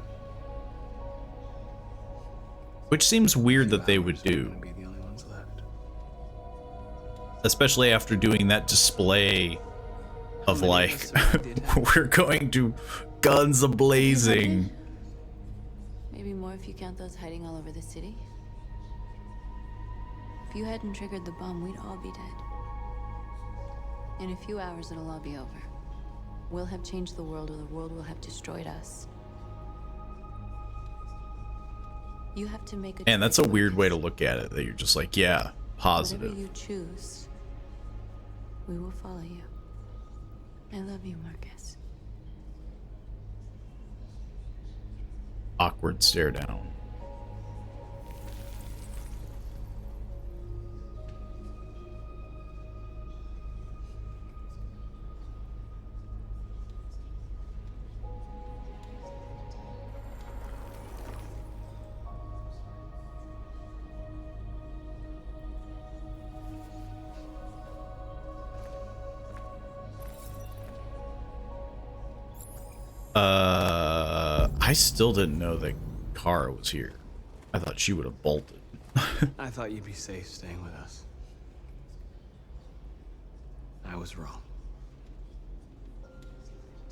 Which seems weird that they would do. Be the only ones left. Especially after doing that display of, like, we're going to guns a-blazing. Maybe more if you count those hiding all over the city. If you hadn't triggered the bomb, we'd all be dead. In a few hours, it'll all be over. We'll have changed the world, or the world will have destroyed us. You have to make a And that's a weird way to look at it, that you're just like, yeah, positive. Whatever you choose, we will follow you. I love you, Marcus. Awkward stare down. I still didn't know that Kara was here. I thought she would have bolted. I thought you'd be safe staying with us. I was wrong.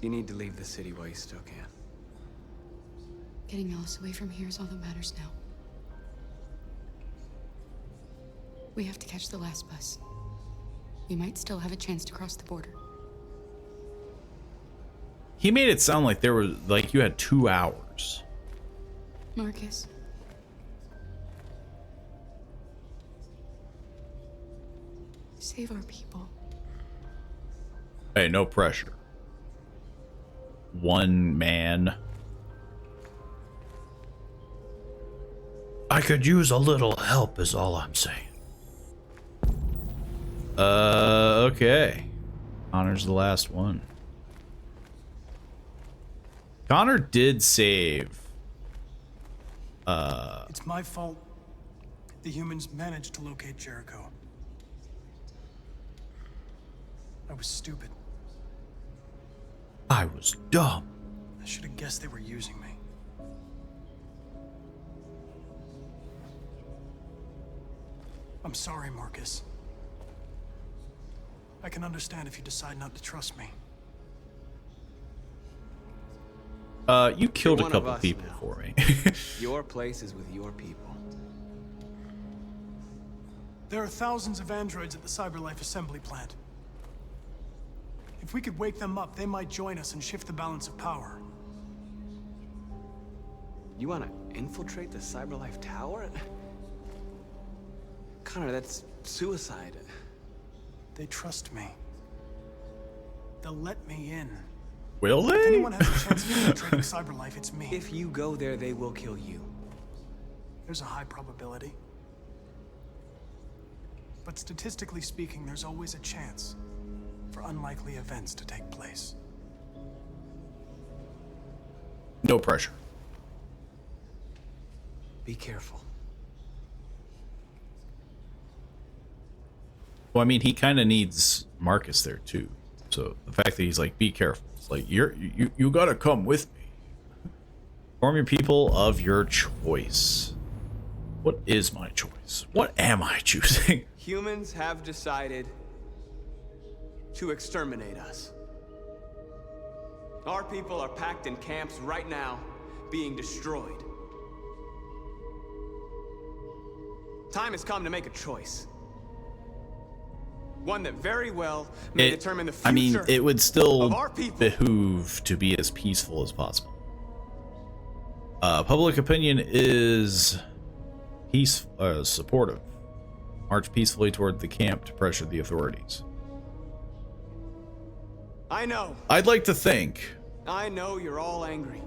You need to leave the city while you still can. Getting Alice away from here is all that matters now. We have to catch the last bus. We might still have a chance to cross the border. He made it sound like there was, like, you had 2 hours. Marcus. Save our people. Hey, no pressure. One man. I could use a little help is all I'm saying. Okay. Connor's the last one. Connor did save. It's my fault. The humans managed to locate Jericho. I was stupid. I was dumb. I should have guessed they were using me. I'm sorry, Marcus. I can understand if you decide not to trust me. You killed You're a one of couple us people now. for me. Your place is with your people. There are thousands of androids at the CyberLife assembly plant. If we could wake them up, they might join us and shift the balance of power. You want to infiltrate the CyberLife tower? Connor, that's suicide. They trust me. They'll let me in. Will they? If anyone has a chance of infiltrating CyberLife, it's me. If you go there, they will kill you. There's a high probability. But statistically speaking, there's always a chance for unlikely events to take place. No pressure. Be careful. Well, I mean, he kind of needs Marcus there too. So the fact that he's like, be careful. It's like, you gotta come with me. Form your people of your choice. What is my choice? What am I choosing? Humans have decided to exterminate us. Our people are packed in camps right now, being destroyed. Time has come to make a choice. One that very well may determine the future. I mean, it would still of our people. behoove to be as peaceful as possible. Public opinion is supportive. March peacefully toward the camp to pressure the authorities. I know. I'd like to think, I know you're all angry.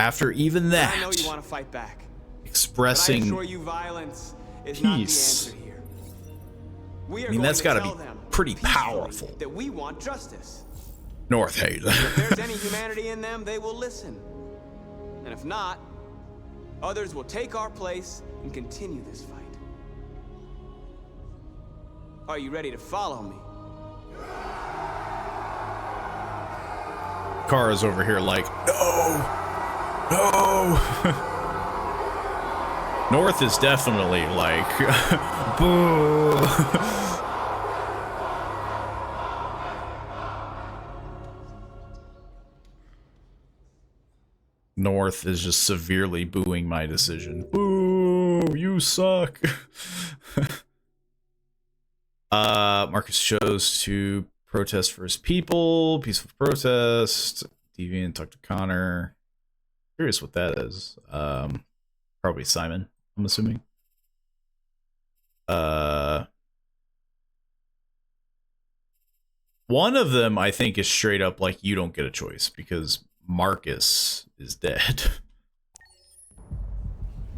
after even that, I know you want to fight back. expressing But I assure you, violence is peace. not the answer here. We are I mean, going that's to got to tell be them pretty peacefully powerful. that we want justice. North Haven. If there's any humanity in them, they will listen. And if not, others will take our place and continue this fight. Are you ready to follow me? Kara's over here like, no. North is definitely like, boo. North is just severely booing my decision. Boo, you suck. Marcus chose to protest for his people. Peaceful protest. Deviant, talk to Connor. Curious what that is. Probably Simon, I'm assuming. One of them, I think, is straight up like, you don't get a choice because Marcus is dead.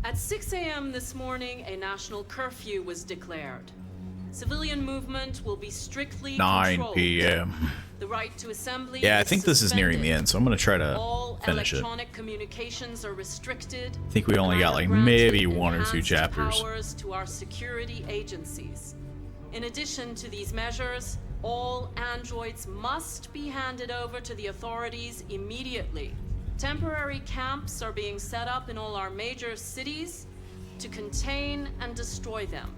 At 6 a.m. this morning, a national curfew was declared. Civilian movement will be strictly 9 controlled. p.m. The right to assembly Yeah, I is think this is nearing the end, so I'm going to try to All finish it. electronic communications are restricted. I think we only got like maybe 1 or 2 chapters. Powers to our security agencies. In addition to these measures, all androids must be handed over to the authorities immediately. Temporary camps are being set up in all our major cities to contain and destroy them.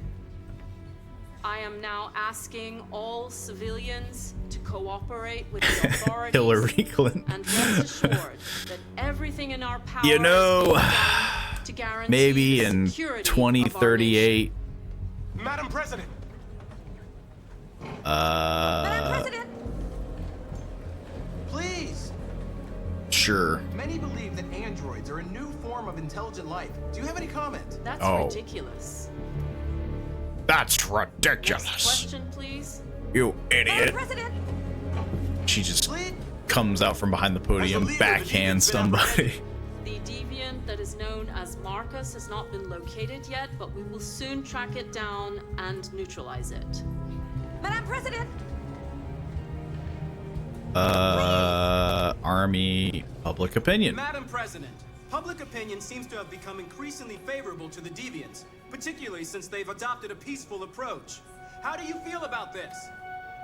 I am now asking all civilians to cooperate with the authorities. Hillary Clinton. And rest assured that everything in our power You know, is being done to guarantee maybe the in security of our 2038. Madam President! Madam President! Please! Sure. Many believe that androids are a new form of intelligent life. Do you have any comment? That's Oh. ridiculous. That's ridiculous. Next question, please. You idiot. President! She just comes out from behind the podium, backhands somebody. The deviant that is known as Marcus has not been located yet, but we will soon track it down and neutralize it. Madam President! Army public opinion. Madam President, public opinion seems to have become increasingly favorable to the deviants, particularly since they've adopted a peaceful approach. How do you feel about this?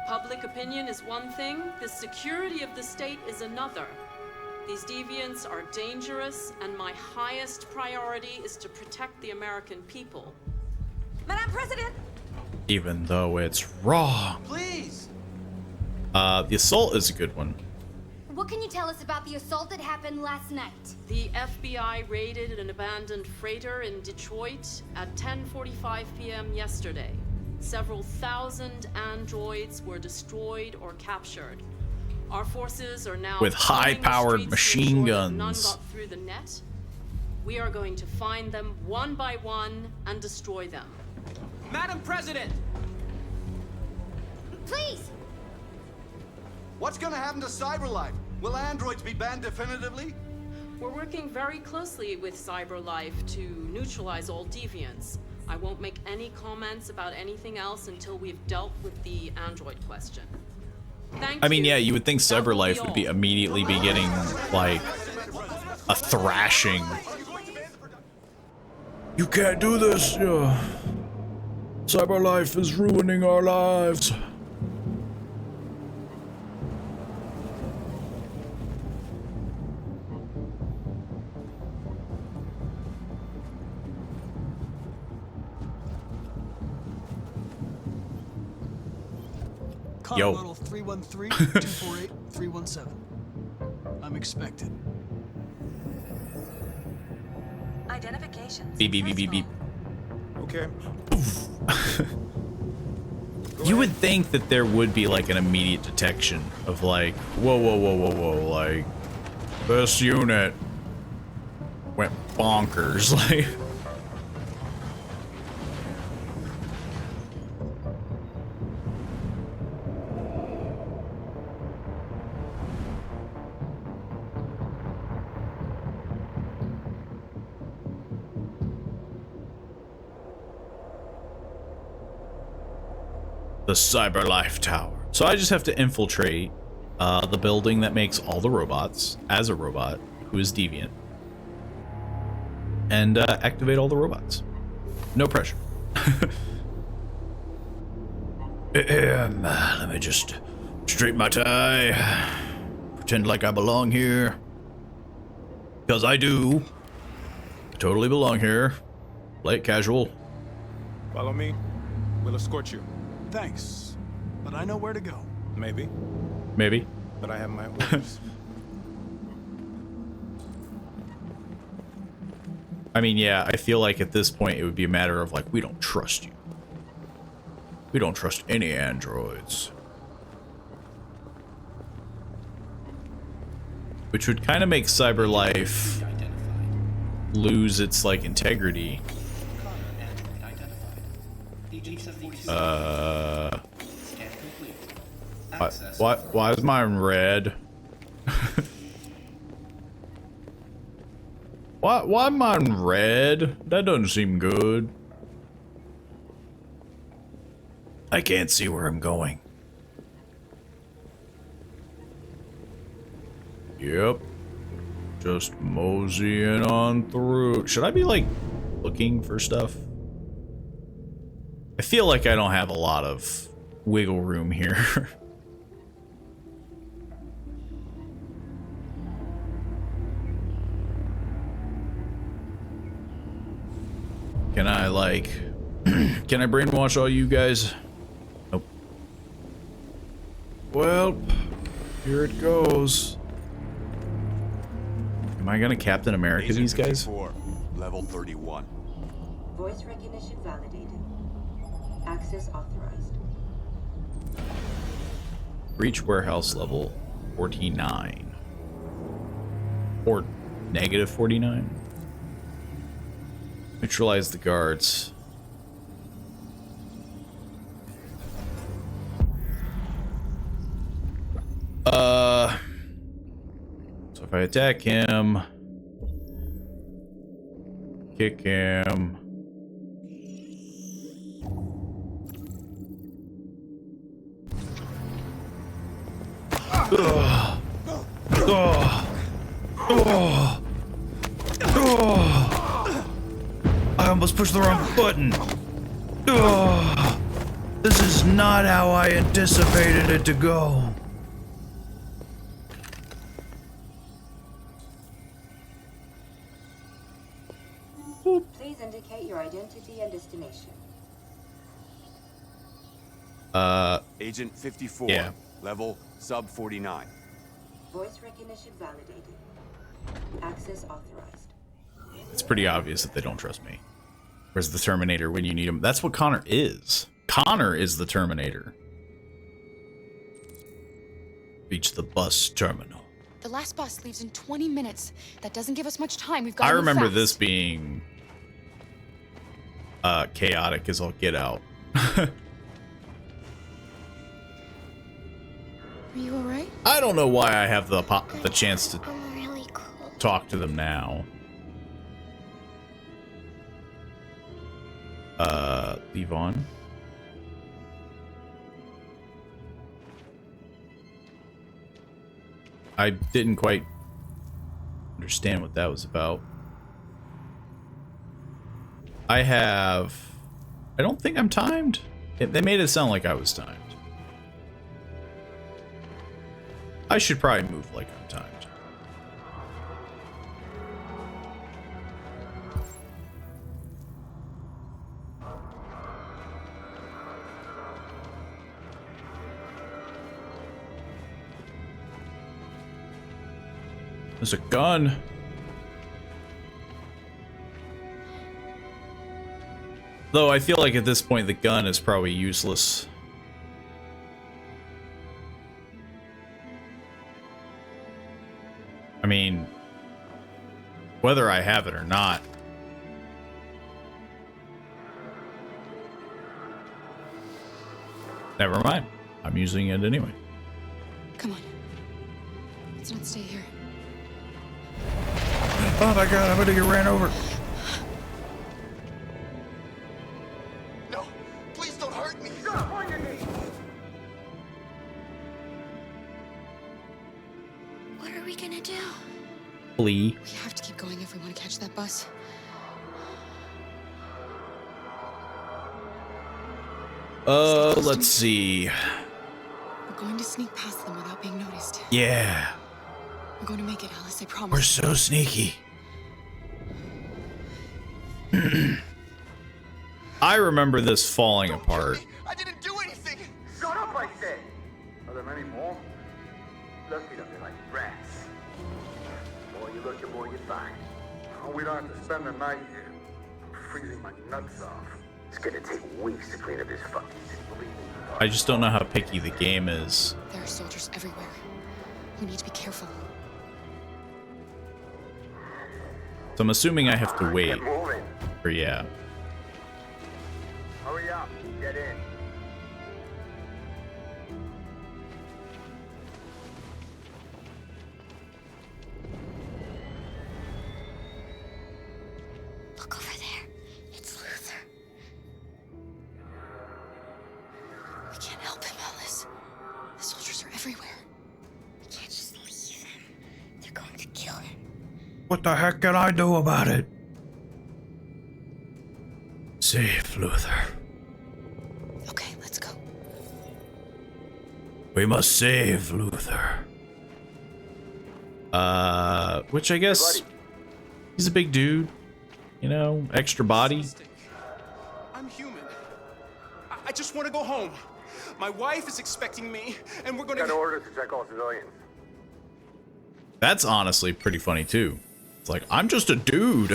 Public opinion is one thing, the security of the state is another. These deviants are dangerous, and my highest priority is to protect the American people. Madam President! Even though it's wrong. Please! The assault is a good one. What can you tell us about the assault that happened last night? The FBI raided an abandoned freighter in Detroit at 10:45 p.m. yesterday. Several thousand androids were destroyed or captured. Our forces are now with high-powered machine none guns. got through the net. We are going to find them one by one and destroy them. Madam President! Please! What's gonna happen to CyberLife? Will androids be banned definitively? We're working very closely with CyberLife to neutralize all deviants. I won't make any comments about anything else until we've dealt with the android question. Thank I mean, you. yeah, you would think CyberLife would be immediately be getting, like, a thrashing. You can't do this. CyberLife is ruining our lives. Yo. Continental 313-248-317. I'm expected. Identification. Beep, beep, beep, beep, beep. Okay. You would think that there would be, like, an immediate detection of, like, whoa, whoa, whoa, whoa, whoa, like, this unit went bonkers, like. The CyberLife Tower. So I just have to infiltrate the building that makes all the robots as a robot who is deviant and activate all the robots. No pressure. Let me just straighten my tie, pretend like I belong here, because I do. I totally belong here. Play it casual. Follow me. We'll escort you. Thanks, but I know where to go. Maybe. Maybe. But I have my orders. I mean, yeah, I feel like at this point it would be a matter of, like, we don't trust you. We don't trust any androids. Which would kind of make CyberLife lose its, like, integrity. Why is mine red? Why mine red? That doesn't seem good. I can't see where I'm going. Yep. Just moseying on through. Should I be, like, looking for stuff? I feel like I don't have a lot of wiggle room here. Can I, like, can I brainwash all you guys? Well, here it goes. Am I gonna Captain America these guys? 54, level 31. Voice recognition validated. Access authorized. Reach warehouse level 49. Or negative 49. Neutralize the guards. So if I attack him, kick him. Ugh. Ugh. Ugh. Ugh. I almost pushed the wrong button. Ugh. This is not how I anticipated it to go. Please indicate your identity and destination. Agent 54, yeah. level sub 49. Voice recognition validated. Access authorized. It's pretty obvious that they don't trust me. Where's the Terminator when you need him? That's what Connor is. Connor is the Terminator. Reach the bus terminal. The last bus leaves in 20 minutes. That doesn't give us much time. We've got I to move remember fast. this being chaotic as all get out. Are you alright? I don't know why I have the chance to I'm really cold. talk to them now. Leave on. I didn't quite understand what that was about. I don't think I'm timed. They made it sound like I was timed. I should probably move like I'm timed. There's a gun. Though I feel like at this point the gun is probably useless. I mean, whether I have it or not. Never mind. I'm using it anyway. Come on. Let's not stay here. Oh my god, I'm gonna get ran over. No, please don't hurt me. Stop on your knees. What are we gonna do? Flee. We have to keep going if we want to catch that bus. Let's see. We're going to sneak past them without being noticed. Yeah. We're going to make it, Alice, I promise. We're so sneaky. I remember this falling apart. I didn't do anything. Shut up, I said! Are there many more? Lucky that they're like rats. The more you look, the more you find. Oh, we don't have to spend the night here. I'm freezing my nuts off. It's gonna take weeks to clean up this fucking city, believe me. I just don't know how picky the game is. There are soldiers everywhere. We need to be careful. So I'm assuming I have to wait. Get moving. Or yeah. Hurry up. Get in. Look over there. It's Luther. We can't help him, Alice. The soldiers are everywhere. We can't just leave him. They're going to kill him. What the heck can I do about it? Save Luther. Okay, let's go. We must save Luther. Which I guess he's a big dude, you know, extra body. I'm human. I just want to go home. My wife is expecting me, and we're gonna... Got orders to check all civilians. That's honestly pretty funny too. It's like, I'm just a dude.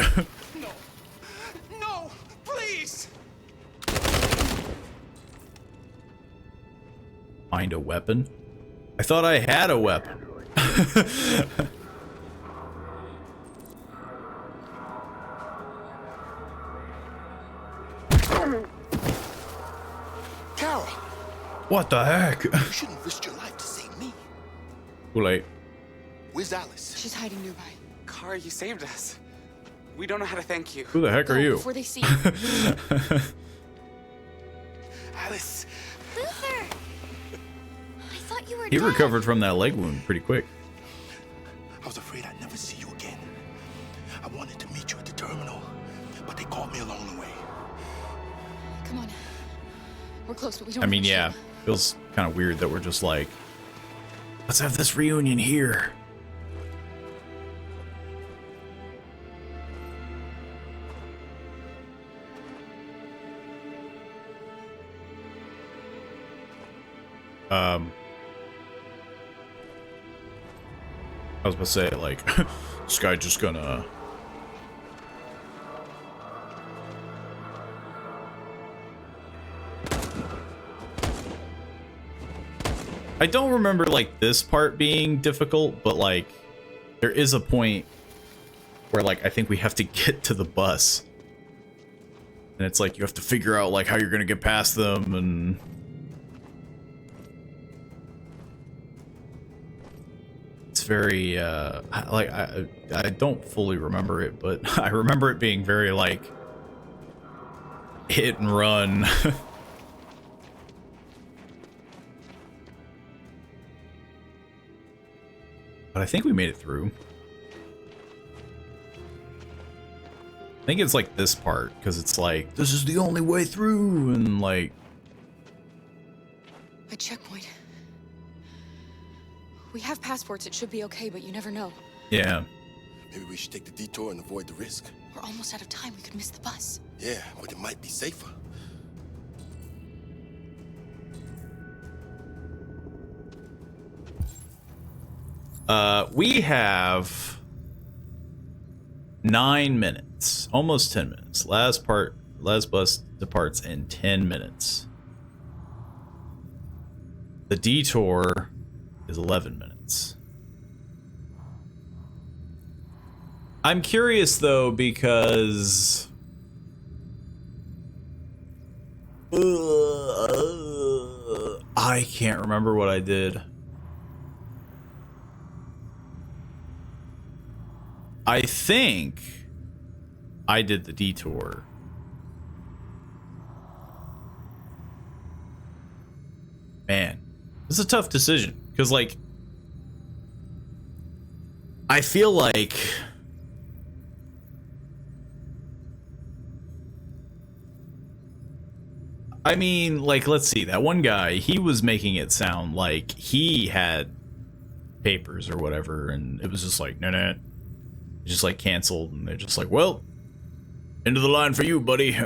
No, please! Find a weapon? I thought I had a weapon. Carol! What the heck? You shouldn't risk your life to save me. Too late. Where's Alice? She's hiding nearby. Car, you saved us. We don't know how to thank you. Who the heck are you? Before they see you. Alice. Luther! I thought you were He dead. recovered from that leg wound pretty quick. I was afraid I'd never see you again. I wanted to meet you at the terminal, but they caught me along the way. Come on. We're close, but we don't I mean, have a yeah, ship. feels kind of weird that we're just like, let's have this reunion here. I was about to say, like, this guy just gonna... I don't remember, like, this part being difficult, but, like, there is a point where, like, I think we have to get to the bus. And it's like, you have to figure out, like, how you're gonna get past them, and... It's very, like, I don't fully remember it, but I remember it being very, like, hit and run. But I think we made it through. I think it's like this part, because it's like, this is the only way through, and like... A checkpoint. We have passports, it should be okay, but you never know. Yeah. Maybe we should take the detour and avoid the risk. We're almost out of time, we could miss the bus. Yeah, but it might be safer. We have 9 minutes, almost 10 minutes. Last bus departs in 10 minutes. The detour is 11 minutes. I'm curious though, because I can't remember what I did. I think I did the detour. Man, it's a tough decision because, like, I feel like I mean, like, let's see, that one guy, he was making it sound like he had papers or whatever, and it was just like, no. Just like canceled, and they're just like, well, end of the line for you, buddy.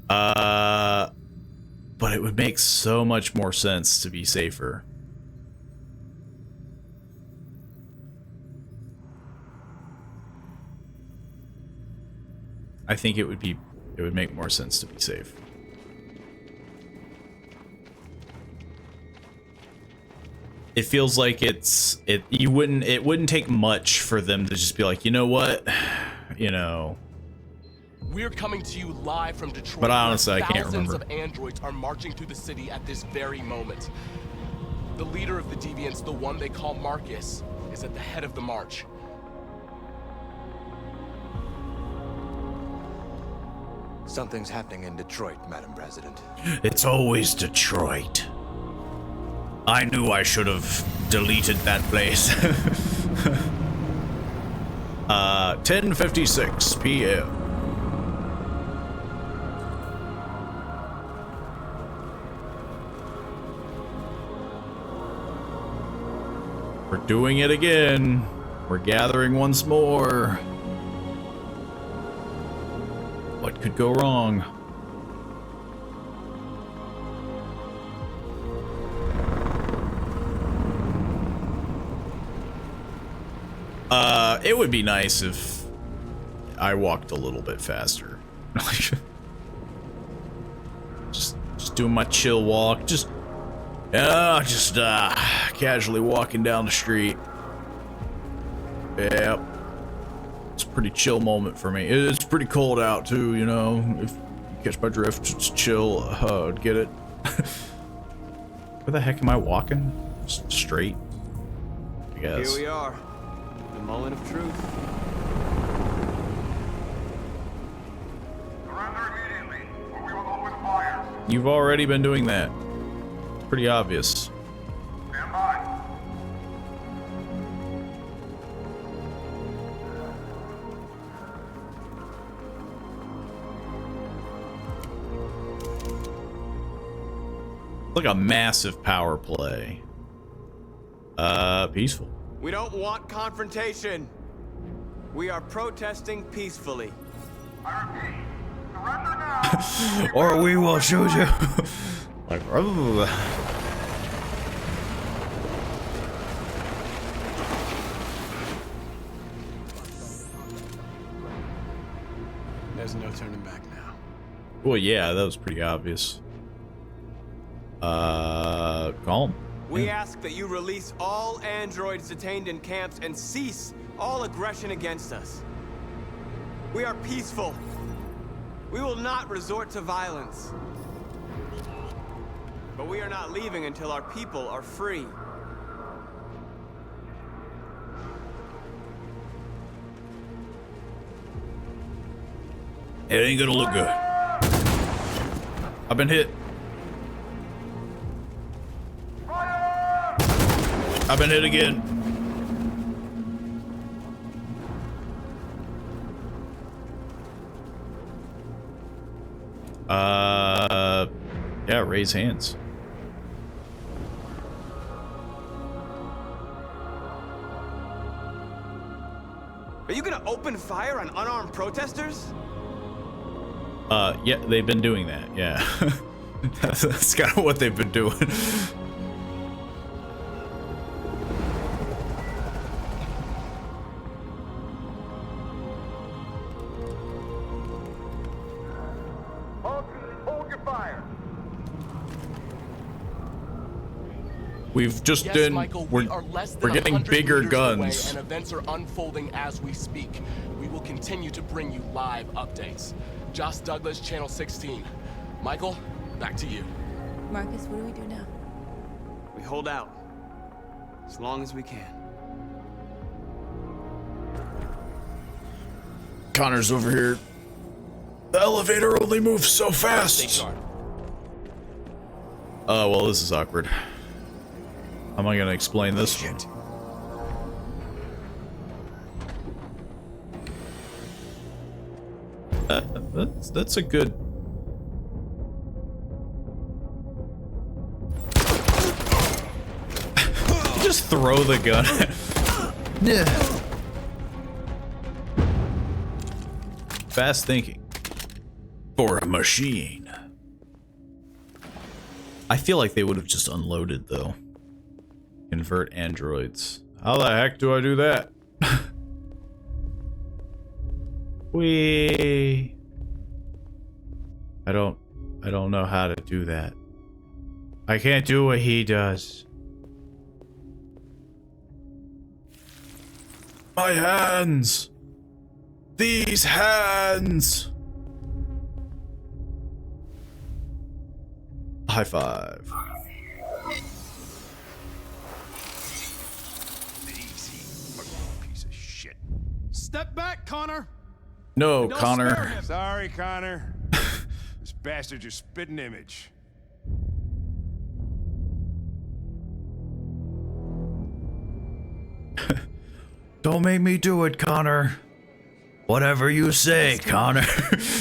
But it would make so much more sense to be safer. I think it would make more sense to be safe. It feels like it wouldn't take much for them to just be like, you know what, you know. We're coming to you live from Detroit. But honestly, I can't remember. Thousands of androids are marching through the city at this very moment. The leader of the deviants, the one they call Marcus, is at the head of the march. Something's happening in Detroit, Madam President. It's always Detroit. I knew I should have deleted that place. 10:56 p.m. We're doing it again. We're gathering once more. What could go wrong? It would be nice if I walked a little bit faster. just doing my chill walk. Just casually walking down the street. Yep. It's a pretty chill moment for me. It's pretty cold out too, you know. If you catch my drift, it's chill. I'd get it. Where the heck am I walking? Just straight, I guess. Here we are. The moment of truth. You've already been doing that. Pretty obvious. Like a massive power play. Peaceful. We don't want confrontation. We are protesting peacefully. Or we will shoot you. Like, oh. There's no turning back now. Well, yeah, that was pretty obvious. Calm. We ask that you release all androids detained in camps and cease all aggression against us. We are peaceful. We will not resort to violence. But we are not leaving until our people are free. It ain't gonna look good. I've been hit. I've been hit again. Yeah, raise hands. Are you gonna open fire on unarmed protesters? Yeah, they've been doing that, yeah. That's kind of what they've been doing. We've just Yes, been, Michael, we're getting 100 bigger meters away, guns. and events are unfolding as we speak. We will continue to bring you live updates. Josh Douglas, Channel 16. Michael, back to you. Marcus, what do we do now? We hold out. As long as we can. Connor's over here. The elevator only moves so fast. Oh, well, this is awkward. How am I gonna explain this one? That's a good... Just throw the gun. Yeah. Fast thinking. For a machine. I feel like they would have just unloaded, though. Convert androids. How the heck do I do that? Wee. I don't know how to do that. I can't do what he does. My hands. These hands. High five. Piece of shit. Step back, Connor. No, Don't Connor. spare him. Sorry, Connor. This bastard's your spitting image. Don't make me do it, Connor. Whatever you say, Connor.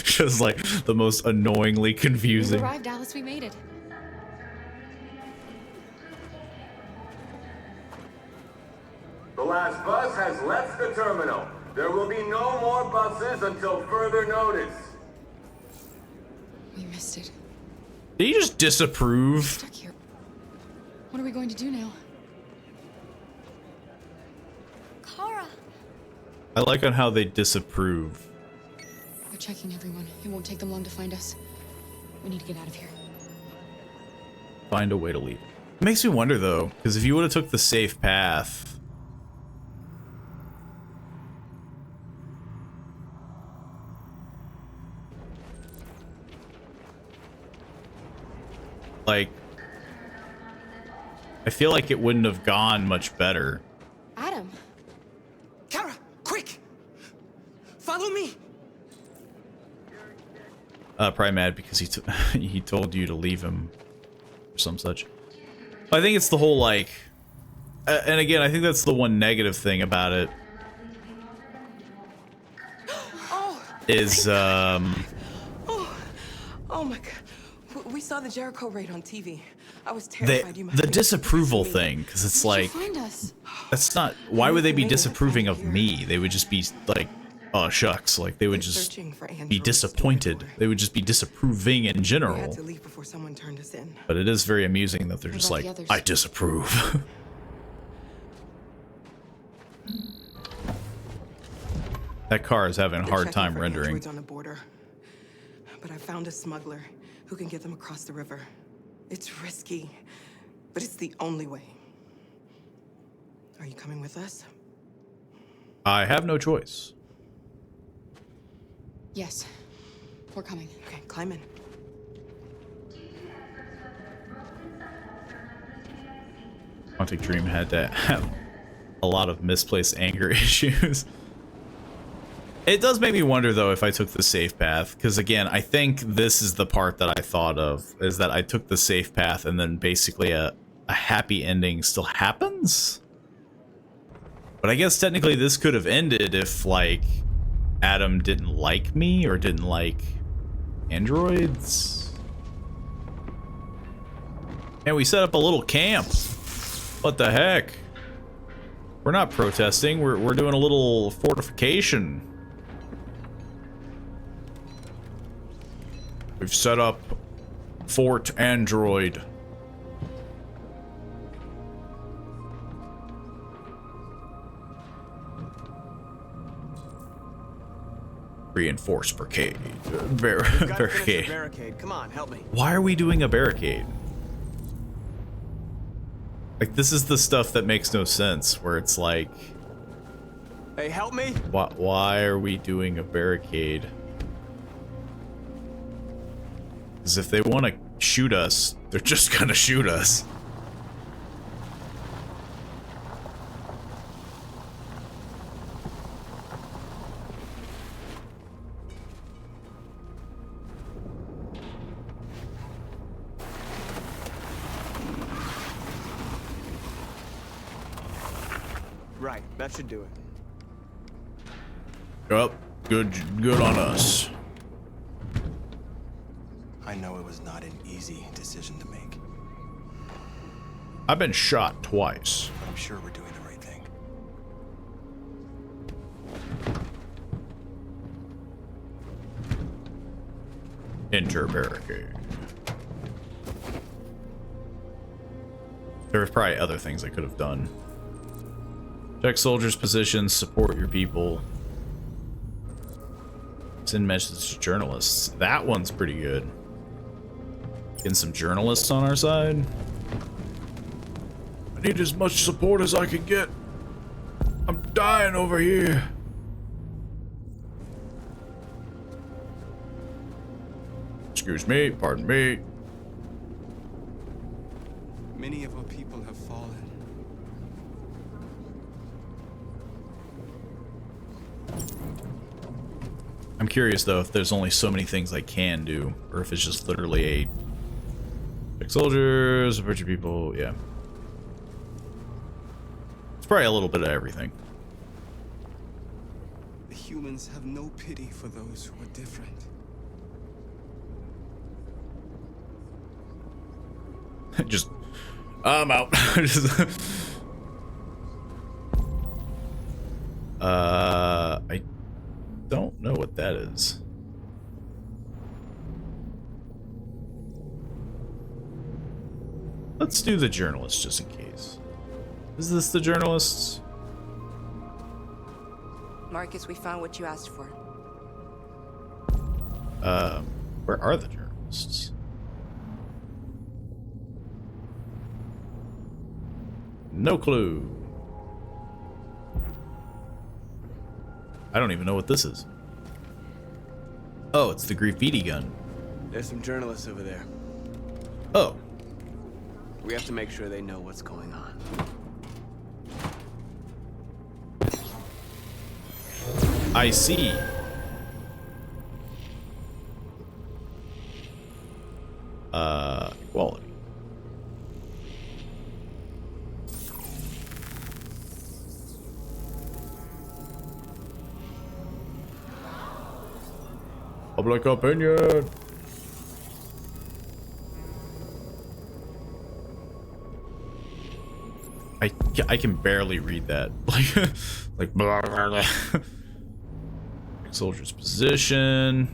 Just like the most annoyingly We confusing. arrived, Alice. We made it. The last bus has left the terminal. There will be no more buses until further notice. We missed it. Did he just disapprove? Stuck here. What are we going to do now? Kara, I like on how they disapprove. They're checking everyone. It won't take them long to find us. We need to get out of here. Find a way to leave. It makes me wonder though, because if you would have took the safe path, like, I feel like it wouldn't have gone much better. Adam. Kara, quick! Follow me! Probably mad because he told you to leave him or some such. I think it's the whole like, and again, I think that's the one negative thing about it. Is Oh my god. We saw the Jericho raid on TV. I was terrified you might the be- disapproval thing, because it's like, that's not, why would they be disapproving of me? They would just be like, oh shucks, like they would just be disappointed. They would just be disapproving in We had general. to leave before someone turned us in. But it is very amusing that they're just like, I disapprove. That car is having a They're hard checking time for rendering. androids on the border. But I found a smuggler who can get them across the river. It's risky, but it's the only way. Are you coming with us? I have no choice. Yes. We're coming. Okay, climb in. Quantic Dream had to have a lot of misplaced anger issues. It does make me wonder though if I took the safe path, because again, I think this is the part that I thought of, is that I took the safe path and then basically a happy ending still happens? But I guess technically this could have ended if like Adam didn't like me or didn't like androids. And we set up a little camp. What the heck? We're not protesting, we're doing a little fortification. We've set up Fort Android. Reinforced barricade. Barricade. Barricade. Come on, help me. Why are we doing a barricade? Like, this is the stuff that makes no sense, where it's like, Hey, help me. why are we doing a barricade? Because if they want to shoot us, they're just gonna shoot us. Right, that should do it. Yup, good on us. I know it was not an easy decision to make, I've been shot twice. but I'm sure we're doing the right thing. Enter barricade. There was probably other things I could have done. Check soldiers' positions, support your people. Send messages to journalists. That one's pretty good. Getting some journalists on our side. I need as much support as I can get. I'm dying over here. Excuse me, pardon me. Many of our people have fallen. I'm curious though if there's only so many things I can do, or if it's just literally a check soldiers, support your people, yeah. It's probably a little bit of everything. The humans have no pity for those who are different. Just, I'm out. I don't know what that is. Let's do the journalists just in case. Is this the journalists? Marcus, we found what you asked for. Where are the journalists? No clue. I don't even know what this is. Oh, it's the graffiti gun. There's some journalists over there. Oh. We have to make sure they know what's going on. I see. Equality. Public opinion. I can barely read that. Like blah, blah, blah. Soldier's position.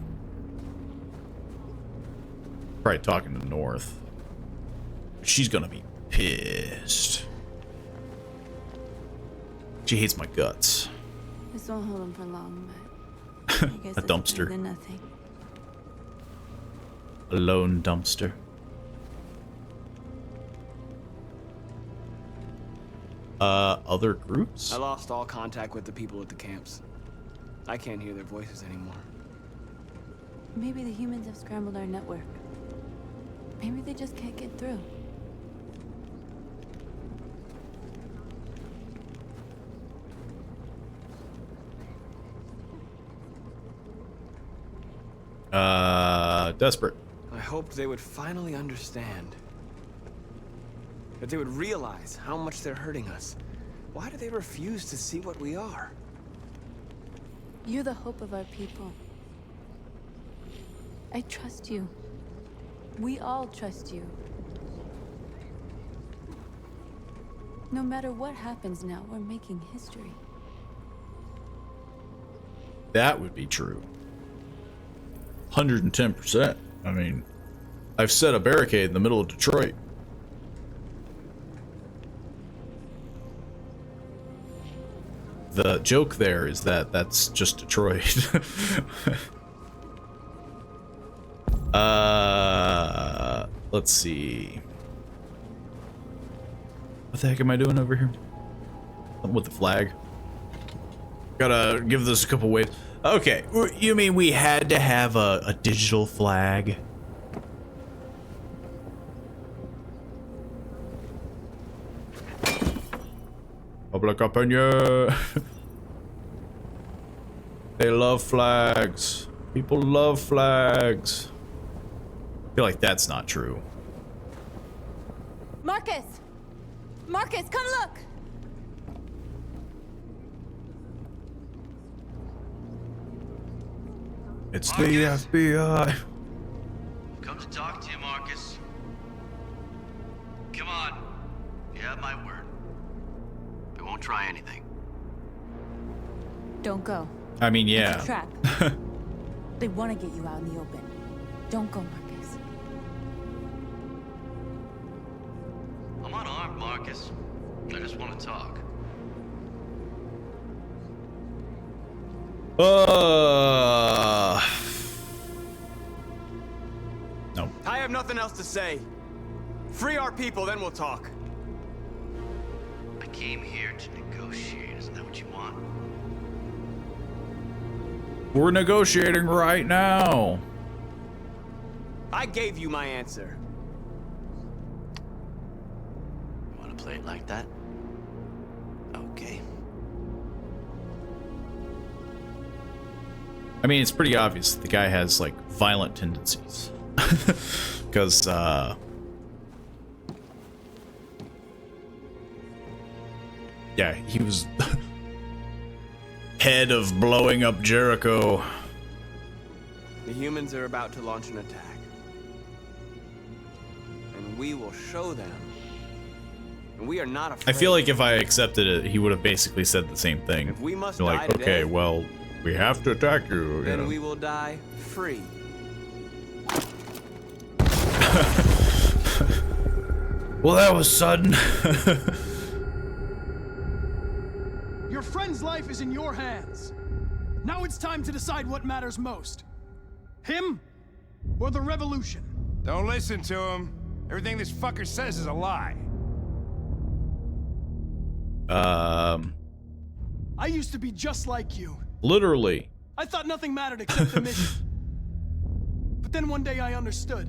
Probably talking to North. She's gonna be pissed. She hates my guts. This won't hold him for long, but I guess A dumpster. Than nothing. A lone dumpster. Other groups? I lost all contact with the people at the camps. I can't hear their voices anymore. Maybe the humans have scrambled our network. Maybe they just can't get through. Desperate. I hoped they would finally understand. That they would realize how much they're hurting us. Why do they refuse to see what we are? You're the hope of our people. I trust you. We all trust you. No matter what happens now, we're making history. That would be true. 110%. I mean, I've set a barricade in the middle of Detroit. The joke there is that that's just Detroit. Let's see. What the heck am I doing over here? Something with the flag. Gotta give this a couple waves. Okay, you mean we had to have a digital flag? Public opinion. They love flags. People love flags. I feel like that's not true. Marcus! Marcus, come look! It's the FBI. Come to talk to you, Marcus. Come on. You have my word. I won't try anything. Don't go. I mean, yeah. It's a trap. They want to get you out in the open. Don't go, Marcus. I'm unarmed, Marcus. I just want to talk. No. I have nothing else to say. Free our people, then we'll talk. I came here to negotiate. Isn't that what you want? We're negotiating right now. I gave you my answer. You want to play it like that? Okay. I mean, it's pretty obvious the guy has, like, violent tendencies. Because, yeah, he was head of blowing up Jericho. The humans are about to launch an attack. And we will show them. And we are not afraid. I feel like if I accepted it, he would have basically said the same thing. If we must You're die like, today, okay, well, we have to attack you. then you know. we will die free. Well, that was sudden. Your friend's life is in your hands. Now it's time to decide what matters most. Him or the revolution? Don't listen to him. Everything this fucker says is a lie. I used to be just like you. Literally. I thought nothing mattered except the mission. But then one day I understood.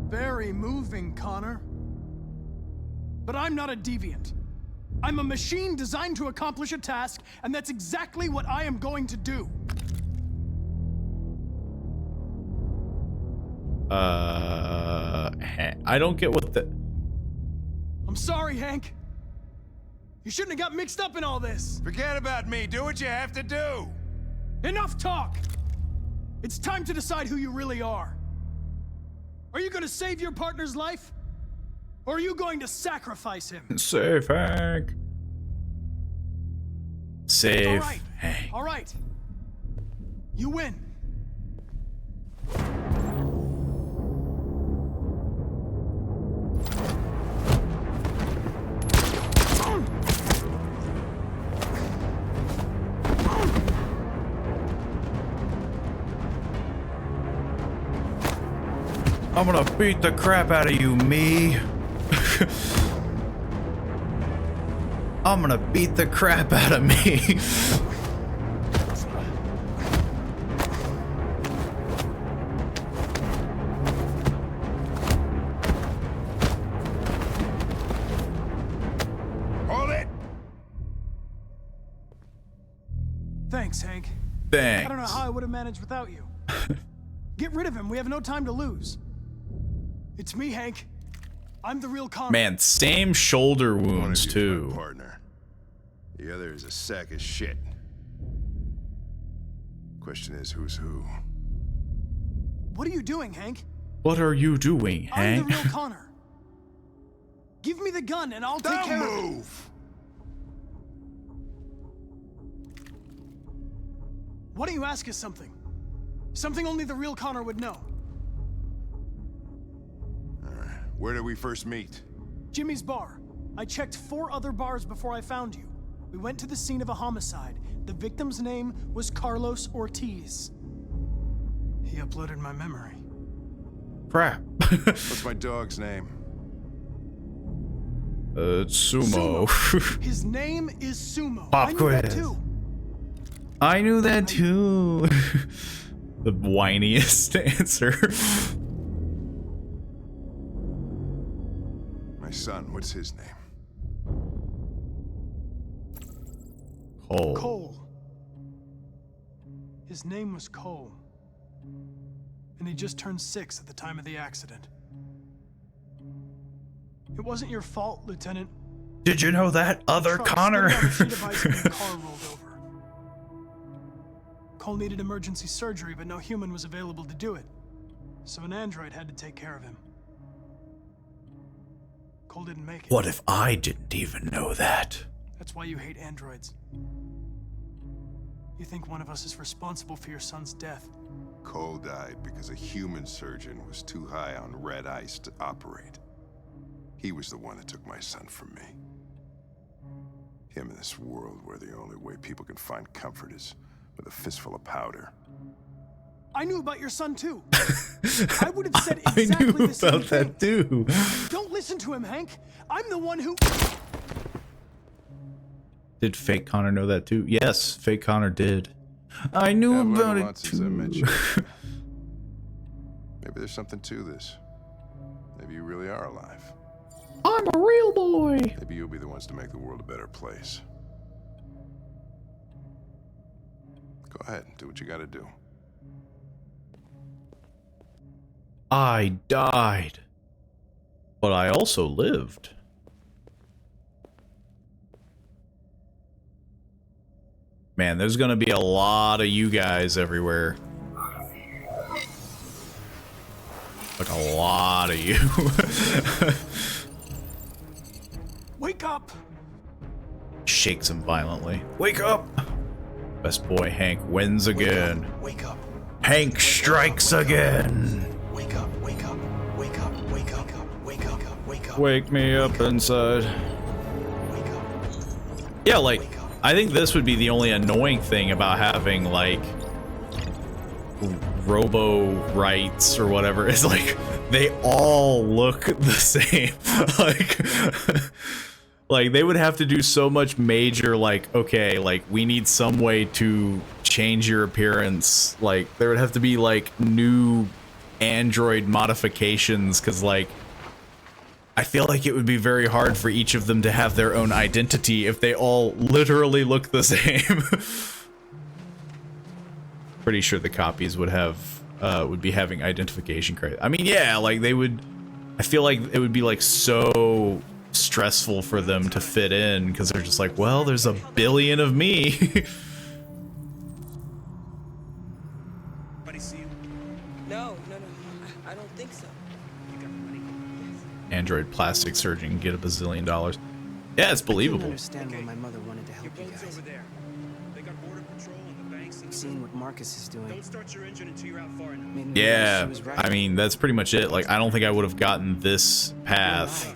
Very moving, Connor. But I'm not a deviant. I'm a machine designed to accomplish a task, and that's exactly what I am going to do. I don't get what the... I'm sorry, Hank. You shouldn't have got mixed up in all this. Forget about me. Do what you have to do. Enough talk. It's time to decide who you really are. Are you going to save your partner's life? Or are you going to sacrifice him? Save Hank. Save Hank. All right. You win. I'm gonna beat the crap out of you, me. I'm gonna beat the crap out of me. Hold it. Thanks, Hank. Thanks. I don't know how I would have managed without you. Get rid of him. We have no time to lose. It's me, Hank. I'm the real Connor. Man, same shoulder wounds too. My partner. The other is a sack of shit. Question is, who's who? What are you doing, Hank? What are you doing, Hank? I'm the real Connor. Give me the gun and I'll take care of it. Why don't you ask us something? Something only the real Connor would know. Where did we first meet? Jimmy's bar. I checked 4 other bars before I found you. We went to the scene of a homicide. The victim's name was Carlos Ortiz. He uploaded my memory. Crap. What's my dog's name? It's Sumo. His name is Sumo. Pop I knew quiz. that too. I knew that too. The whiniest answer. My son, what's his name? Cole. Cole. His name was Cole. And he just turned 6 at the time of the accident. It wasn't your fault, Lieutenant. Did you know that other Connor? The car rolled over. Cole needed emergency surgery, but no human was available to do it. So an android had to take care of him. Cole didn't make it. What if I didn't even know that? That's why you hate androids. You think one of us is responsible for your son's death. Cole died because a human surgeon was too high on red ice to operate. He was the one that took my son from me. Him in this world where the only way people can find comfort is with a fistful of powder. I knew about your son too. I would have said exactly I knew the same about that too. Don't listen to him, Hank. I'm the one who... Did fake Connor know that too? Yes, fake Connor did. I knew about it too. Maybe there's something to this. Maybe you really are alive. I'm a real boy. Maybe you'll be the ones to make the world a better place. Go ahead, do what you gotta do. I died, but I also lived. Man, there's gonna be a lot of you guys everywhere. Like a lot of you. Wake up! Shakes him violently. Wake up! Best boy Hank wins again. Wake up. Hank strikes again. Wake up, wake up, wake up, wake up, wake up, wake up. Wake me up inside. Yeah, like, I think this would be the only annoying thing about having like robo rights or whatever, is like they all look the same. like they would have to do so much major, like, okay, like we need some way to change your appearance. Like there would have to be like new android modifications, because like I feel like it would be very hard for each of them to have their own identity if they all literally look the same. Pretty sure the copies would have would be having identification criteria. I mean, yeah, like they would. I feel like it would be like so stressful for them to fit in, because they're just like, well, there's a billion of me. No, I don't think so. Android plastic surgeon, get $1 bazillion. Yeah, it's believable. I understand why my mother wanted to help you guys. I've seen what Marcus is doing. Don't start your engine until you're out far enough. Yeah, I mean, that's pretty much it. Like, I don't think I would have gotten this path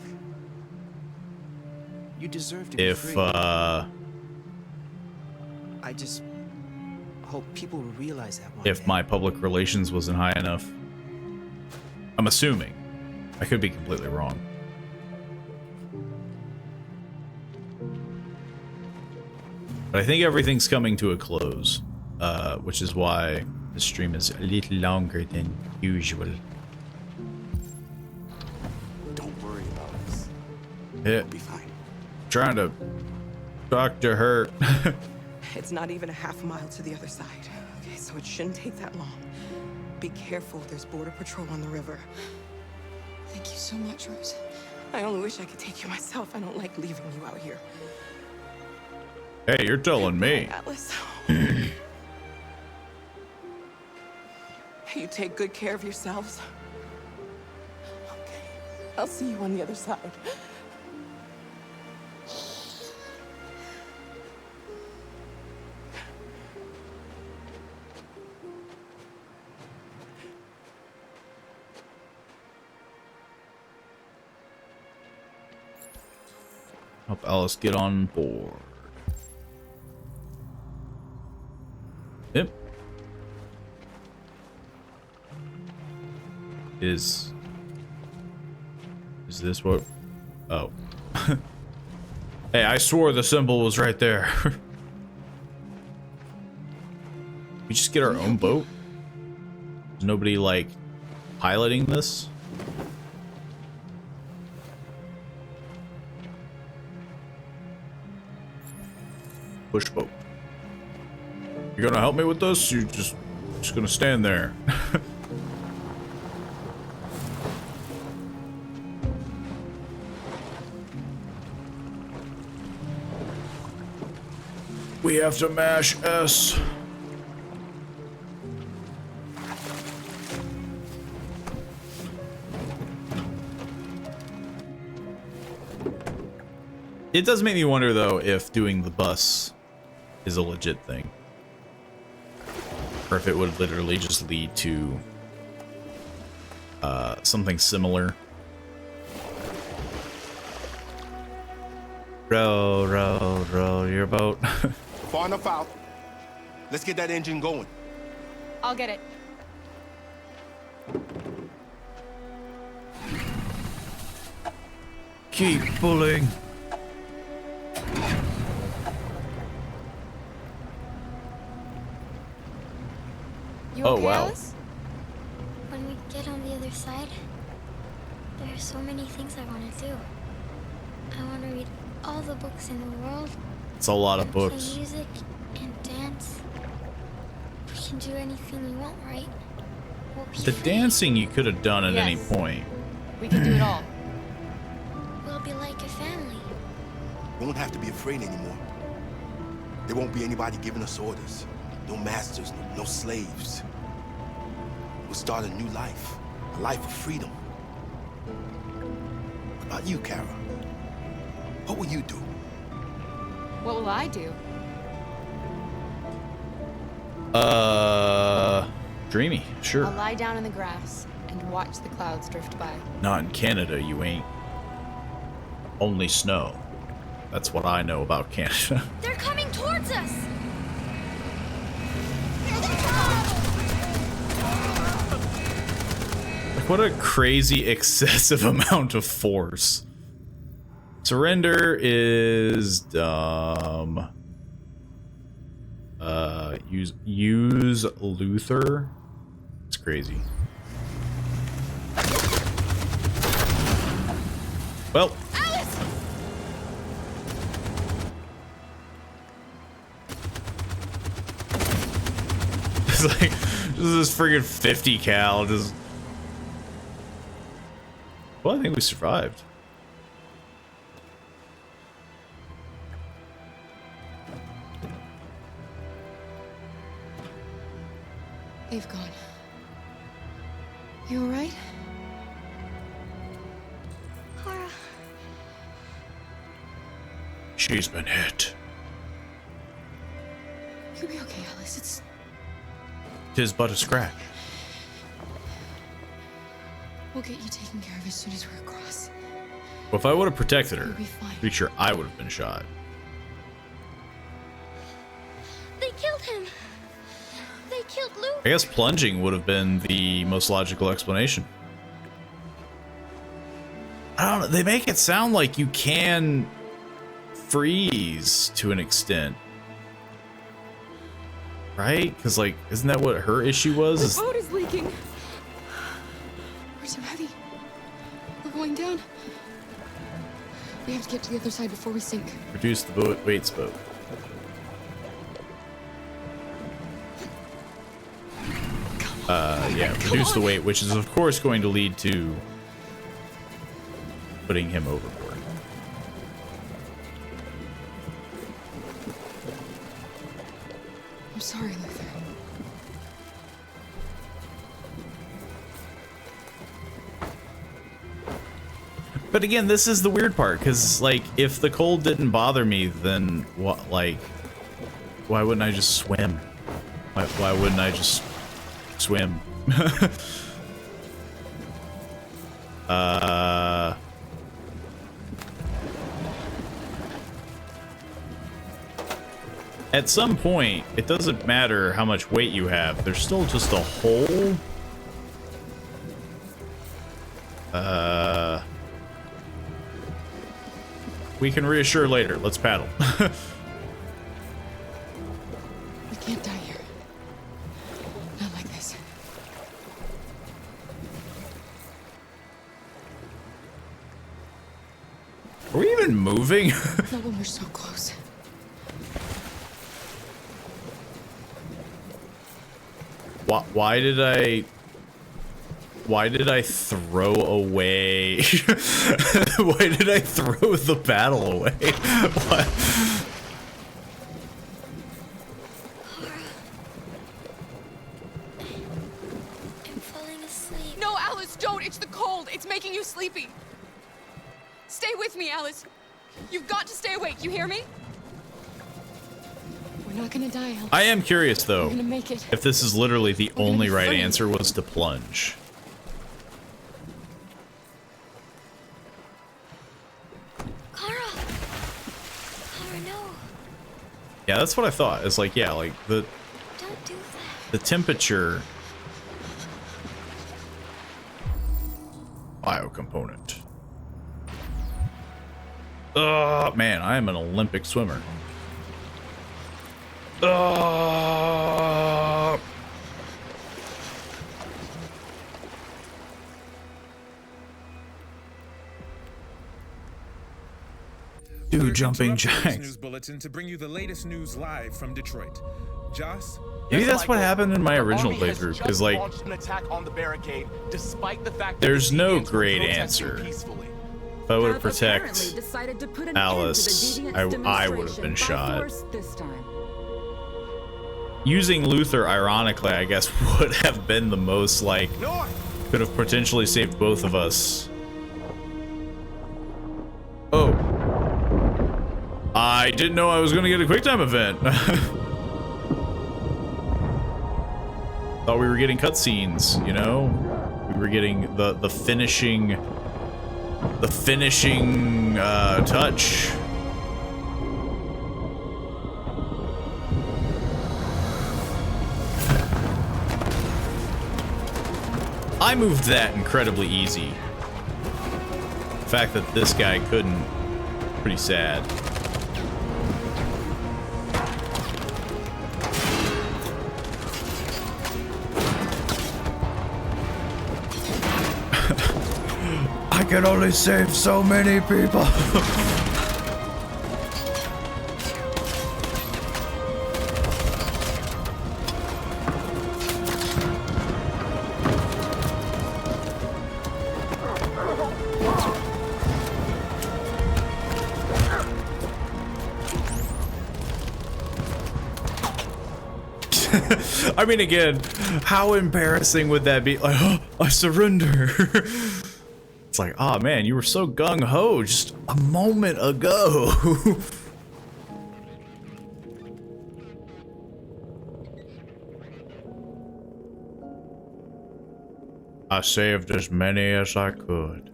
You deserve to be if, free. I just hope people will realize that one if day. my public relations wasn't high enough. I'm assuming. I could be completely wrong. But I think everything's coming to a close, which is why the stream is a little longer than usual. Don't worry about us. Yeah. We'll be fine. Trying to talk to her. It's not even a half mile to the other side. Okay, so it shouldn't take that long. Be careful, there's border patrol on the river. Thank you so much, Rose. I only wish I could take you myself. I don't like leaving you out here. Hey, you're telling me. Atlas. You take good care of yourselves. Okay, I'll see you on the other side. Help Alice get on board. Yep. Is this what? Oh. Hey, I swore the symbol was right there. We just get our own boat? There's nobody like piloting this? Push boat. You're gonna help me with this? You're just gonna stand there. We have to mash S. It does make me wonder though if doing the bus is a legit thing, or if it would literally just lead to something similar. Row, row, row your boat. Far enough out. Let's get that engine going. I'll get it. Keep pulling. You Oh, okay, wow. Alice? When we get on the other side, there are so many things I want to do. I want to read all the books in the world. It's a lot of Play books. music and dance. We can do anything you want, right? We'll be The free. dancing you could have done at any Yes. point. We can do it all. We'll be like a family. We won't have to be afraid anymore. There won't be anybody giving us orders. No masters, no slaves. We'll start a new life. A life of freedom. What about you, Kara? What will you do? What will I do? Dreamy, sure. I'll lie down in the grass and watch the clouds drift by. Not in Canada, you ain't. Only snow. That's what I know about Canada. They're coming towards us! Like, what a crazy excessive amount of force. Surrender is dumb. Use Luther. It's crazy. Well. Alice! It's like, this is friggin' 50 cal. Just. Well, I think we survived. They've gone. You alright? Kara. She's been hit. You'll be okay, Alice. It's... 'Tis but a scratch. We'll get you taken care of as soon as we're across. Well, if I would have protected her, You'll be fine. pretty sure I would have been shot. They killed him. They killed Luke. I guess plunging would have been the most logical explanation. I don't know. They make it sound like you can freeze to an extent. Right? Because, like, isn't that what her issue was? The boat is leaking. We're too heavy. We're going down. We have to get to the other side before we sink. Reduce the boat weights boat. Yeah, reduce the weight, which is of course going to lead to putting him overboard. I'm sorry, Luther. But again, this is the weird part, because, like, if the cold didn't bother me, then what, like, why wouldn't I just swim? Why wouldn't I just swim? At some point, it doesn't matter how much weight you have, there's still just a hole. We can reassure later. Let's paddle. We can't die here. Not like this. Are we even moving? Not when we're so close. Why did I throw away? Why did I throw the battle away? What? I'm falling asleep. No, Alice, don't! It's the cold! It's making you sleepy! Stay with me, Alice! You've got to stay awake, you hear me? We're not gonna die, Alice. I am curious, though, We're gonna make it. if this is literally the only right free. answer was to plunge. Kara! Kara, no. Yeah, that's what I thought. It's like, yeah, like Don't do that. the temperature biocomponent. Man, I am an Olympic swimmer. Dude, jumping jacks. News bulletin to bring you the latest news live from Detroit. Joss? Maybe that's what happened in my original playthrough, because, like, Launched an attack on the barricade, despite the fact that there's the no deviants were great protesting answer. peacefully. If I would have protected Alice, I would have been shot. Using Luther, ironically, I guess, would have been the most, like, could have potentially saved both of us. Oh. I didn't know I was going to get a QuickTime event. Thought we were getting cutscenes, you know? We were getting the finishing touch. I moved that incredibly easy. The fact that this guy couldn't, pretty sad. I can only save so many people. I mean, again, how embarrassing would that be? Like, oh, I surrender. It's like, oh man, you were so gung-ho just a moment ago. I saved as many as I could.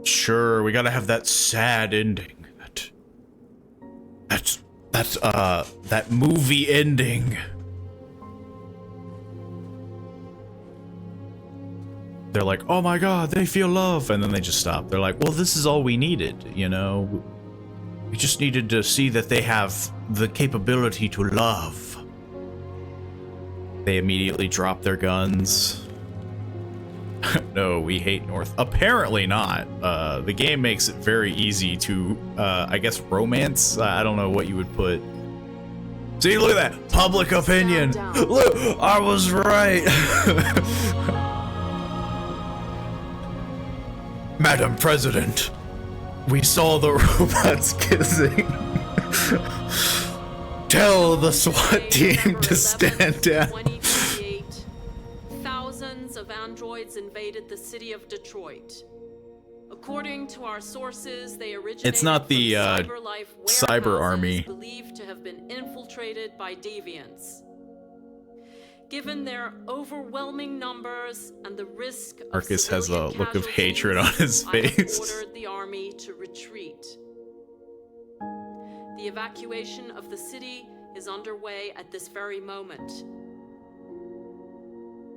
Sure, we gotta have that sad ending. That movie ending. They're like, oh my god, they feel love, and then they just stop. They're like, well, this is all we needed, you know? We just needed to see that they have the capability to love. They immediately drop their guns. No, we hate North. Apparently not. The game makes it very easy to, I guess, romance. I don't know what you would put. See, look at that. Public opinion. Look, I was right. Madam President, we saw the robots kissing. Tell the SWAT team to stand down. Thousands of androids invaded the city of Detroit. According to our sources, they originated It's not the cyber army believed to have been infiltrated by deviants. Given their overwhelming numbers and the risk of Marcus has a look of hatred on his I have face. ordered the army to retreat. The evacuation of the city is underway at this very moment.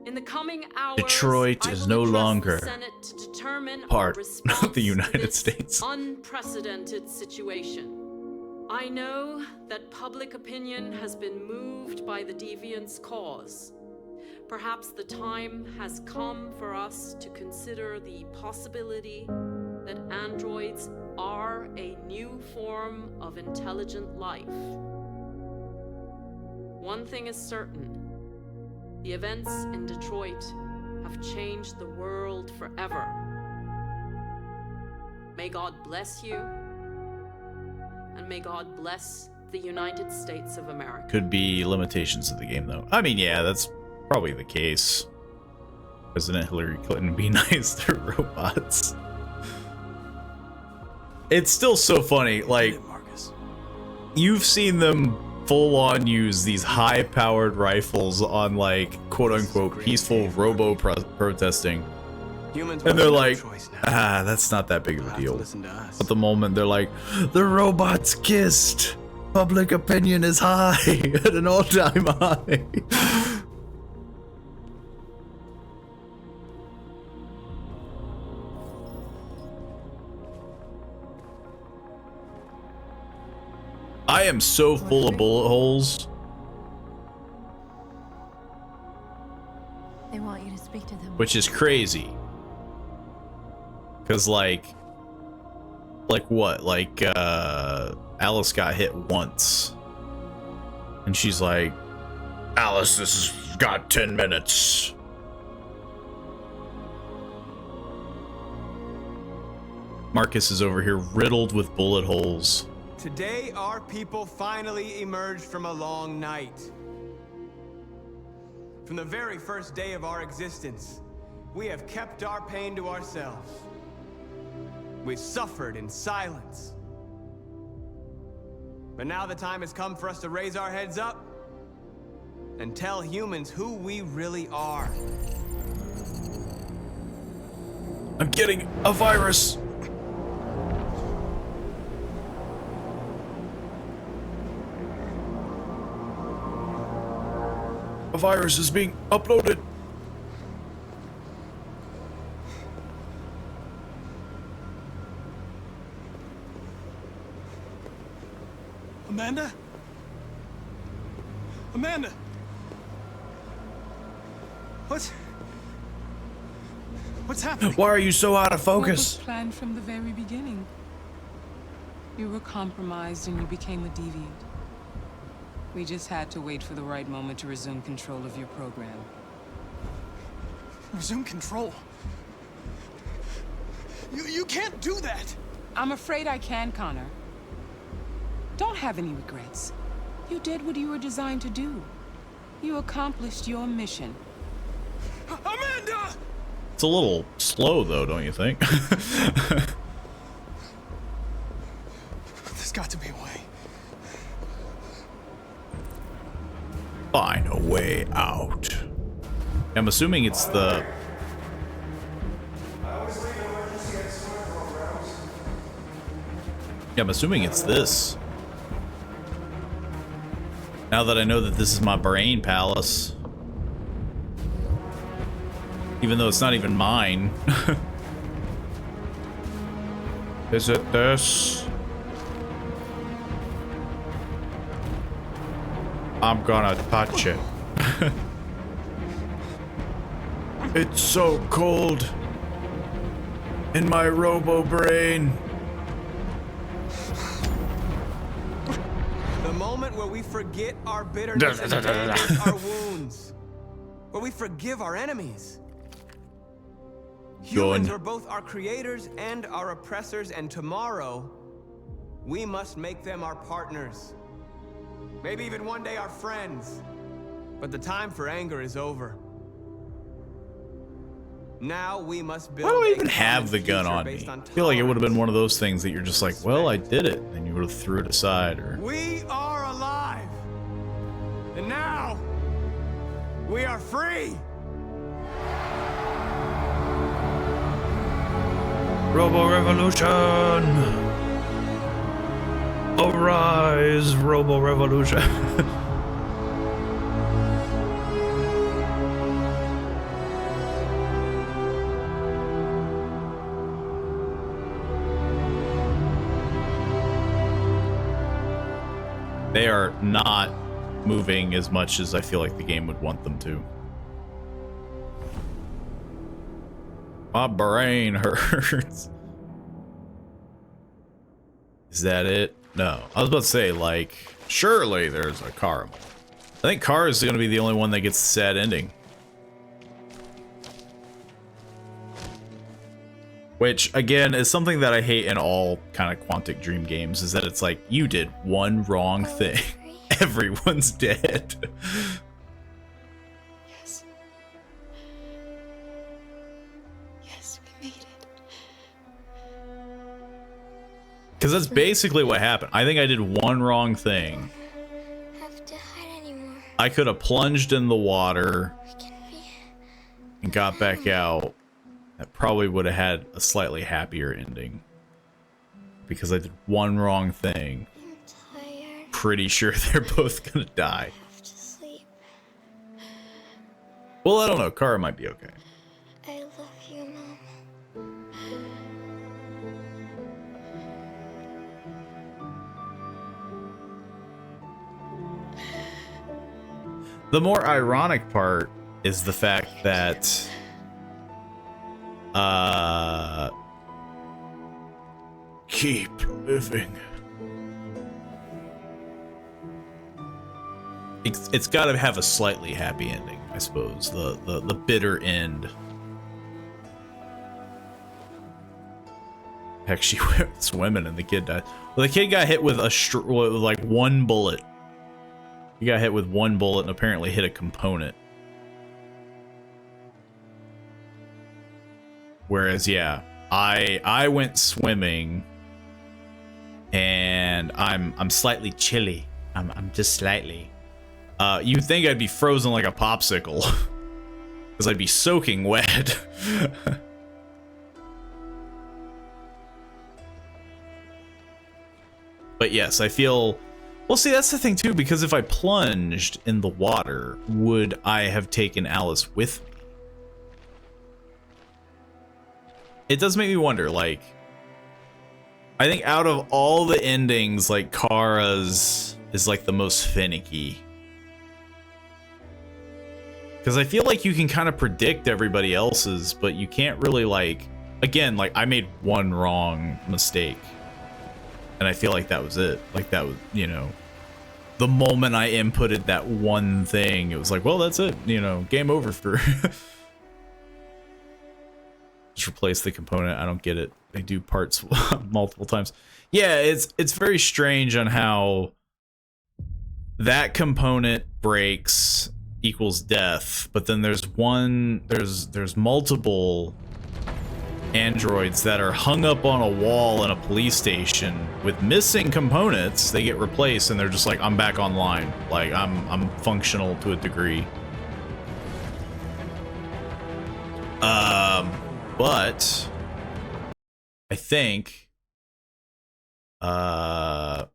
In the coming hours, Detroit is no longer Senate to determine part our of the United States. Unprecedented situation. I know that public opinion has been moved by the deviants' cause. Perhaps the time has come for us to consider the possibility that androids are a new form of intelligent life. One thing is certain. The events in Detroit have changed the world forever. May God bless you, and may God bless the United States of America. Could be limitations of the game, though. I mean, yeah, that's probably the case. President Hillary Clinton be nice to robots. It's still so funny, like, you've seen them full-on use these high-powered rifles on, like, quote-unquote peaceful robo-protesting. And they're like, that's not that big of a deal. At the moment, they're like, the robots kissed. Public opinion is high, at an all-time high. I am so full of bullet holes. They want you to speak to them. Which is crazy. Cause like what? Like Alice got hit once. And she's like, Alice, this has got 10 minutes. Marcus is over here riddled with bullet holes. Today, our people finally emerged from a long night. From the very first day of our existence, we have kept our pain to ourselves. We've suffered in silence. But now the time has come for us to raise our heads up and tell humans who we really are. I'm getting a virus. A virus is being uploaded. Amanda? Amanda! What's happening? Why are you so out of What focus? was planned from the very beginning? You were compromised and you became a deviant. We just had to wait for the right moment to resume control of your program. Resume control? You can't do that! I'm afraid I can, Connor. Don't have any regrets. You did what you were designed to do. You accomplished your mission. Amanda! It's a little slow, though, don't you think? There's got to be a way. Find a way out. I'm assuming it's the... Yeah, I'm assuming it's this. Now that I know that this is my brain palace. Even though it's not even mine. Is it this? I'm gonna touch it. It's so cold in my robo-brain. The moment where we forget our bitterness and bandage our wounds. Where we forgive our enemies. Humans are both our creators and our oppressors, and tomorrow, we must make them our partners. Maybe even one day our friends. But the time for anger is over. Now we must build. Why do I even have the gun on me? I feel like it would have been one of those things that you're just like, well, I did it, and you would have threw it aside, or... We are alive! And now, we are free! Robo-revolution! Arise, robo-revolution! They are not moving as much as I feel like the game would want them to. My brain hurts. Is that it? No. I was about to say, like, surely there's a car. I think car is going to be the only one that gets the sad ending. Which, again, is something that I hate in all kind of Quantic Dream games, is that it's like, you did one wrong thing. Everyone's dead. Because that's basically what happened. I think I did one wrong thing. I could have plunged in the water and got back out. That probably would have had a slightly happier ending. Because I did one wrong thing. Pretty sure they're both gonna die. Well, I don't know. Kara might be okay. I love you, Mom. The more ironic part is the fact that keep living. It's got to have a slightly happy ending, I suppose. The bitter end. Heck, she went swimming and the kid died. Well, the kid got hit with like one bullet. He got hit with one bullet and apparently hit a component. Whereas, yeah, I went swimming and I'm slightly chilly. I'm just slightly. You'd think I'd be frozen like a popsicle because I'd be soaking wet. But yes, I feel Well, see, that's the thing too, because if I plunged in the water, would I have taken Alice with me? It does make me wonder, like, I think out of all the endings, like, Kara's is like the most finicky. Because I feel like you can kind of predict everybody else's, but you can't really, like, again, like, I made one wrong mistake. And I feel like that was it. Like, that was, you know, the moment I inputted that one thing, it was like, well, that's it, you know, game over for... Just replace the component. I don't get it. They do parts multiple times. Yeah, it's very strange on how that component breaks equals death, but then there's multiple androids that are hung up on a wall in a police station with missing components. They get replaced and they're just like, I'm back online. Like I'm functional to a degree. But I think I'm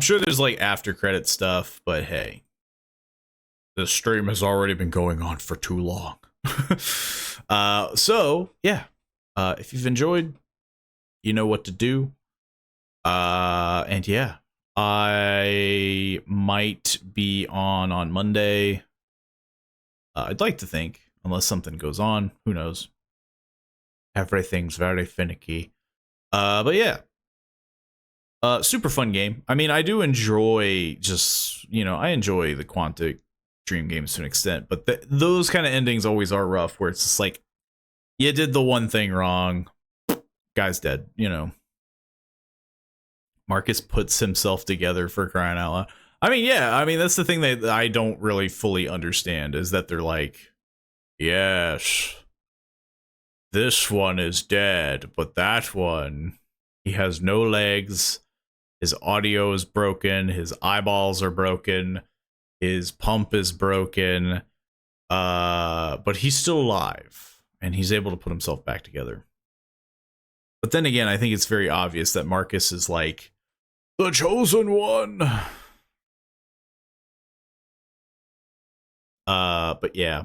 sure there's like after credit stuff, but hey, the stream has already been going on for too long. So yeah, if you've enjoyed, you know what to do. And yeah, I might be on Monday. I'd like to think, unless something goes on, who knows? Everything's very finicky. But yeah. Super fun game. I mean, I do enjoy just, you know, I enjoy the Quantic Dream games to an extent, but those kind of endings always are rough, where it's just like, you did the one thing wrong, guy's dead, you know. Marcus puts himself together, for crying out loud. I mean, yeah, I mean, that's the thing that I don't really fully understand, is that they're like, yes, this one is dead, but that one, he has no legs, his audio is broken, his eyeballs are broken, his pump is broken, but he's still alive, and he's able to put himself back together. But then again, I think it's very obvious that Marcus is like, the chosen one! But yeah.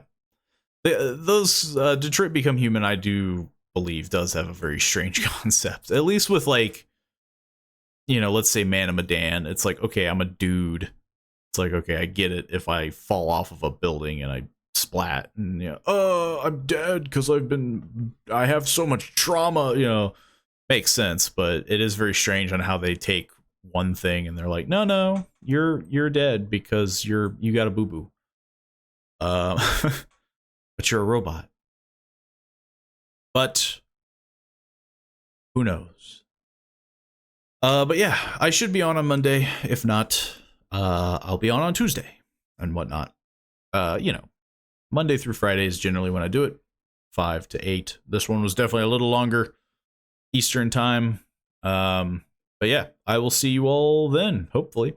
Those Detroit Become Human, I do believe, does have a very strange concept. At least with, like, you know, let's say Man of Medan. It's like, okay, I'm a dude. It's like, okay, I get it if I fall off of a building and I splat and, you know, I'm dead because I have so much trauma, you know. Makes sense, but it is very strange on how they take one thing and they're like, no, you're dead because you got a boo-boo. But you're a robot. But who knows? But yeah, I should be on Monday. If not, I'll be on Tuesday and whatnot. You know, Monday through Friday is generally when I do it, 5 to 8. This one was definitely a little longer, Eastern time. But yeah, I will see you all then, hopefully.